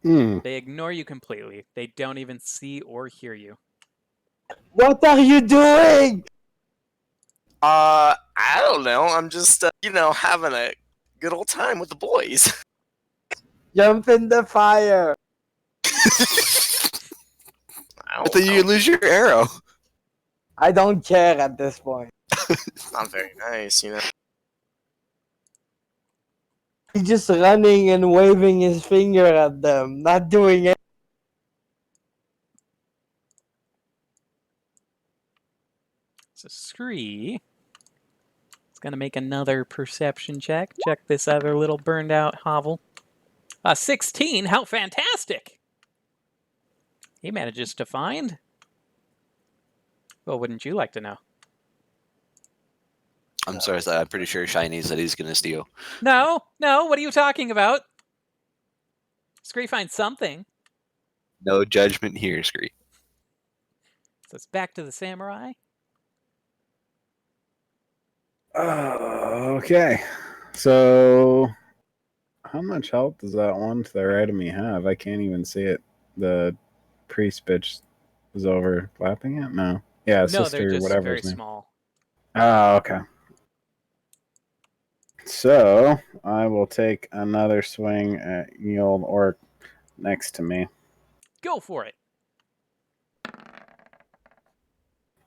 They ignore you completely. They don't even see or hear you. What are you doing? I don't know. I'm just, having a good old time with the boys. Jump in the fire. I But don't then you know. lose your arrow. I don't care at this point. It's not very nice, He's just running and waving his finger at them, not doing it. So Scree is going to make another perception check. Check this other little burned out hovel. 16, how fantastic! He manages to find. Well, wouldn't you like to know? I'm sorry, I'm pretty sure Shiny said he's gonna steal. No, what are you talking about? Scree finds something. No judgment here, Scree. So it's back to the samurai. Okay. So, how much health does that one to the right of me have? I can't even see it. The priest bitch is overlapping it? No. Yeah, No, sister, they're just whatever very his name. small. Oh, okay. So, I will take another swing at the old orc next to me. Go for it.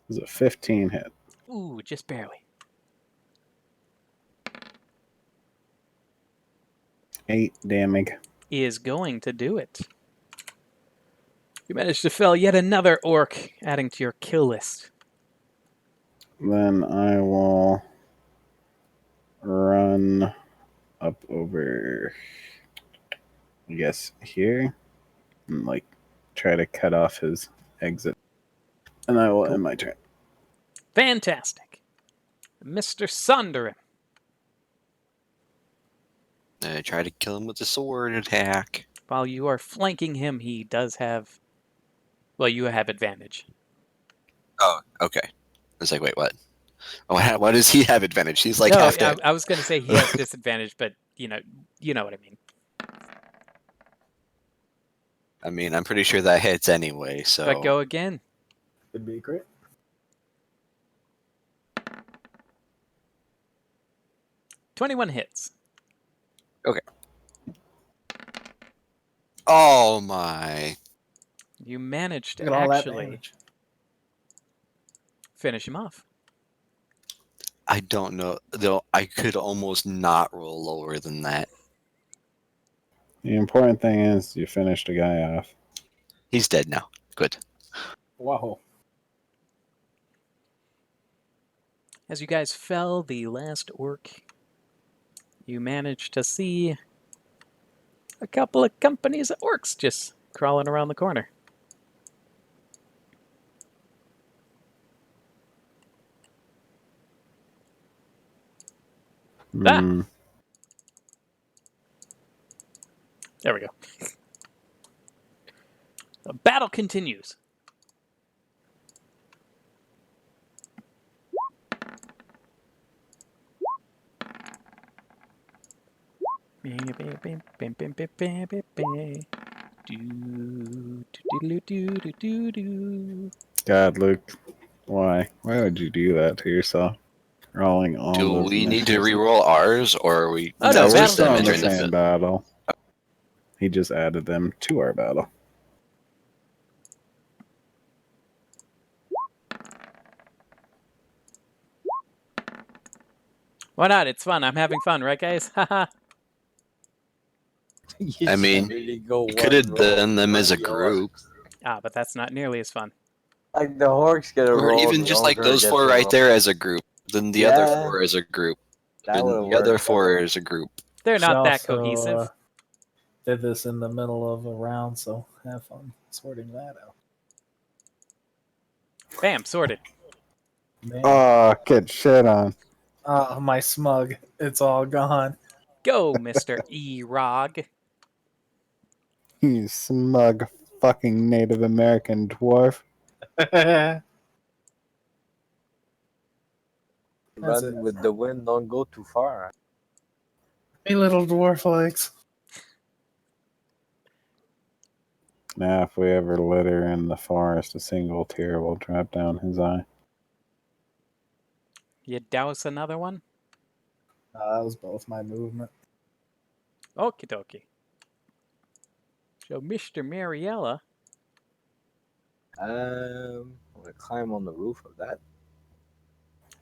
Is a 15 hit. Ooh, just barely. 8 damage. Is going to do it. You managed to fell yet another orc, adding to your kill list. Then I will run up over, I guess, here and like try to cut off his exit. And I will end my turn. Fantastic. Mr. Sunderin. I try to kill him with a sword attack. While you are flanking him, he does have... Well, you have advantage. Oh, okay. I was like, wait, what? Oh, why does he have advantage? He's like no, half dead. I was going to say he has disadvantage, but you know what I mean. I mean, I'm pretty sure that hits anyway, so... But go again. It'd be great. $21 hits. Oh my. You managed Look to at all that actually damage. finish him off. I don't know. Though I could almost not roll lower than that. The important thing is you finished a guy off. He's dead now. Good. Wow. As you guys fell the last orc, you managed to see a couple of companies of orcs just crawling around the corner. Ah! Hmm. There we go. The battle continues. God, Luke, why? Why would you do that to yourself? Rolling all Do those we need to initiatives. re-roll ours, or are we? Oh, no, that's we're just battle's still them in the entering the same field. battle. He just added them to our battle. Why not? It's fun. I'm having fun, right, guys? Haha. You I mean, should really go You could have one roll done them for as a the group, But that's not nearly as fun. orc. Like the orcs get a or roll, even the just like ogre those gets 4 a right roll. there as a group. Then the other Yeah. 4 as a group. That And would the other work. 4 as a group. They're She not that also, cohesive. did this in the middle of a round, so have fun sorting that out. Bam, sorted. Man, Oh, get shit on. my smug, it's all gone. Go, Mr. E-Rog. You smug fucking Native American dwarf. That's Run it. with the wind, don't go too far. Hey, little dwarf legs. Now, if we ever litter in the forest, a single tear will drop down his eye. You douse another one? That was both my movement. Okie dokie. So, Mr. Mariella. I'm gonna climb on the roof of that.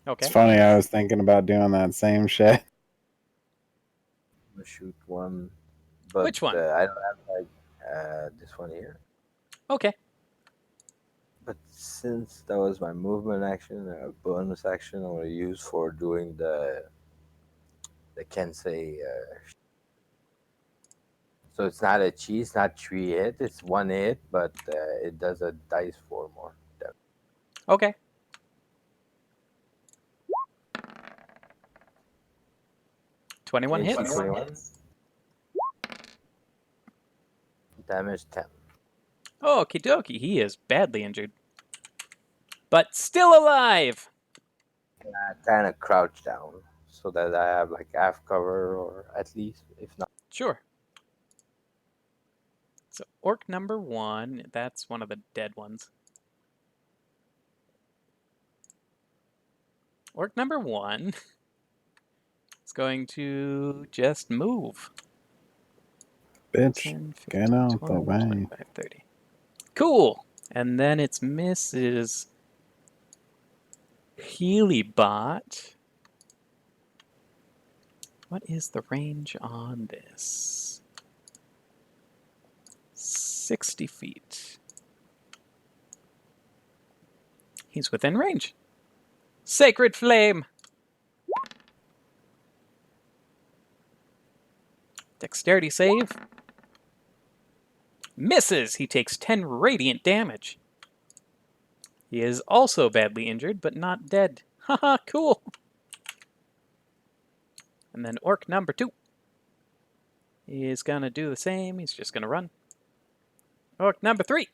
Okay. It's funny, I was thinking about doing that same shit. I'm gonna shoot one. But, Which one? I don't have like this one here. Okay. But since that was my movement action, a bonus action I'm gonna use for doing the Kensei. So it's not a cheese, not 3 hit. It's 1 hit, but it does a dice 4 more. Okay. $21 hits. 21. Damage 10. Okie dokie. He is badly injured. But still alive! I kind of crouch down so that I have like half cover, or at least, if not. Sure. So, orc number 1. That's one of the dead ones. Orc number 1 is going to just move. Bitch, 10, 15, get out the 20, way. 25, 30. Cool. And then it's Mrs. Healybot. What is the range on this? 60 feet. He's within range. Sacred Flame! Dexterity save. Misses! He takes 10 radiant damage. He is also badly injured, but not dead. Haha, cool! And then orc number 2 is gonna do the same. He's just gonna run. Orc number 3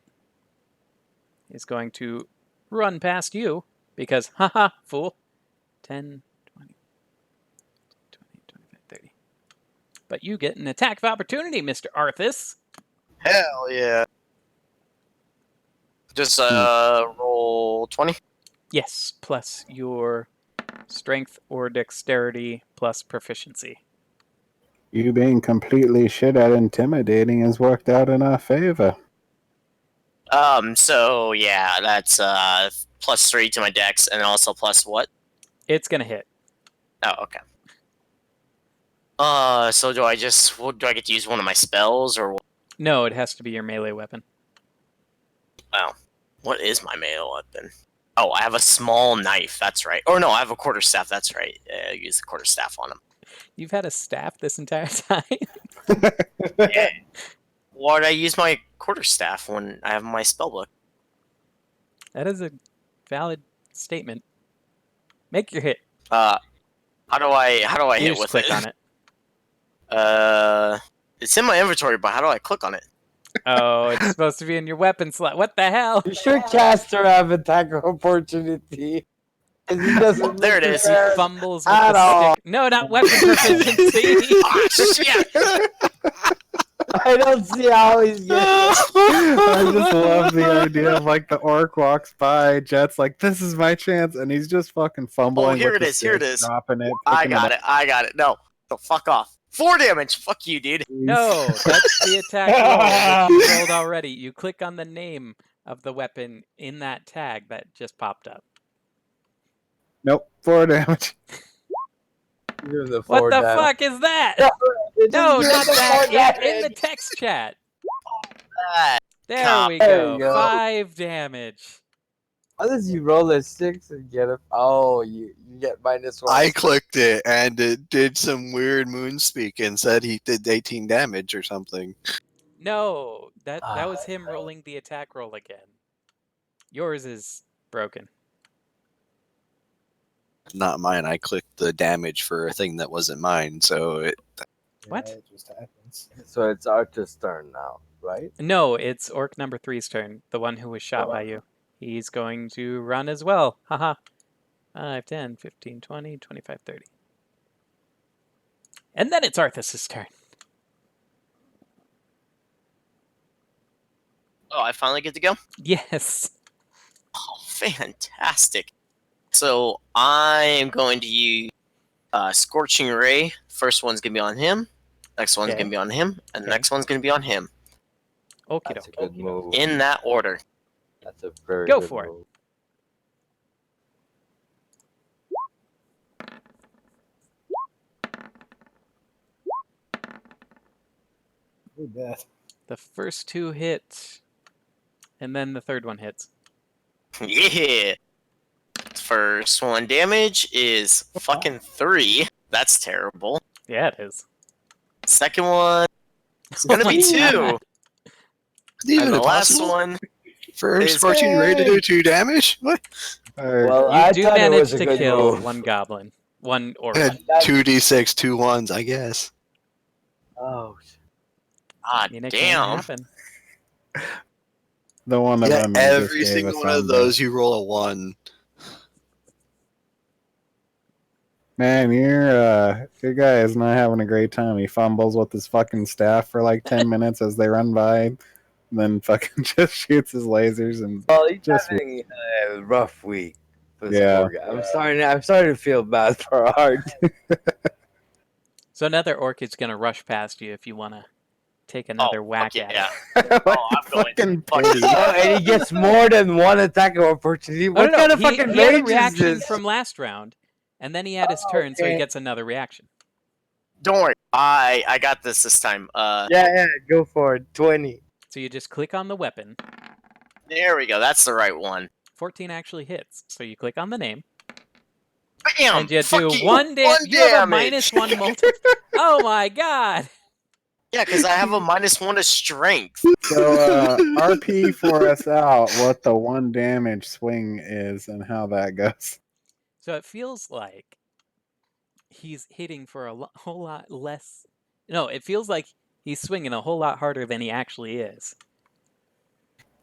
is going to run past you because, haha, fool. 10, 20, 25, 30. But you get an attack of opportunity, Mr. Arthas. Hell yeah. Just roll 20. Yes, plus your strength or dexterity plus proficiency. You being completely shit at intimidating has worked out in our favor. So yeah, that's +3 to my dex, and also plus what? It's gonna hit. Oh, okay. So do I get to use one of my spells, or No, it has to be your melee weapon. what is my melee weapon? Oh, I have a small knife. That's right. Or no, I have a quarterstaff. That's right. I use the quarterstaff on him. You've had a staff this entire time? Yeah. Why would I use my quarterstaff when I have my spellbook? That is a valid statement. Make your hit. How do I You hit just with click it? on it. It's in my inventory, but how do I click on it? Oh, it's supposed to be in your weapon slot. What the hell? You should caster have attack of opportunity. 'Cause he doesn't There look it is. prepared. Fumbles with At the all. stick. No, not weapon proficiency. Ah, shit! I don't see how he's getting. I just love the idea of like the orc walks by, Jet's like, "This is my chance," and he's just fucking fumbling. here with it the is, here it stick, is. dropping it. I picking got up. it. I got it. No, fuck off. 4 damage. Fuck you, dude. No, that's the attack roll that you rolled already. You click on the name of the weapon in that tag that just popped up. Nope, 4 damage. Give the What four the damage. fuck is that? It No, just not gives the that. four In the damage. text chat. Ah, There Cop. we There go. you go. 5 damage. How does you roll a 6 and get a? Oh, you get -1. I clicked it and it did some weird moon speak and said he did 18 damage or something. No, that Ah, was him rolling the attack roll again. Yours is broken. Not mine. I clicked the damage for a thing that wasn't mine, so it. What? Yeah, it just happens. So it's Archer's turn now, right? No, it's Orc number 3's turn, the one who was shot by you. He's going to run as well. Haha. 5, 10, 15, 20, 25, 30. And then it's Arthas's turn. Oh, I finally get to go? Yes. Oh, fantastic. So I am going to use Scorching Ray. First one's going to be on him. Next one's Okay. going to be on him. And the Okay. next one's going to be on him. Okie That's a doke. good move. In that order. That's a very Go good for it. move. Ooh, death. The first 2 hit, and then the third one hits. Yeah. First one damage is fucking 3. That's terrible. Yeah, it is. Second one is going to be 2. Even And the last impossible one for is- Scorching Ray to do 2 damage? What? Well, You I do thought it manage was a to good kill move. one goblin. One orc. I had 2d6, 2 1s, I guess. Oh, God I mean, it can damn. happen. The one of Yeah, them. that just every gave single us one of on those you roll a 1. Man, your guy is not having a great time. He fumbles with his fucking staff for like 10 minutes as they run by, and then fucking just shoots his lasers and well, he's just having a rough week. This Yeah. poor guy. I'm starting to feel bad for Art. So another orc is going to rush past you if you want to take another whack fuck at yeah. it. Oh, I'm going fucking fuck pity. Oh, and he gets more than one attack of opportunity. What kind of fucking he had a mage is reaction this? from last round, and then he had his turn, so he okay. gets another reaction. Don't worry. I got this time. Yeah, go for it. 20. So you just click on the weapon. There we go. That's the right one. 14 actually hits. So you click on the name, Bam! and you do Fucking one damage. You have a -1 multiple. Oh my god! Yeah, because I have a -1 to strength. So, RP for us out what the 1 damage swing is and how that goes. So it feels like he's hitting for a whole lot less. No, it feels like he's swinging a whole lot harder than he actually is.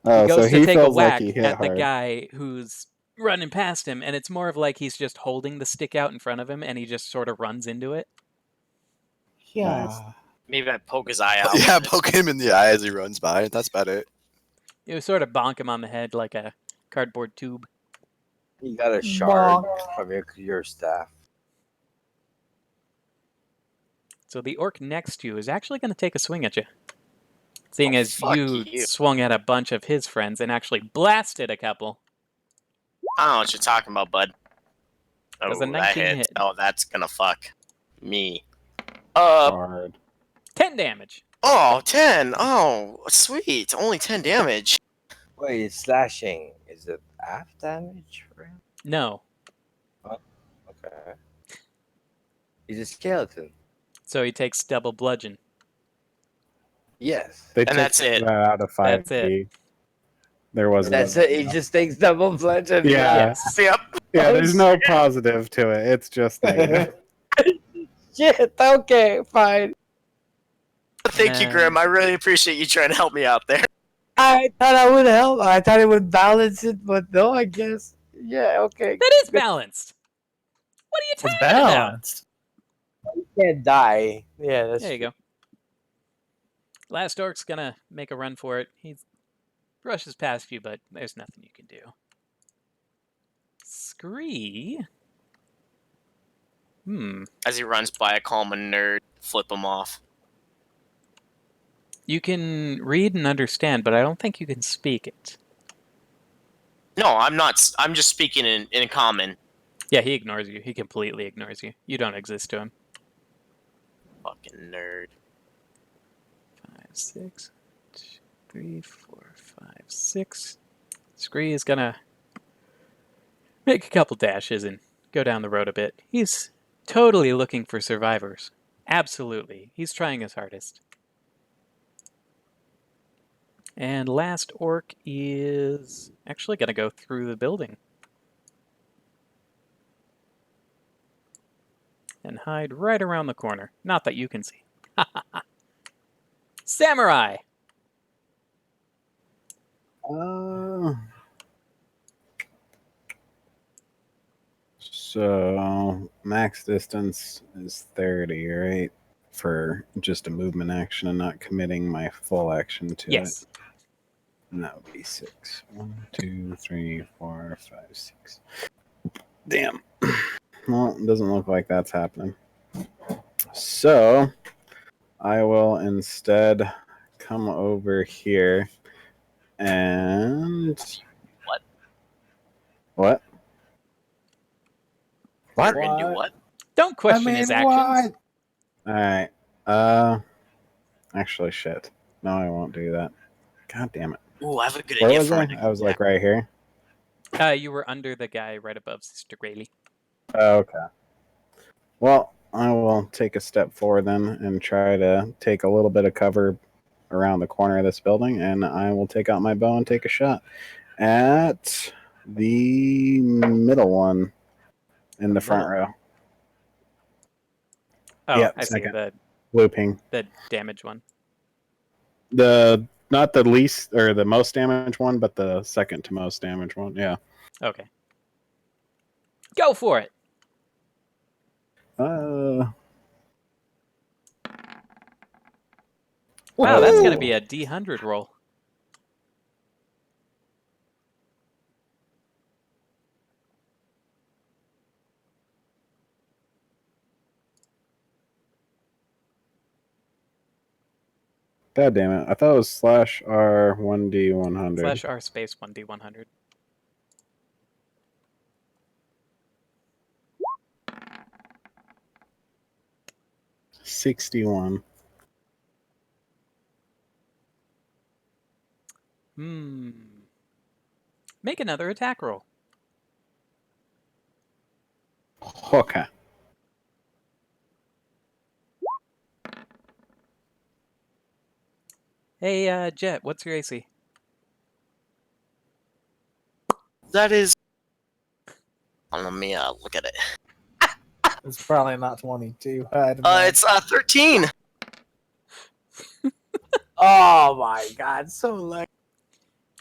Oh, He so goes to he take a feels like whack he hit at the hard. guy who's running past him, and it's more of like he's just holding the stick out in front of him, and he just sort of runs into it. Nice. Maybe I poke his eye out. Yeah, with it. poke him in the eye as he runs by. That's about it. You sort of bonk him on the head like a cardboard tube. You got a shard from your staff. So the orc next to you is actually going to take a swing at you. Seeing Oh, as fuck you you. swung at a bunch of his friends and actually blasted a couple. I don't know what you're talking about, bud. Does Oh, a that 19 hits. hit? Oh, that's gonna fuck me. Hard. 10 damage. Oh, 10. Oh, sweet. Only 10 damage. Wait, it's slashing. Is it half damage for him? No. Okay. He's a skeleton. So he takes double bludgeon. Yes. They And took that's it. that out of 5 That's it. There wasn't. That's it. He just takes double bludgeon. Yeah. Yes. Yep. Yeah, Oh, there's no positive to it. It's just negative. Shit. Okay. Fine. Thank you, Grim. I really appreciate you trying to help me out there. I thought I would help. I thought it would balance it, but no. I guess. Yeah. Okay. That is balanced. What are you It's talking about? balanced. You can't die. Yeah. That's There you go. Last orc's gonna make a run for it. He brushes past you, but there's nothing you can do. Scree? As he runs by, I call him a nerd, flip him off. You can read and understand, but I don't think you can speak it. No, I'm not. I'm just speaking in common. Yeah, he ignores you. He completely ignores you. You don't exist to him. Fucking nerd. 5, 6, 3, 4, 5, 6. Scree is gonna make a couple dashes and go down the road a bit. He's totally looking for survivors. Absolutely. He's trying his hardest. And last orc is actually going to go through the building. And hide right around the corner. Not that you can see. Samurai! So max distance is 30, right? For just a movement action and not committing my full action to it. Yes. And that would be 6. 1, 2, 3, 4, 5, 6. Damn. Well, it doesn't look like that's happening. So I will instead come over here and What? What? You're gonna do what? Don't question his actions. Alright. Actually shit. No, I won't do that. God damn it. Ooh, I have a good Where idea was for I? my next I was like attack. right here. You were under the guy right above Sister Grayley. Oh, okay. Well, I will take a step forward then and try to take a little bit of cover around the corner of this building, and I will take out my bow and take a shot at the middle one in the front row. Oh, Yep, I see. second. Looping. The damage one. Not the least or the most damage one, but the second to most damage one. Yeah. Okay. Go for it. Wow, that's going to be a D100 roll. God damn it. I thought it was slash R 1D100. Slash R space 1D100. $61. Make another attack roll. Okay. Hey, Jet, what's your AC? That is. Let me look at it. It's probably not 22. I don't know. It's 13. Oh my god, so lucky.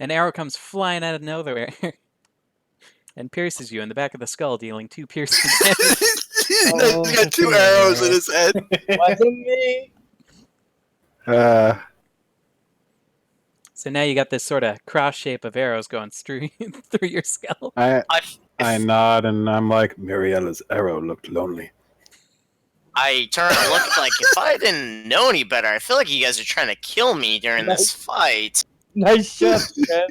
An arrow comes flying out of nowhere and pierces you in the back of the skull, dealing 2 piercing damage. He's got 2 arrows in his head. Wasn't me. So now you got this sort of cross shape of arrows going through your skull. I nod and I'm like, Miriella's arrow looked lonely. I turn and look like, if I didn't know any better, I feel like you guys are trying to kill me during this fight. Nice shot, man.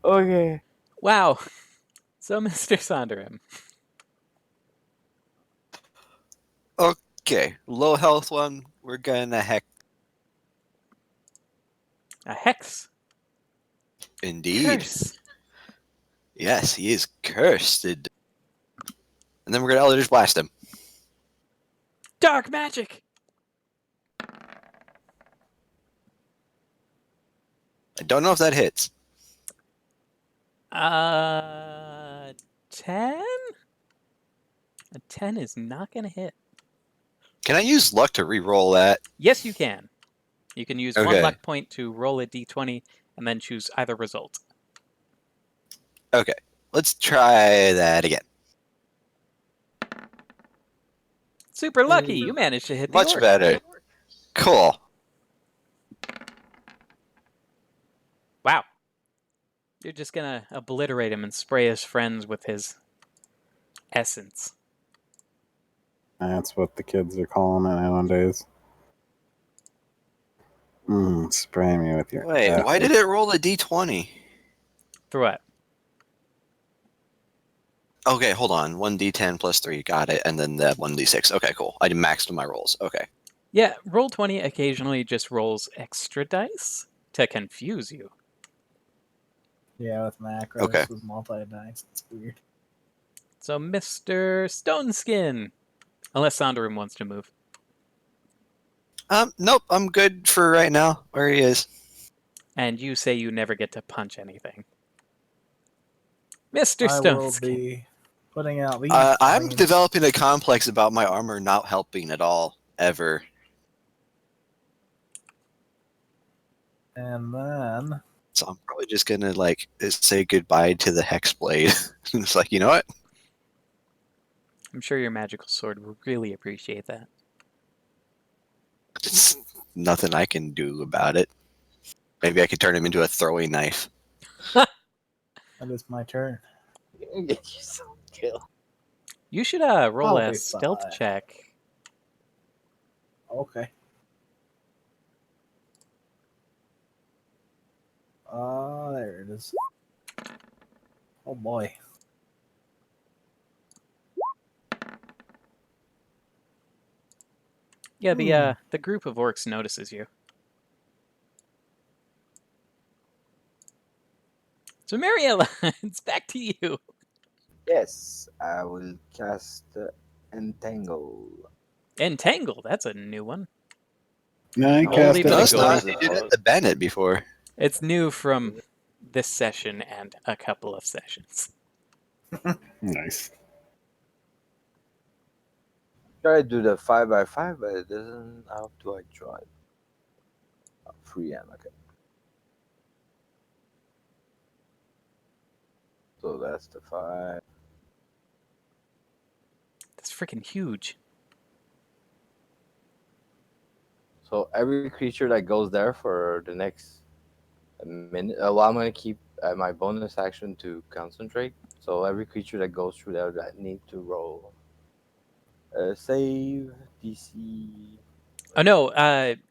Okay. Wow. So, Mr. Sonderham. Okay, low health one. We're gonna heck. A hex. Indeed. Curse. Yes, he is cursed. And then we're gonna Eldritch Blast him. Dark magic. I don't know if that hits. 10? A 10 is not going to hit. Can I use luck to re-roll that? Yes, you can. You can use 1 Okay. luck point to roll a d20 and then choose either result. Okay, let's try that again. Super lucky. You managed to hit the Much orc. better. Cool. Wow. You're just gonna obliterate him and spray his friends with his essence. That's what the kids are calling it nowadays. Spray me with your. Wait, why did it roll a d20? For what? Okay, hold on. 1d10 plus 3, got it. And then the 1d6. Okay, cool. I maxed my rolls. Okay. Yeah, Roll20 occasionally just rolls extra dice to confuse you. Yeah, with macros, Okay. with multi-dice. It's weird. So, Mr. Stoneskin. Unless Sondarum wants to move. Nope, I'm good for right now, where he is. And you say you never get to punch anything. Mr. I will Stoneskin. be putting out these. I'm flames, developing a complex about my armor not helping at all, ever. and then So I'm probably just gonna, like, say goodbye to the hex blade. It's like, you know what? I'm sure your magical sword will really appreciate that. It's nothing I can do about it. Maybe I could turn him into a throwing knife. that is my turn. Get you some kill. You should roll I'll a be stealth fine. check. Okay. There it is. Oh boy. Yeah, the group of orcs notices you. So, Mariella, it's back to you. Yes, I will cast Entangle. Entangle, that's a new one. No, I Only cast for No, the it's not. gold. You did it to Bennett before. It's new from this session and a couple of sessions. Nice. Try to do the 5x5, but it doesn't. How do I try? Oh, free ammo. Okay. So that's the 5. That's freaking huge. So every creature that goes there for the next minute. Well, I'm gonna keep my bonus action to concentrate. So every creature that goes through there that need to roll save DC. Oh no,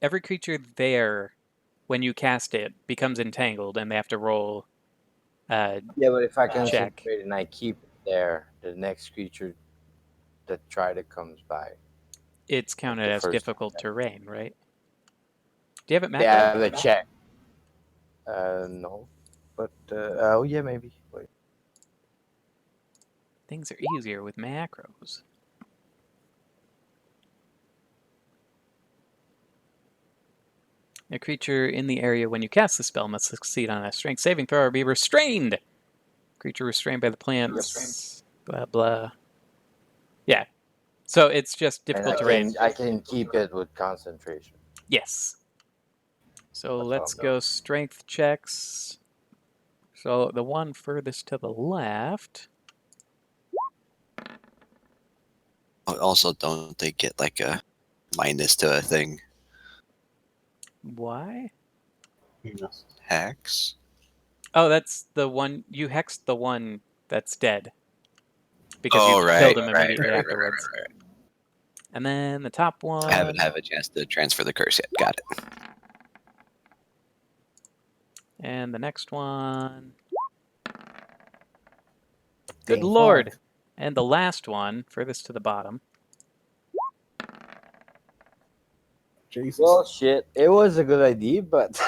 every creature there, when you cast it, becomes entangled and they have to roll Yeah, but if I check. concentrate and I keep it there, the next creature that comes by. It's counted The as first difficult one. terrain, right? Do you have it mapped Yeah, out? the check. No. But oh yeah, maybe. Wait. Things are easier with macros. A creature in the area when you cast the spell must succeed on a strength saving throw or be restrained. Creature restrained by the plants. Blah blah. Yeah. So it's just difficult terrain. I can keep it with concentration. Yes. So That's let's what I'm go doing. strength checks. So the one furthest to the left. Also, don't they get, like, a minus to a thing? Why? Hex? Oh, that's the one. You hexed the one that's dead. Because Oh, you right, killed him right, immediately right, afterwards. right. And then the top one. I haven't had a chance to transfer the curse yet. Got it. And the next one. Good Dang, lord. fuck. And the last one, furthest to the bottom. Jesus. Well, shit. It was a good idea, but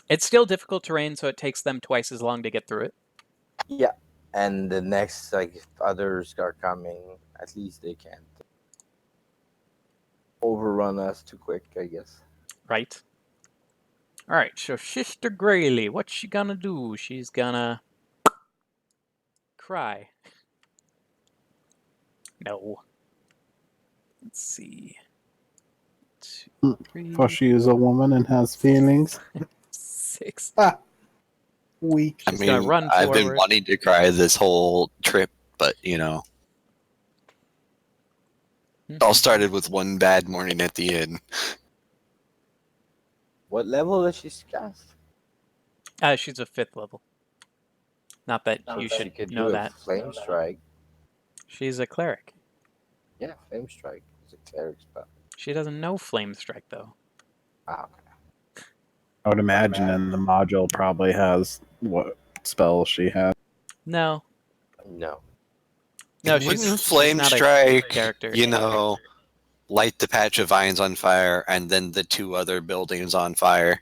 It's still difficult terrain, so it takes them twice as long to get through it. yeah. And the next, like, if others are coming, at least they can't overrun us too quick, I guess. Right? Alright, so Sister Grayley, what's she gonna do? She's gonna cry. No. Let's see. 2, 3, For she is a woman and has feelings. 6. Weak. I She's gonna mean, run I've been forward. wanting to cry this whole trip, but, you know. It all started with one bad morning at the inn. What level does she cast? She's a 5th level. Not that you She should could know do that. a flame strike. She's a cleric. Yeah, flame strike is a cleric spell. She doesn't know flame strike though. Ah, okay. I would imagine in the module probably has what spell she has. No, No. no, Wouldn't she's flame not a strike, character. light the patch of vines on fire and then the 2 other buildings on fire?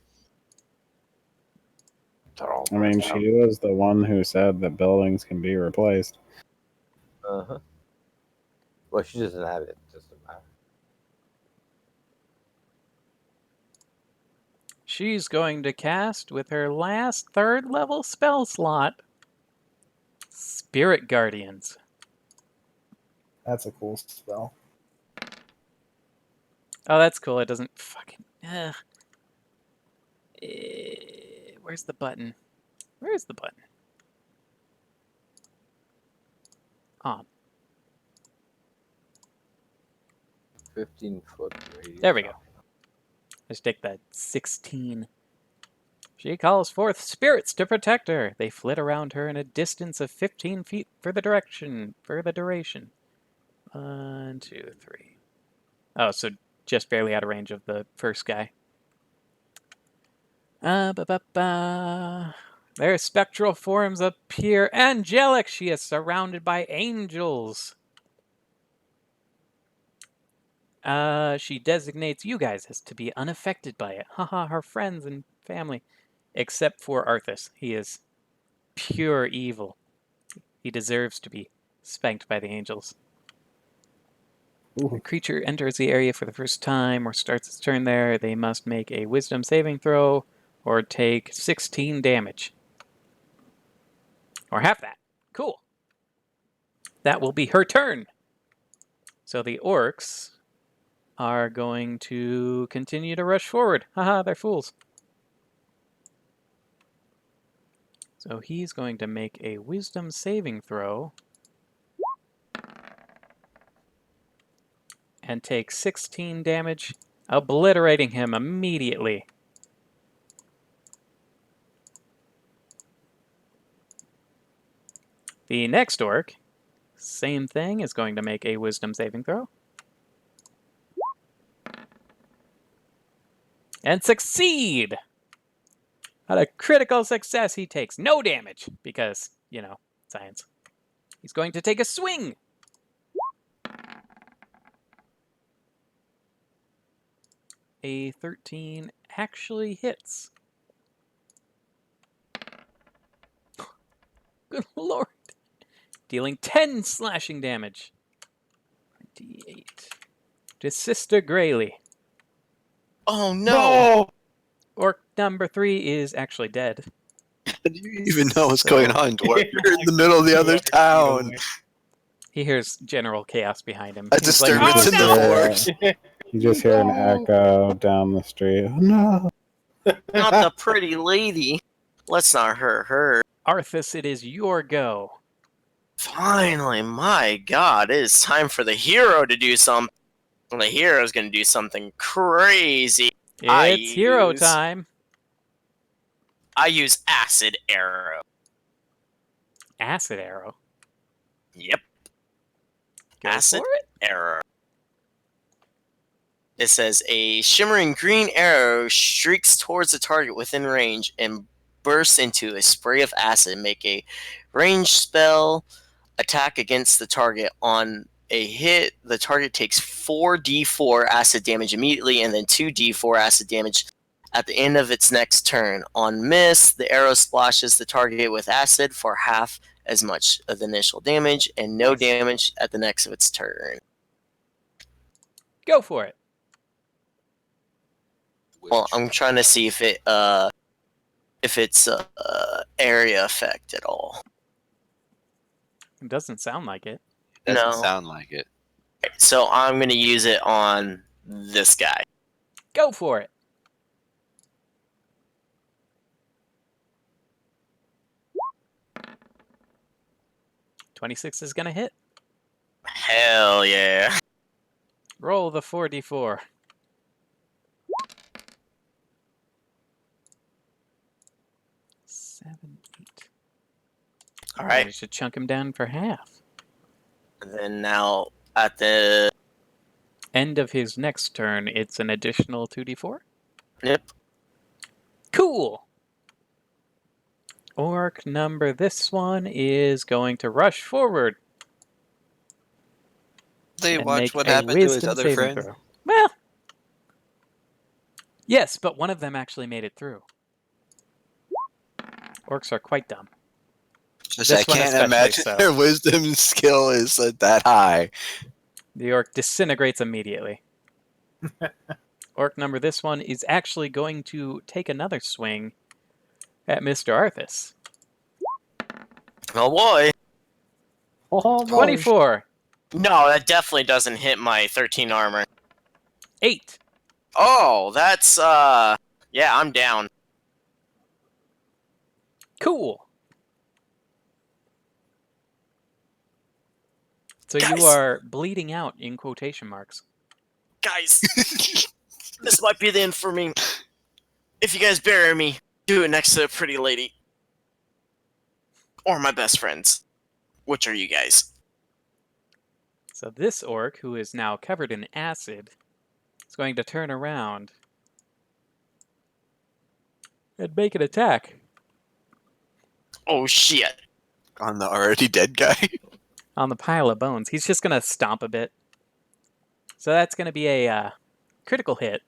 I mean, she was the one who said that buildings can be replaced. Uh-huh. Well, she doesn't have it. Doesn't matter. She's going to cast with her last 3rd level spell slot, Spirit Guardians. That's a cool spell. Oh, that's cool. It doesn't fucking. Where's the button? Where's the button? On. 15-foot radius. There we go. Let's take that 16. She calls forth spirits to protect her. They flit around her in a distance of 15 feet for the duration. 1, 2, 3. Oh, so just barely out of range of the first guy. Their spectral forms appear angelic. She is surrounded by angels. She designates you guys as to be unaffected by it. Haha, her friends and family. Except for Arthas. He is pure evil. He deserves to be spanked by the angels. Ooh. The creature enters the area for the first time or starts its turn there. They must make a wisdom saving throw or take 16 damage. Or half that. Cool. That will be her turn. So the orcs are going to continue to rush forward. Haha, they're fools. So he's going to make a wisdom saving throw and take 16 damage, obliterating him immediately. The next orc, same thing, is going to make a wisdom saving throw. And succeed! At a critical success, he takes no damage because, science. He's going to take a swing. A 13 actually hits. Good lord. Dealing 10 slashing damage. D8. To Sister Grayley. Oh no! Orc number 3 is actually dead. How do you even know what's going on, Dwarf? You're in the middle of the other town. He hears general chaos behind him. A He's like, disturbance "Oh, in no!" the force. You just hear an echo down the street. Oh, no. Not the pretty lady. Let's not hurt her. Arthas, it is your go. Finally, my god, it is time for the hero to do something. The hero's gonna do something crazy. It's hero time. I use Acid Arrow. Acid arrow. Yep. Go Acid for it. Arrow. It says a shimmering green arrow streaks towards the target within range and bursts into a spray of acid. Make a ranged spell attack against the target. On a hit, the target takes 4d4 acid damage immediately and then 2d4 acid damage at the end of its next turn. On miss, the arrow splashes the target with acid for half as much of the initial damage and no damage at the next of its turn. Go for it. Well, I'm trying to see if it's area effect at all. It doesn't sound like it. Doesn't No. sound like it. So I'm gonna use it on this guy. Go for it. .26 is gonna hit. Hell yeah! Roll the 4d4. 7, 8. All right. Managed to chunk him down for half. And then now at the End of his next turn, it's an additional 2d4. yep. Cool. Orc number this one is going to rush forward. They and watch make what a happened to his wisdom other saving friend. throw. Well, yes, but one of them actually made it through. Orcs are quite dumb. Just This I one can't especially imagine so. their wisdom skill is that high. The orc disintegrates immediately. Orc number this one is actually going to take another swing at Mr. Arthas. Oh boy. Oh, boy. 24. No, that definitely doesn't hit my 13 armor. 8. Oh, that's yeah, I'm down. Cool. So Guys. you are bleeding out in quotation marks. Guys, this might be the end for me. If you guys bury me, do it next to a pretty lady. Or my best friends. Which are you guys? So this orc, who is now covered in acid, is going to turn around and make an attack. Oh shit. On the already dead guy. On the pile of bones. He's just going to stomp a bit. So that's going to be a critical hit.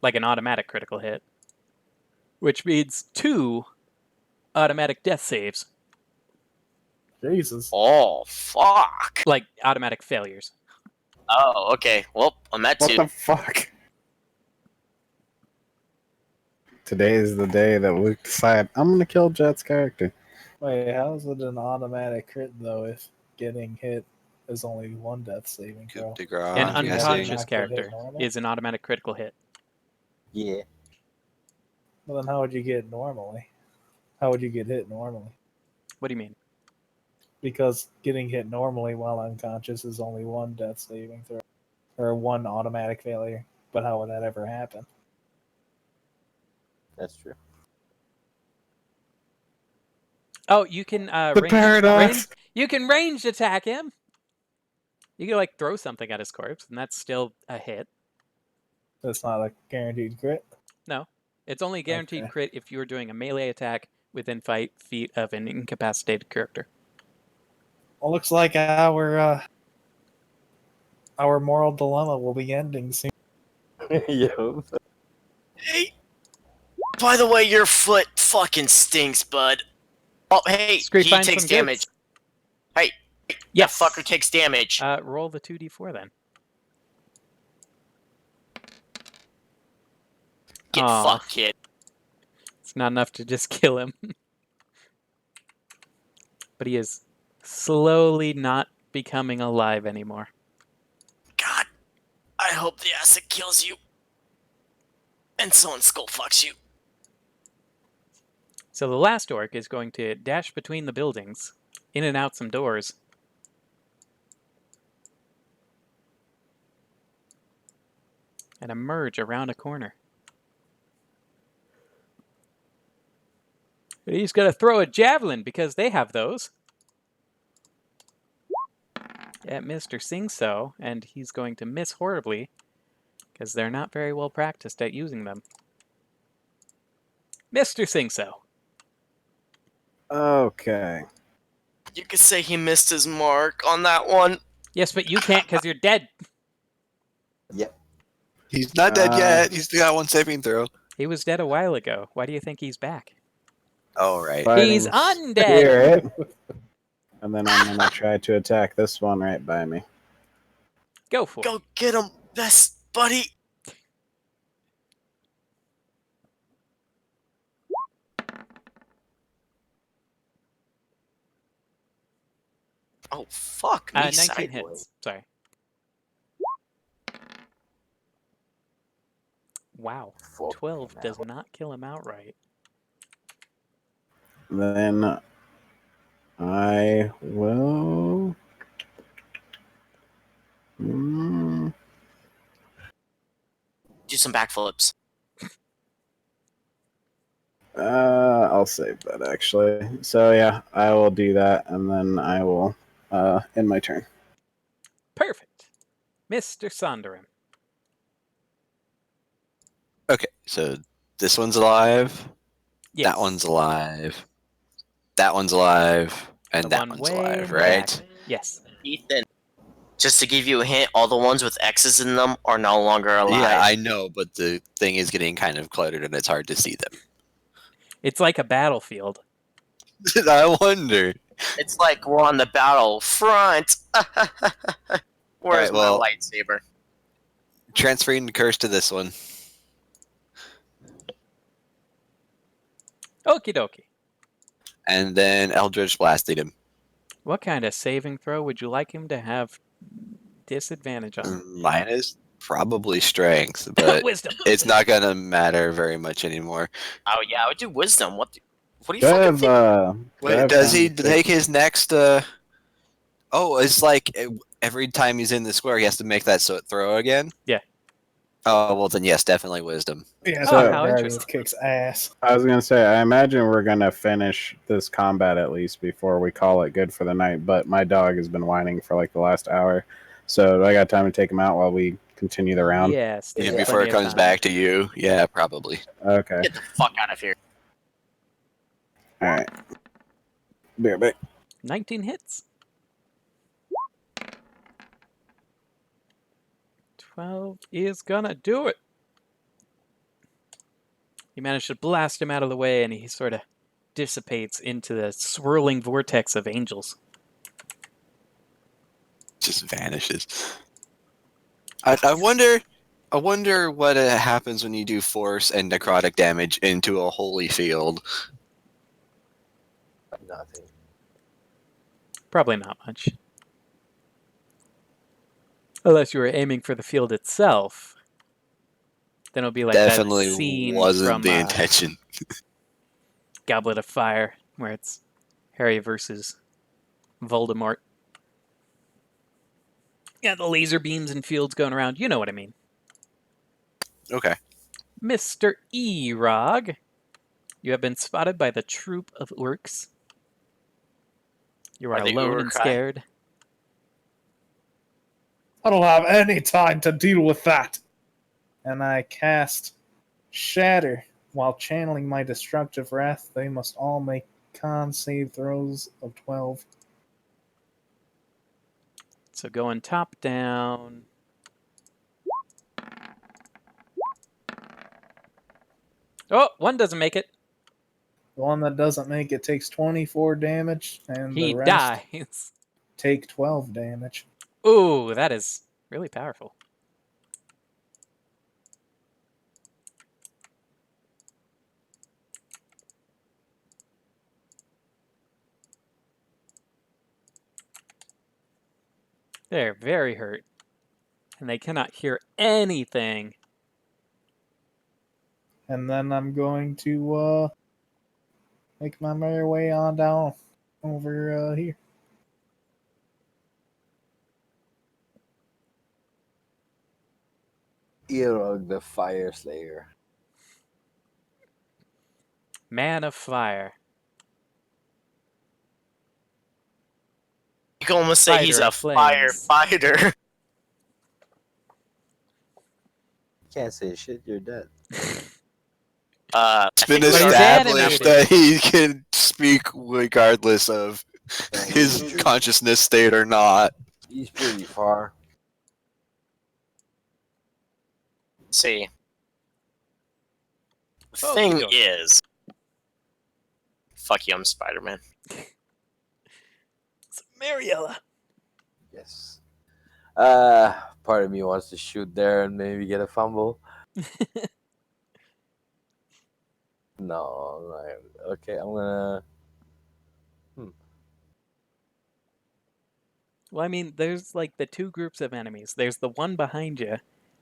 Like an automatic critical hit. Which means 2 automatic death saves. Jesus. Oh, fuck. Like automatic failures. Oh, okay. Well, I'm at What 2. the fuck? Today is the day that we decide I'm gonna kill Jet's character. Wait, how is it an automatic crit though if getting hit is only 1 death saving Coup throw? de grace, An I'm unconscious guessing. unconscious Not get hit character normal? is an automatic critical hit. Yeah. Well, then how would you get normally? How would you get hit normally? What do you mean? Because getting hit normally while unconscious is only 1 death saving throw. Or 1 automatic failure. But how would that ever happen? That's true. Oh, you can The range, paradox. you can ranged attack him. You can like throw something at his corpse, and that's still a hit. That's not a guaranteed crit. No, it's only guaranteed Okay. crit if you're doing a melee attack within 5 feet of an incapacitated character. Well, looks like our moral dilemma will be ending soon. Yo. Hey. By the way, your foot fucking stinks, bud. Oh, hey, Screep, he find takes some damage. goods. Hey, Yes. that fucker takes damage. Roll the 2d4 then. Get Aw. fucked, kid. It's not enough to just kill him. But he is slowly not becoming alive anymore. God, I hope the acid kills you. And someone skull fucks you. So the last orc is going to dash between the buildings, in and out some doors. And emerge around a corner. And he's going to throw a javelin because they have those. At Mr. Sing So, and he's going to miss horribly because they're not very well practiced at using them. Mr. Sing So. Okay. You could say he missed his mark on that one. Yes, but you can't because you're dead. Yep. He's not dead yet. He's still got 1 saving throw. He was dead a while ago. Why do you think he's back? Oh, right. He's Fighting undead. spirit. And then I'm gonna try to attack this one right by me. Go for it. Go get him, best buddy. Oh, fuck me 19 sideways. hits. Sorry. Wow. Fuck 12 him does out. not kill him outright. Then I will do some backflips. I'll save that actually. So yeah, I will do that, and then I will end my turn. Perfect. Mr. Sonderim. Okay, so this one's alive. Yes. That one's alive. That one's alive. And The that one one's way alive, in the right? back. Yes. Ethan, just to give you a hint, all the ones with X's in them are no longer alive. Yeah, I know, but the thing is getting kind of cluttered and it's hard to see them. It's like a battlefield. I wonder. It's like we're on the battlefront. Where's Alright, well- my lightsaber? Transferring the curse to this one. Okie dokie. And then Eldritch blasted him. What kind of saving throw would you like him to have disadvantage on? Mine is probably strength, but Wisdom. it's not gonna matter very much anymore. Oh yeah, I would do wisdom. What do you Do I fucking have, think? Wait, have does he time to take his next? Oh, it's like every time he's in the square, he has to make that throw again. Yeah. Oh well, then yes, definitely wisdom. Yeah, Oh, so how Guardians interesting. kicks ass. I was gonna say, I imagine we're gonna finish this combat at least before we call it good for the night. But my dog has been whining for like the last hour, so I got time to take him out while we continue the round. Yes. Yeah, there's before plenty it of comes time. back to you. Yeah, probably. Okay. Get the fuck out of here. All right. Be right back. 19 hits. 12 is gonna do it. You managed to blast him out of the way, and he sort of dissipates into the swirling vortex of angels. Just vanishes. I wonder what happens when you do force and necrotic damage into a holy field. Nothing. Probably not much. Unless you were aiming for the field itself. Then it'll be like Definitely that scene wasn't from the intention. Goblet of Fire, where it's Harry versus Voldemort. Yeah, the laser beams and fields going around. You know what I mean. Okay. Mr. Erog, you have been spotted by the troop of orcs. You are By the alone and Uruk-hai? scared. I don't have any time to deal with that. And I cast Shatter. While channeling my destructive wrath, they must all make con save throws of 12. So going top down. Oh, one doesn't make it. The one that doesn't make it takes 24 damage, and He the rest dies. take 12 damage. Ooh, that is really powerful. They're very hurt. And they cannot hear anything. And then I'm going to make my merry way on down over here. Erog the Fire Slayer. Man of Fire. You can almost say he's Fighter a of flames. firefighter. Can't say shit, you're dead. It's been I think we he's established animated. that he can speak regardless of his consciousness state or not. He's pretty far. See. The Oh, thing good. is. Fuck you, I'm Spider-Man. It's Mariella. Yes. Part of me wants to shoot there and maybe get a fumble. No, okay, I'm gonna. Well, I mean, there's like the two groups of enemies. There's the one behind you,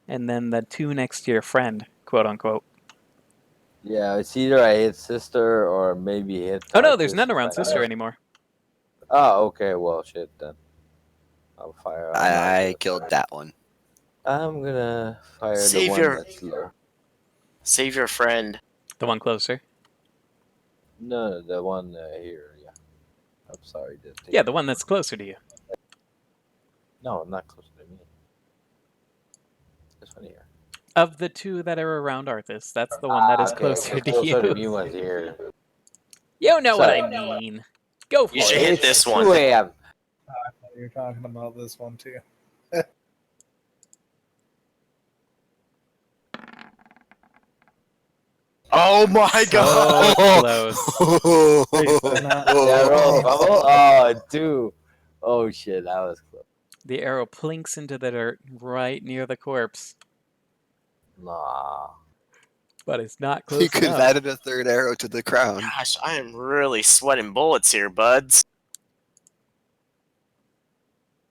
and then the two next to your friend, quote unquote. Yeah, it's either I hit sister or maybe hit. Oh no, there's Tarkus none if around I sister miss. anymore. Oh, okay. Well, shit then. I'll fire. I killed that one. I'm gonna fire Save the one your- that's low. Save your friend. The one closer. No, the one here. Yeah. I'm sorry. Yeah, the one that's closer to you. No, not close to me. This one here. Of the two that are around Arthas, that's the one that is closer to Closer to you. me one's here. You know what Sorry. I mean. Go for You should it. hit this one. 2 a.m. You're talking about this one too. Oh my So god! close. Yeah, roll bubble. Oh, 2. Oh shit, that was close. The arrow plinks into the dirt right near the corpse, Nah. but it's not You close could have enough. added a third arrow to the crown. Gosh, I am really sweating bullets here, buds.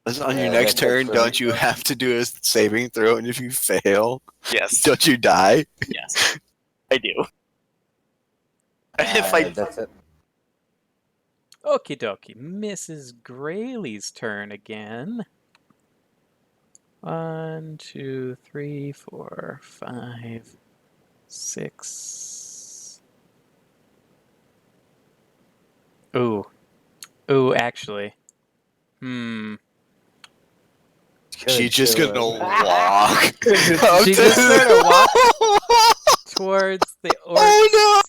On your Yeah, next that's turn, right. don't you have to do a saving throw? And if you fail, Yes, don't you die? yes, I do. If I That's it. Okie dokie. Mrs. Grayley's turn again. 1, 2, 3, 4, 5, 6. Ooh. Ooh, actually. She's just kill gonna him. walk. She's just gonna walk towards the orcs. Oh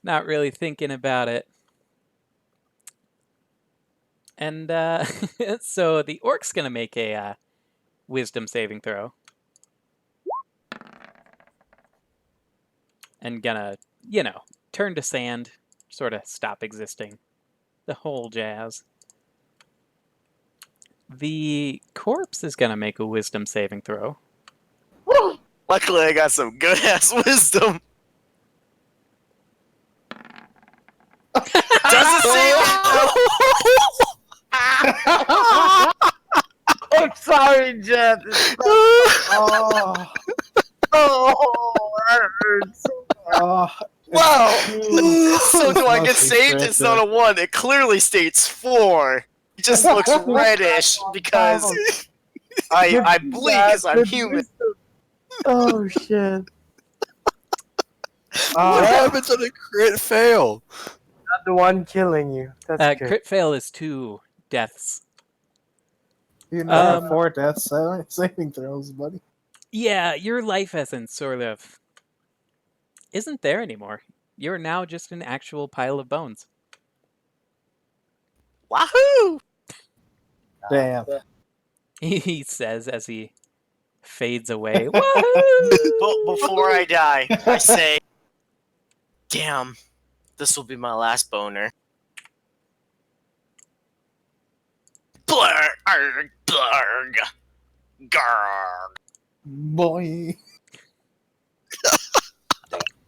Not really thinking about it. And so the orc's gonna make a wisdom saving throw. And gonna, turn to sand, sort of stop existing. The whole jazz. The corpse is gonna make a wisdom saving throw. luckily I got some good ass wisdom. Does it save? I'm sorry, Jeff. Oh, Oh, that hurts. oh, Wow. So do I Must get be saved? It's not a 1. It clearly states 4. It just looks reddish because I bleed because I'm human. Oh shit! What happens on a crit fail? Not the one killing you. That's good. Crit fail is 2 deaths. You know, Um, 4 death saving throws, buddy. Yeah, your life essence sort of isn't there anymore. You're now just an actual pile of bones. Wahoo! Damn. He says as he fades away. Wahoo! But before I die, I say, damn, this will be my last boner. Blurg, blurg, garg. Boy.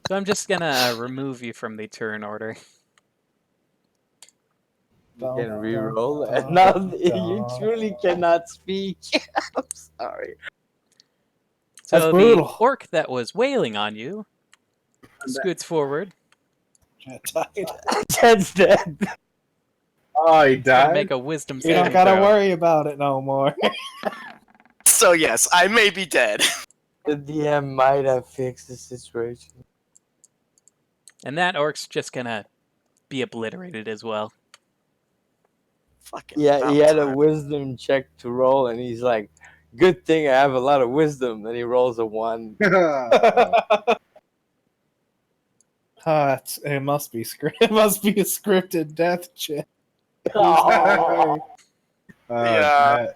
So I'm just gonna remove you from the turn order. You can re-roll it. Now you truly cannot speak. I'm sorry. So That's the brutal. orc that was wailing on you scoots forward, Jed's dead. Oh, he gonna died? make a wisdom You saving don't gotta throw. worry about it no more. So yes, I may be dead. The DM might have fixed the situation. And that orc's just gonna be obliterated as well. Fucking Yeah, he had a about wisdom check to roll, and he's like, "Good thing I have a lot of wisdom." Then he rolls a 1. It must be It must be a scripted death check. Oh. Yeah.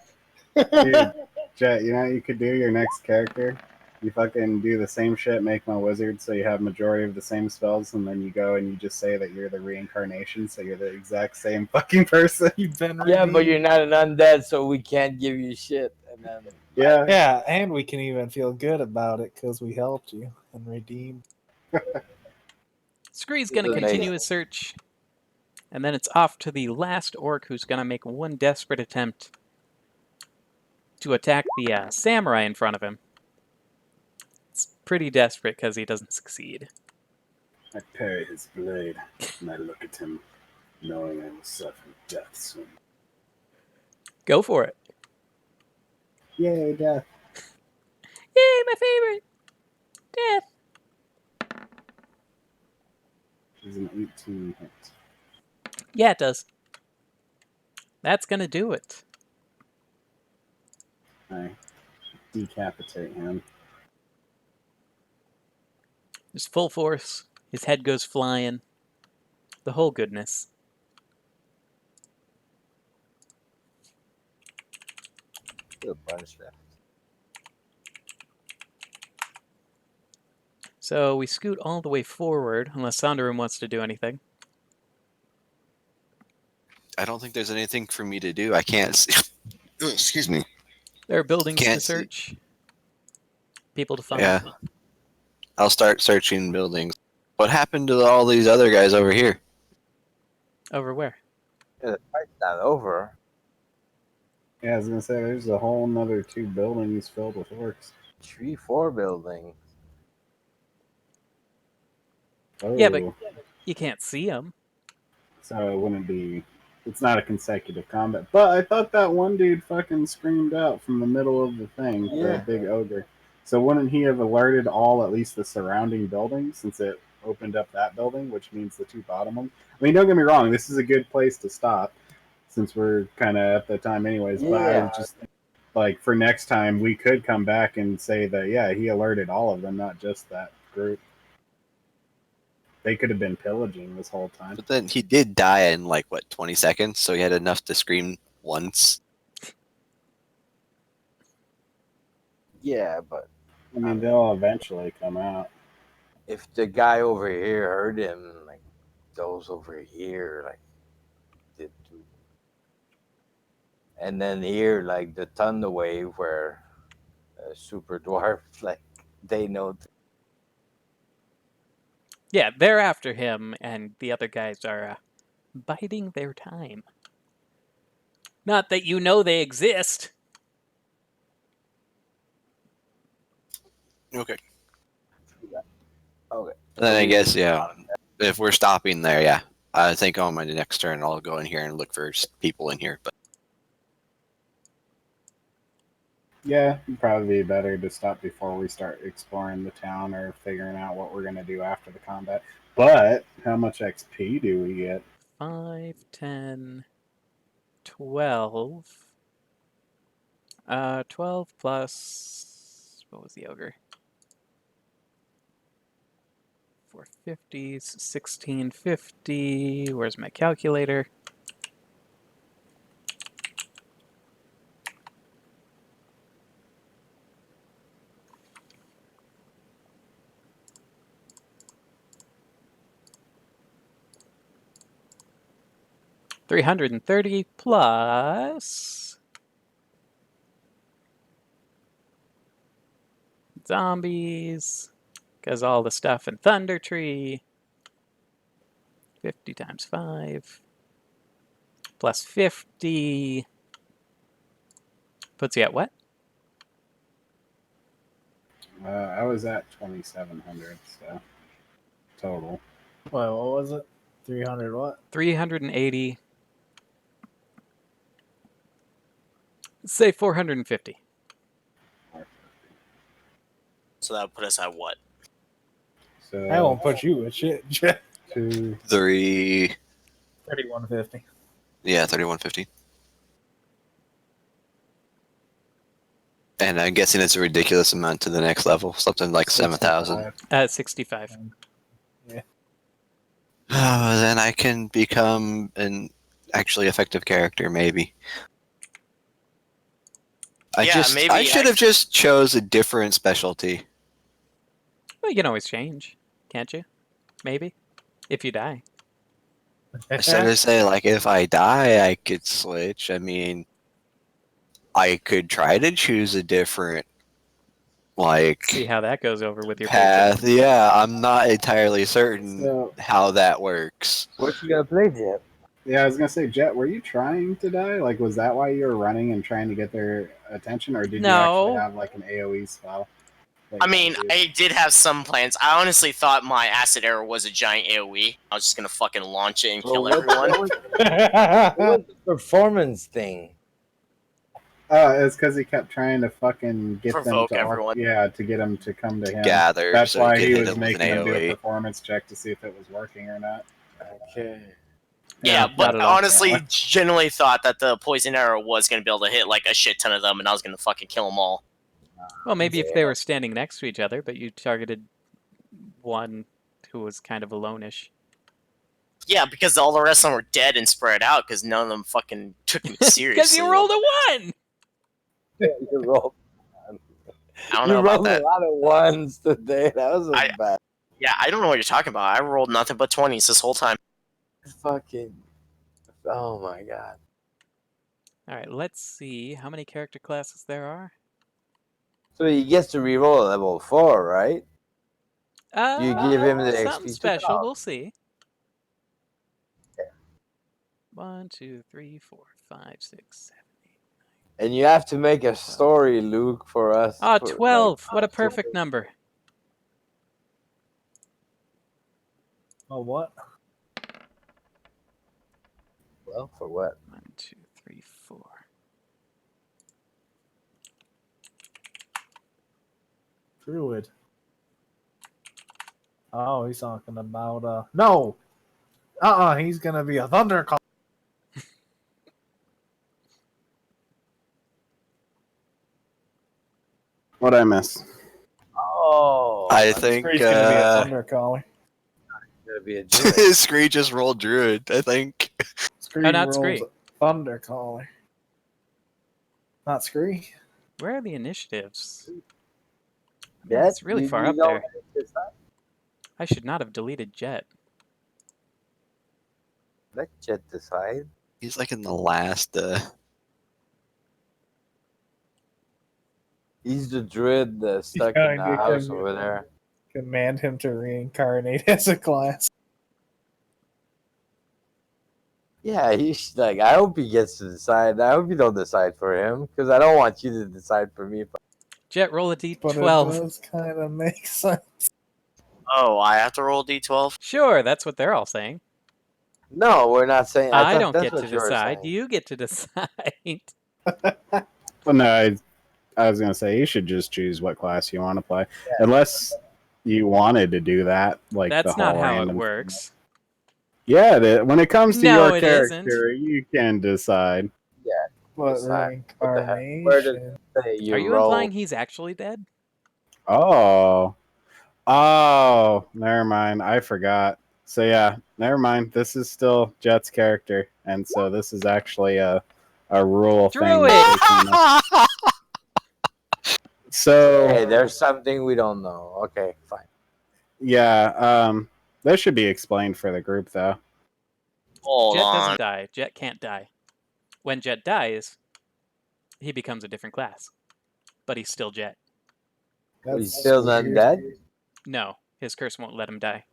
Dude, Jet, you know what you could do your next character? You fucking do the same shit, make my wizard so you have majority of the same spells, and then you go and you just say that you're the reincarnation, so you're the exact same fucking person. You've been Yeah, but redeemed. you're not an undead, so we can't give you shit. And then Yeah. Yeah, and we can even feel good about it because we helped you and redeemed. Scree's gonna Amazing. continue his search. And then it's off to the last orc who's gonna make one desperate attempt to attack the samurai in front of him. It's pretty desperate because he doesn't succeed. I parry his blade, and I look at him, knowing I will suffer death soon. Go for it. Yay, death. Yay, my favorite! Death! Is an 18 hit. Yeah, it does. That's gonna do it. I decapitate him. Just full force. His head goes flying. The whole goodness. Still a bunch left. So we scoot all the way forward, unless Sondarum wants to do anything. I don't think there's anything for me to do. I can't see. Excuse me. There are buildings to Can't see. search. People to find. Yeah. I'll start searching buildings. What happened to all these other guys over here? Over where? Yeah, the fight's not over. Yeah, I was gonna say there's a whole another 2 buildings filled with orcs. 3, 4 buildings. Oh, Yeah, but you can't see them. so it wouldn't be. It's not a consecutive combat. But I thought that one dude fucking screamed out from the middle of the thing, Yeah. the big ogre. So wouldn't he have alerted all, at least the surrounding buildings, since it opened up that building, which means the 2 bottom ones? I mean, don't get me wrong, this is a good place to stop, since we're kind of at the time anyways. But I Yeah. was just like, for next time, we could come back and say that, yeah, he alerted all of them, not just that group. They could have been pillaging this whole time. But then he did die in 20 seconds, so he had enough to scream once. Yeah, but I mean, they'll eventually come out. if the guy over here heard him, like those over here, like did too. And then here, like the thunder wave, where super dwarf, like they know. Yeah, they're after him, and the other guys are biding their time. Not that you know they exist. Okay. Okay. Then I guess, yeah, if we're stopping there, yeah, I think on my next turn I'll go in here and look for people in here. But Yeah, it'd probably be better to stop before we start exploring the town or figuring out what we're going to do after the combat. But how much XP do we get? 5, 10, 12. 12 plus... What was the ogre? 450s, 1650. Where's my calculator? $330 plus zombies, because all the stuff in Thunder Tree. 50 times 5 plus 50 puts you at what? I was at 2,700, so total. Well, what was it? 300 what? 380. Let's say 450. So that would put us at what? So I won't put you at shit. 2. 3150. yeah, 3150. And I'm guessing it's a ridiculous amount to the next level, something like 7,000. 65. Then I can become an actually effective character, maybe. I should have just chose a different specialty. Well, you can always change, can't you? Maybe. If you die. I started to say, if I die, I could switch. I mean, I could try to choose a different, See how that goes over with your path. paycheck. Yeah, I'm not entirely certain So, how that works. What you gonna play, Jet? yeah, I was going to say, Jet, were you trying to die? Like, was that why you were running and trying to get their attention? Or did you actually have, an AoE spell? I mean, I did have some plans. I honestly thought my acid arrow was a giant AoE. I was just gonna fucking launch it and kill everyone. What was the performance thing? It's because he kept trying to fucking get them Provoke to everyone. to get them to come to him. Gather, That's so why he he could hit was him with an making them do a AoE. performance check to see if it was working or not. Okay. Yeah, not but at all. honestly, genuinely thought that the poison arrow was going to be able to hit like a shit ton of them, and I was going to fucking kill them all. Well, maybe if Yeah. they were standing next to each other, but you targeted one who was kind of alone-ish. Yeah, because all the rest of them were dead and spread out because none of them fucking took me seriously. Because you rolled a 1! You rolled, I don't know you about rolled a that. lot of ones today. That was I- bad. Yeah, I don't know what you're talking about. I rolled nothing but 20s this whole time. Fucking. Oh my god. Alright, let's see how many character classes there are. So he gets to reroll a level 4, right? You give him the something XP to special. talk. We'll see. 1, 2, 3, 4, 5, 6, 7, 8. And you have to make a story, Luke, for us. Ah, for, 12. What a perfect number. Oh, what? Well, for what? 1, 2, 3, 4. Druid. Oh, he's talking about, no! He's gonna be a thunder call. What'd I miss? Oh, I think Screech's gonna be a thunder caller. gonna be a druid. Scree just rolled Druid, I think. Scree No, not rolls Scree. thunder caller. Not Scree? Where are the initiatives? Jet, It's really far up don't there. decide. I should not have deleted Jet. Let Jet decide. He's like in the last. He's the druid stuck in the you house can- over there. Command him to reincarnate as a class. Yeah, he's like. I hope he gets to decide. I hope you don't decide for him because I don't want you to decide for me. Jet, roll a But it d12. does kind of make sense. Oh, I have to roll d12? Sure, that's what they're all saying. No, we're not saying. I thought don't that's get what to you were decide. saying. You get to decide. Well, no, I was gonna say you should just choose what class you want to play, unless you wanted to do that. Like That's the not whole how it random works. Yeah, when it comes to No, your it character, you can decide. But Decide. What the heck? Where did reincarnation. say you Are you roll? implying he's actually dead? Oh, never mind. I forgot. So yeah, never mind. This is still Jet's character, and so this is actually a rule thing. Druid! So Hey, there's something we don't know. Okay, fine. yeah, that should be explained for the group though. Hold Jet on. doesn't die. Jet can't die. When Jet dies, he becomes a different class. But he's still Jet. He's still not weird. dead? No, his curse won't let him die.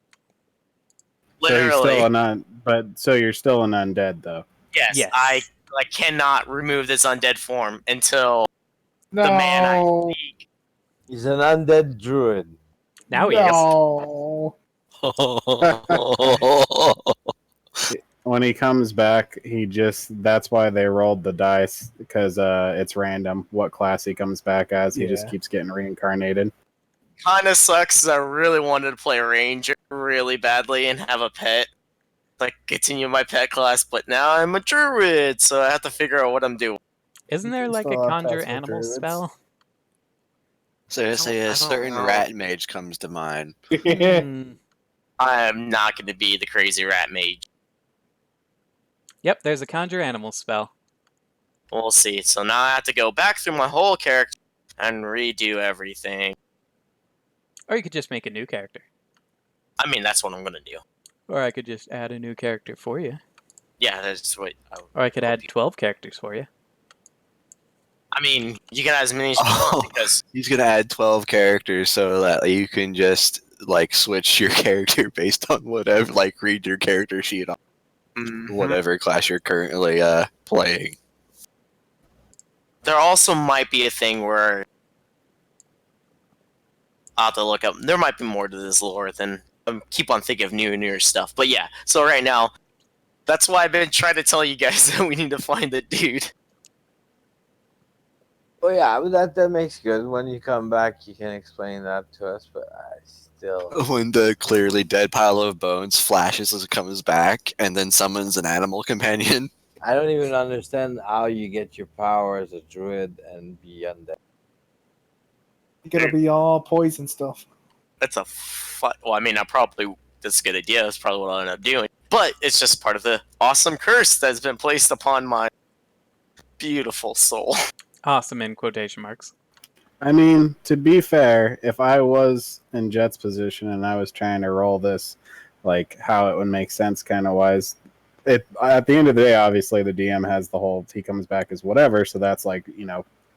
So he's Literally, still so you're still an undead though. yes, Yes. I cannot remove this undead form until No. the man I seek. He's an undead druid. Now he is. No. When he comes back, that's why they rolled the dice, because it's random what class he comes back as. He just Yeah. keeps getting reincarnated. Kind of sucks 'cause I really wanted to play Ranger really badly and have a pet. Like, continue my pet class, but now I'm a druid, so I have to figure out what I'm doing. Isn't You there can like a still have conjure pets with animal druids. spell? So say I a don't certain know. rat mage comes to mind. Hmm. I am not going to be the crazy rat mage. Yep, there's a conjure animal spell. We'll see. So now I have to go back through my whole character and redo everything. Or you could just make a new character. I mean, that's what I'm going to do. Or I could just add a new character for you. Yeah, that's what Or I could will add do. 12 characters for you. I mean, you can add as many as you want because He's gonna add 12 characters so that you can just like switch your character based on whatever, like read your character sheet on whatever class you're currently playing. there also might be a thing where I'll have to look up. There might be more to this lore than I keep on thinking of new and newer stuff. But yeah, so right now, that's why I've been trying to tell you guys that we need to find the dude. Oh yeah, but that makes good. When you come back, you can explain that to us. But I still, When the clearly dead pile of bones flashes as it comes back, and then summons an animal companion. I don't even understand how you get your power as a druid and be undead. You're gonna be all poison stuff. That's a fun. Well, I mean, that's a good idea. That's probably what I'll end up doing. But it's just part of the awesome curse that's been placed upon my beautiful soul. Awesome in quotation marks. I mean, to be fair, if I was in Jet's position and I was trying to roll this, like how it would make sense kind of wise, at the end of the day, obviously the DM has the whole he comes back as whatever, so that's like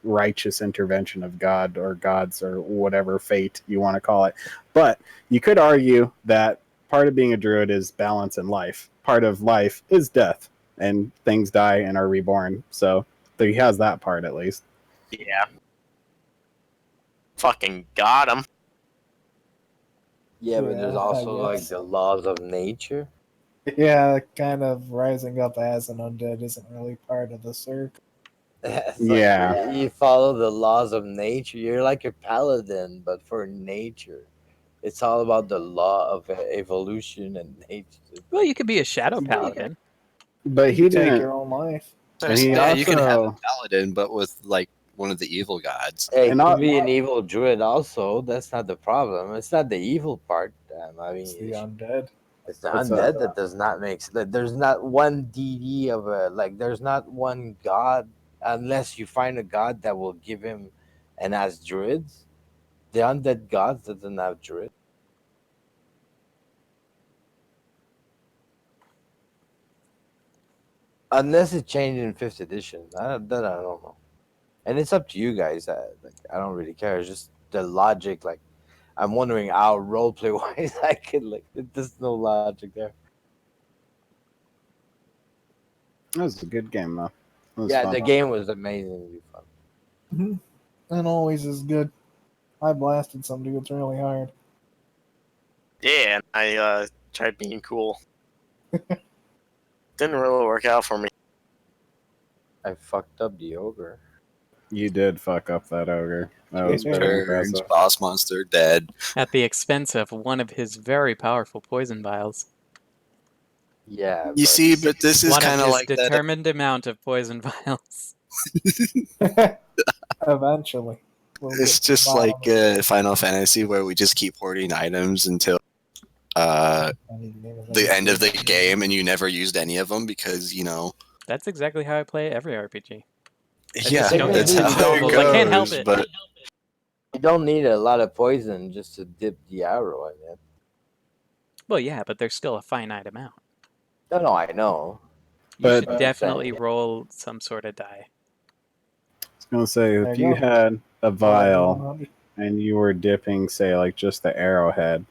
righteous intervention of God or gods or whatever fate you want to call it. But you could argue that part of being a druid is balance in life. Part of life is death, and things die and are reborn. So he has that part at least. Yeah. Fucking got him. Yeah, but there's Yeah, I also like guess. the laws of nature. Yeah, kind of rising up as an undead isn't really part of the circle. It's Yeah. like you follow the laws of nature. You're like a paladin, but for nature. It's all about the law of evolution and nature. Well, you could be a shadow paladin. But You he take didn't. your own life. And he Yeah, you can have a also, paladin, but with like one of the evil gods. Hey, and it not, could be an evil druid also. That's not the problem. It's not the evil part. I mean, It's the undead. it's the What's undead up? that does not make sense. There's not one DD of a like. There's not one god unless you find a god that will give him, and as druids, the undead gods doesn't have druids. Unless it changed in fifth edition, that I don't know. And it's up to you guys. Like, I don't really care. It's just the logic. Like I'm wondering how roleplay wise I could like. There's no logic there. that was a good game though. It was Yeah, fun. the game was amazingly fun. And always is good. I blasted some dudes really hard. Yeah, and I tried being cool. Didn't really work out for me. I fucked up the ogre. You did fuck up that ogre. That was pretty Turns, impressive. boss monster dead. At the expense of one of his very powerful poison vials. Yeah, You but see, but this is One of kind of his like that. determined amount of poison vials. Eventually. We'll It's get to the just bottom like of it. Final Fantasy, where we just keep hoarding items until I need to name it the end of the anything. game, and you never used any of them because That's exactly how I play every RPG. yeah, just don't that's use how it consumables. I can't help goes. it. But you don't need a lot of poison just to dip the arrow in it. Well, yeah, but there's still a finite amount. No, I know. You But- should definitely roll some sort of die. I was gonna say, There if you you go. had a vial 100. and you were dipping, say, like just the arrowhead,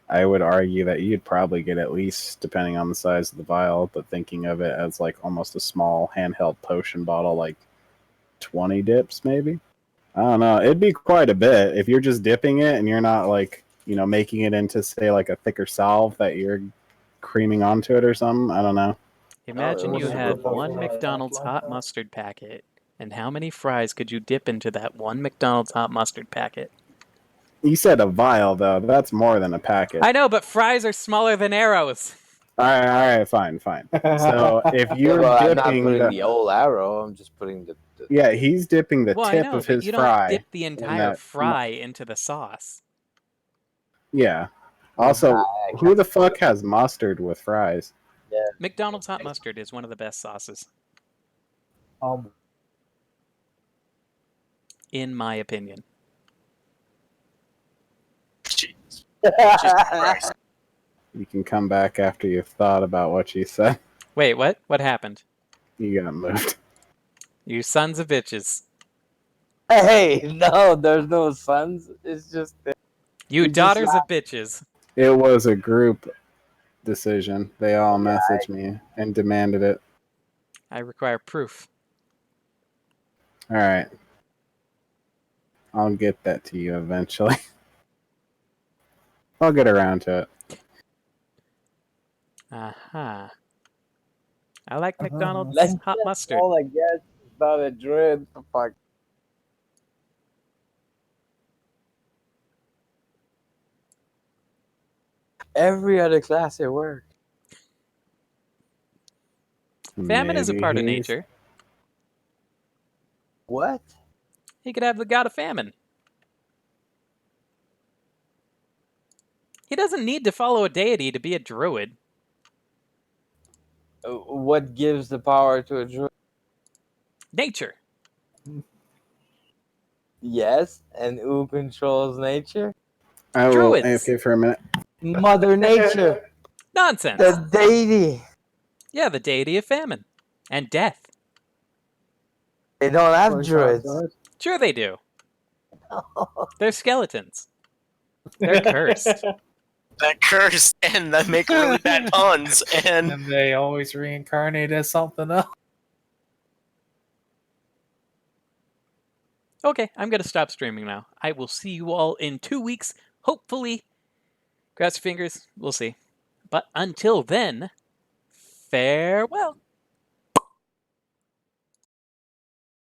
I would argue that you'd probably get at least, depending on the size of the vial, but thinking of it as like almost a small handheld potion bottle, like 20 dips, maybe. I don't know. It'd be quite a bit if you're just dipping it and you're not like making it into say like a thicker salve that you're creaming onto it or something. I don't know. Imagine it you was had super one fun. McDonald's hot mustard packet, and how many fries could you dip into that one McDonald's hot mustard packet? You said a vial though. That's more than a packet. I know, but fries are smaller than arrows. All right, fine. So if Yeah, you're well, I'm not dipping putting the the whole arrow. I'm just putting the yeah, he's dipping the Well, I tip know, of but his you don't fry dip the in entire that. fry into the sauce. Yeah. Also, I who the fuck has mustard with fries? McDonald's hot mustard is one of the best sauces, Um, in my opinion. Jesus Christ. You can come back after you've thought about what you said. Wait, what? What happened? You got moved. You sons of bitches. Hey, no, there's no sons. It's just You We just daughters of bitches. It was a group decision. They all messaged me and demanded it. I require proof. All right. I'll get that to you eventually. I'll get around to it. Aha. I like Uh-huh. McDonald's Let's hot mustard. all I guess. It's not a druid. Fuck. Every other class it worked. Famine is a Maybe part of he's- nature. What? He could have the god of famine. He doesn't need to follow a deity to be a druid. What gives the power to a druid? Nature. Yes, and who controls nature? I will Druids. AFK for a minute. Mother Nature, Nonsense. the deity. Yeah, the deity of famine and death. They don't have Or is druids. that good? Sure they do. They're skeletons. They're cursed. That curse and that make really bad puns and And they always reincarnate as something else. Okay, I'm going to stop streaming now. I will see you all in 2 weeks, hopefully. Cross your fingers, we'll see. But until then, farewell.